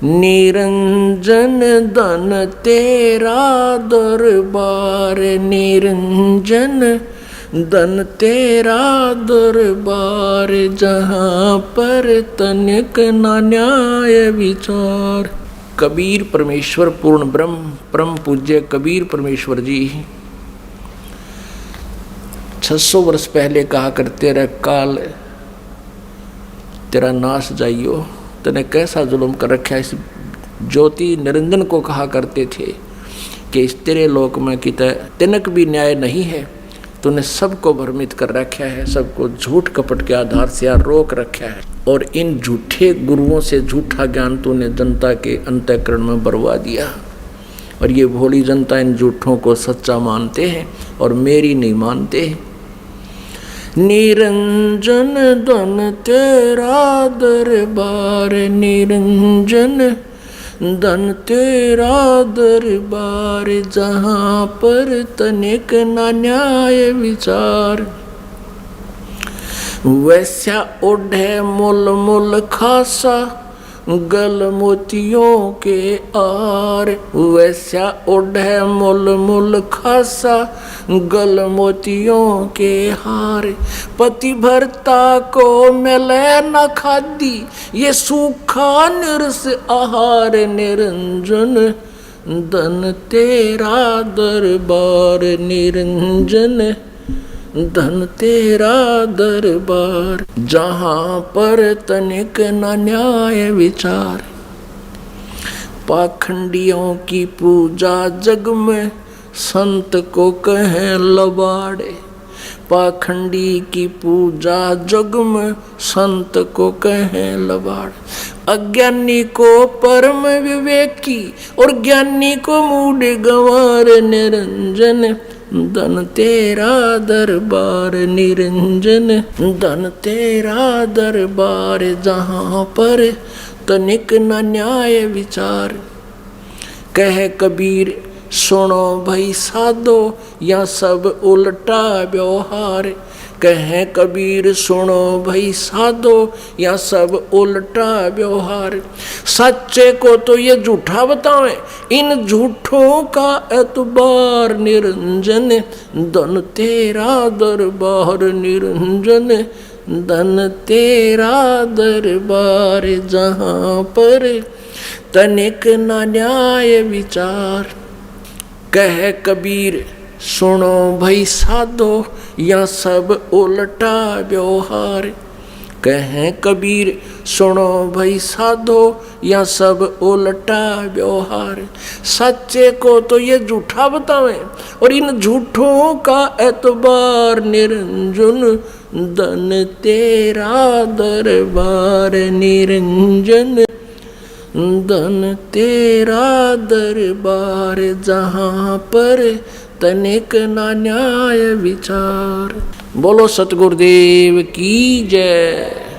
निरंजन धन तेरा दरबार, निरंजन धन तेरा दरबार, जहाँ पर तनिक ना न्याय विचार। कबीर परमेश्वर पूर्ण ब्रह्म परम पूज्य कबीर परमेश्वर जी 600 वर्ष पहले कहा करते रहे, काल तेरा नाश जाइयो, तने कैसा जुल्म कर रखा है। इस ज्योति निरंजन को कहा करते थे कि इस तेरे लोक में कितना तिनक भी न्याय नहीं है, तूने सबको भ्रमित कर रखा है, सबको झूठ कपट के आधार से रोक रखा है, और इन झूठे गुरुओं से झूठा ज्ञान तूने जनता के अंतःकरण में बरवा दिया। और ये भोली जनता इन झूठों को सच्चा मानते हैं और मेरी नहीं मानते। निरंजन धन तेरा दरबार, निरंजन धन तेरा दरबार, जहाँ पर तनिक ना न्याय विचार। वैसा ओढ़े मुल मुल खासा गल मोतियों के आर। वैसा ओढ़े मुल मुल खासा गल मोतियों के हार। पति भरता को मिले न खादी ये सूखा निरस आहार। निरंजन धन तेरा दरबार। निरंजन धन तेरा दरबार। जहाँ पर तनिक न न्याय विचार। पाखंडियों की पूजा जग में संत को कहें लबाड़े। पाखंडी की पूजा जग में संत को कहें लबाड़। अज्ञानी को परम विवेकी और ज्ञानी को मूढ़ गंवार। निरंजन धन तेरा दरबार। निरंजन धन तेरा दरबार। जहाँ पर तनिक न न्याय विचार। कह कबीर सुनो भाई साधो या सब उल्टा व्यवहार। कहें कबीर सुनो भाई साधो या सब उल्टा व्यवहार। सच्चे को तो ये झूठा बतावें इन झूठों का एतबार। निरंजन धन तेरा दरबार। निरंजन धन तेरा दरबार। जहाँ पर तनिक न न्याय विचार। कह कबीर सुनो भाई साधो या सब उल्टा व्यवहार। कहें कबीर सुनो भाई साधो या सब उल्टा व्यवहार। सच्चे को तो ये झूठा बतावें और इन झूठों का एतबार। निरंजन धन तेरा दरबार। निरंजन धन तेरा दरबार। जहाँ पर तनिक न न्याय विचार। बोलो सतगुरुदेव की जय।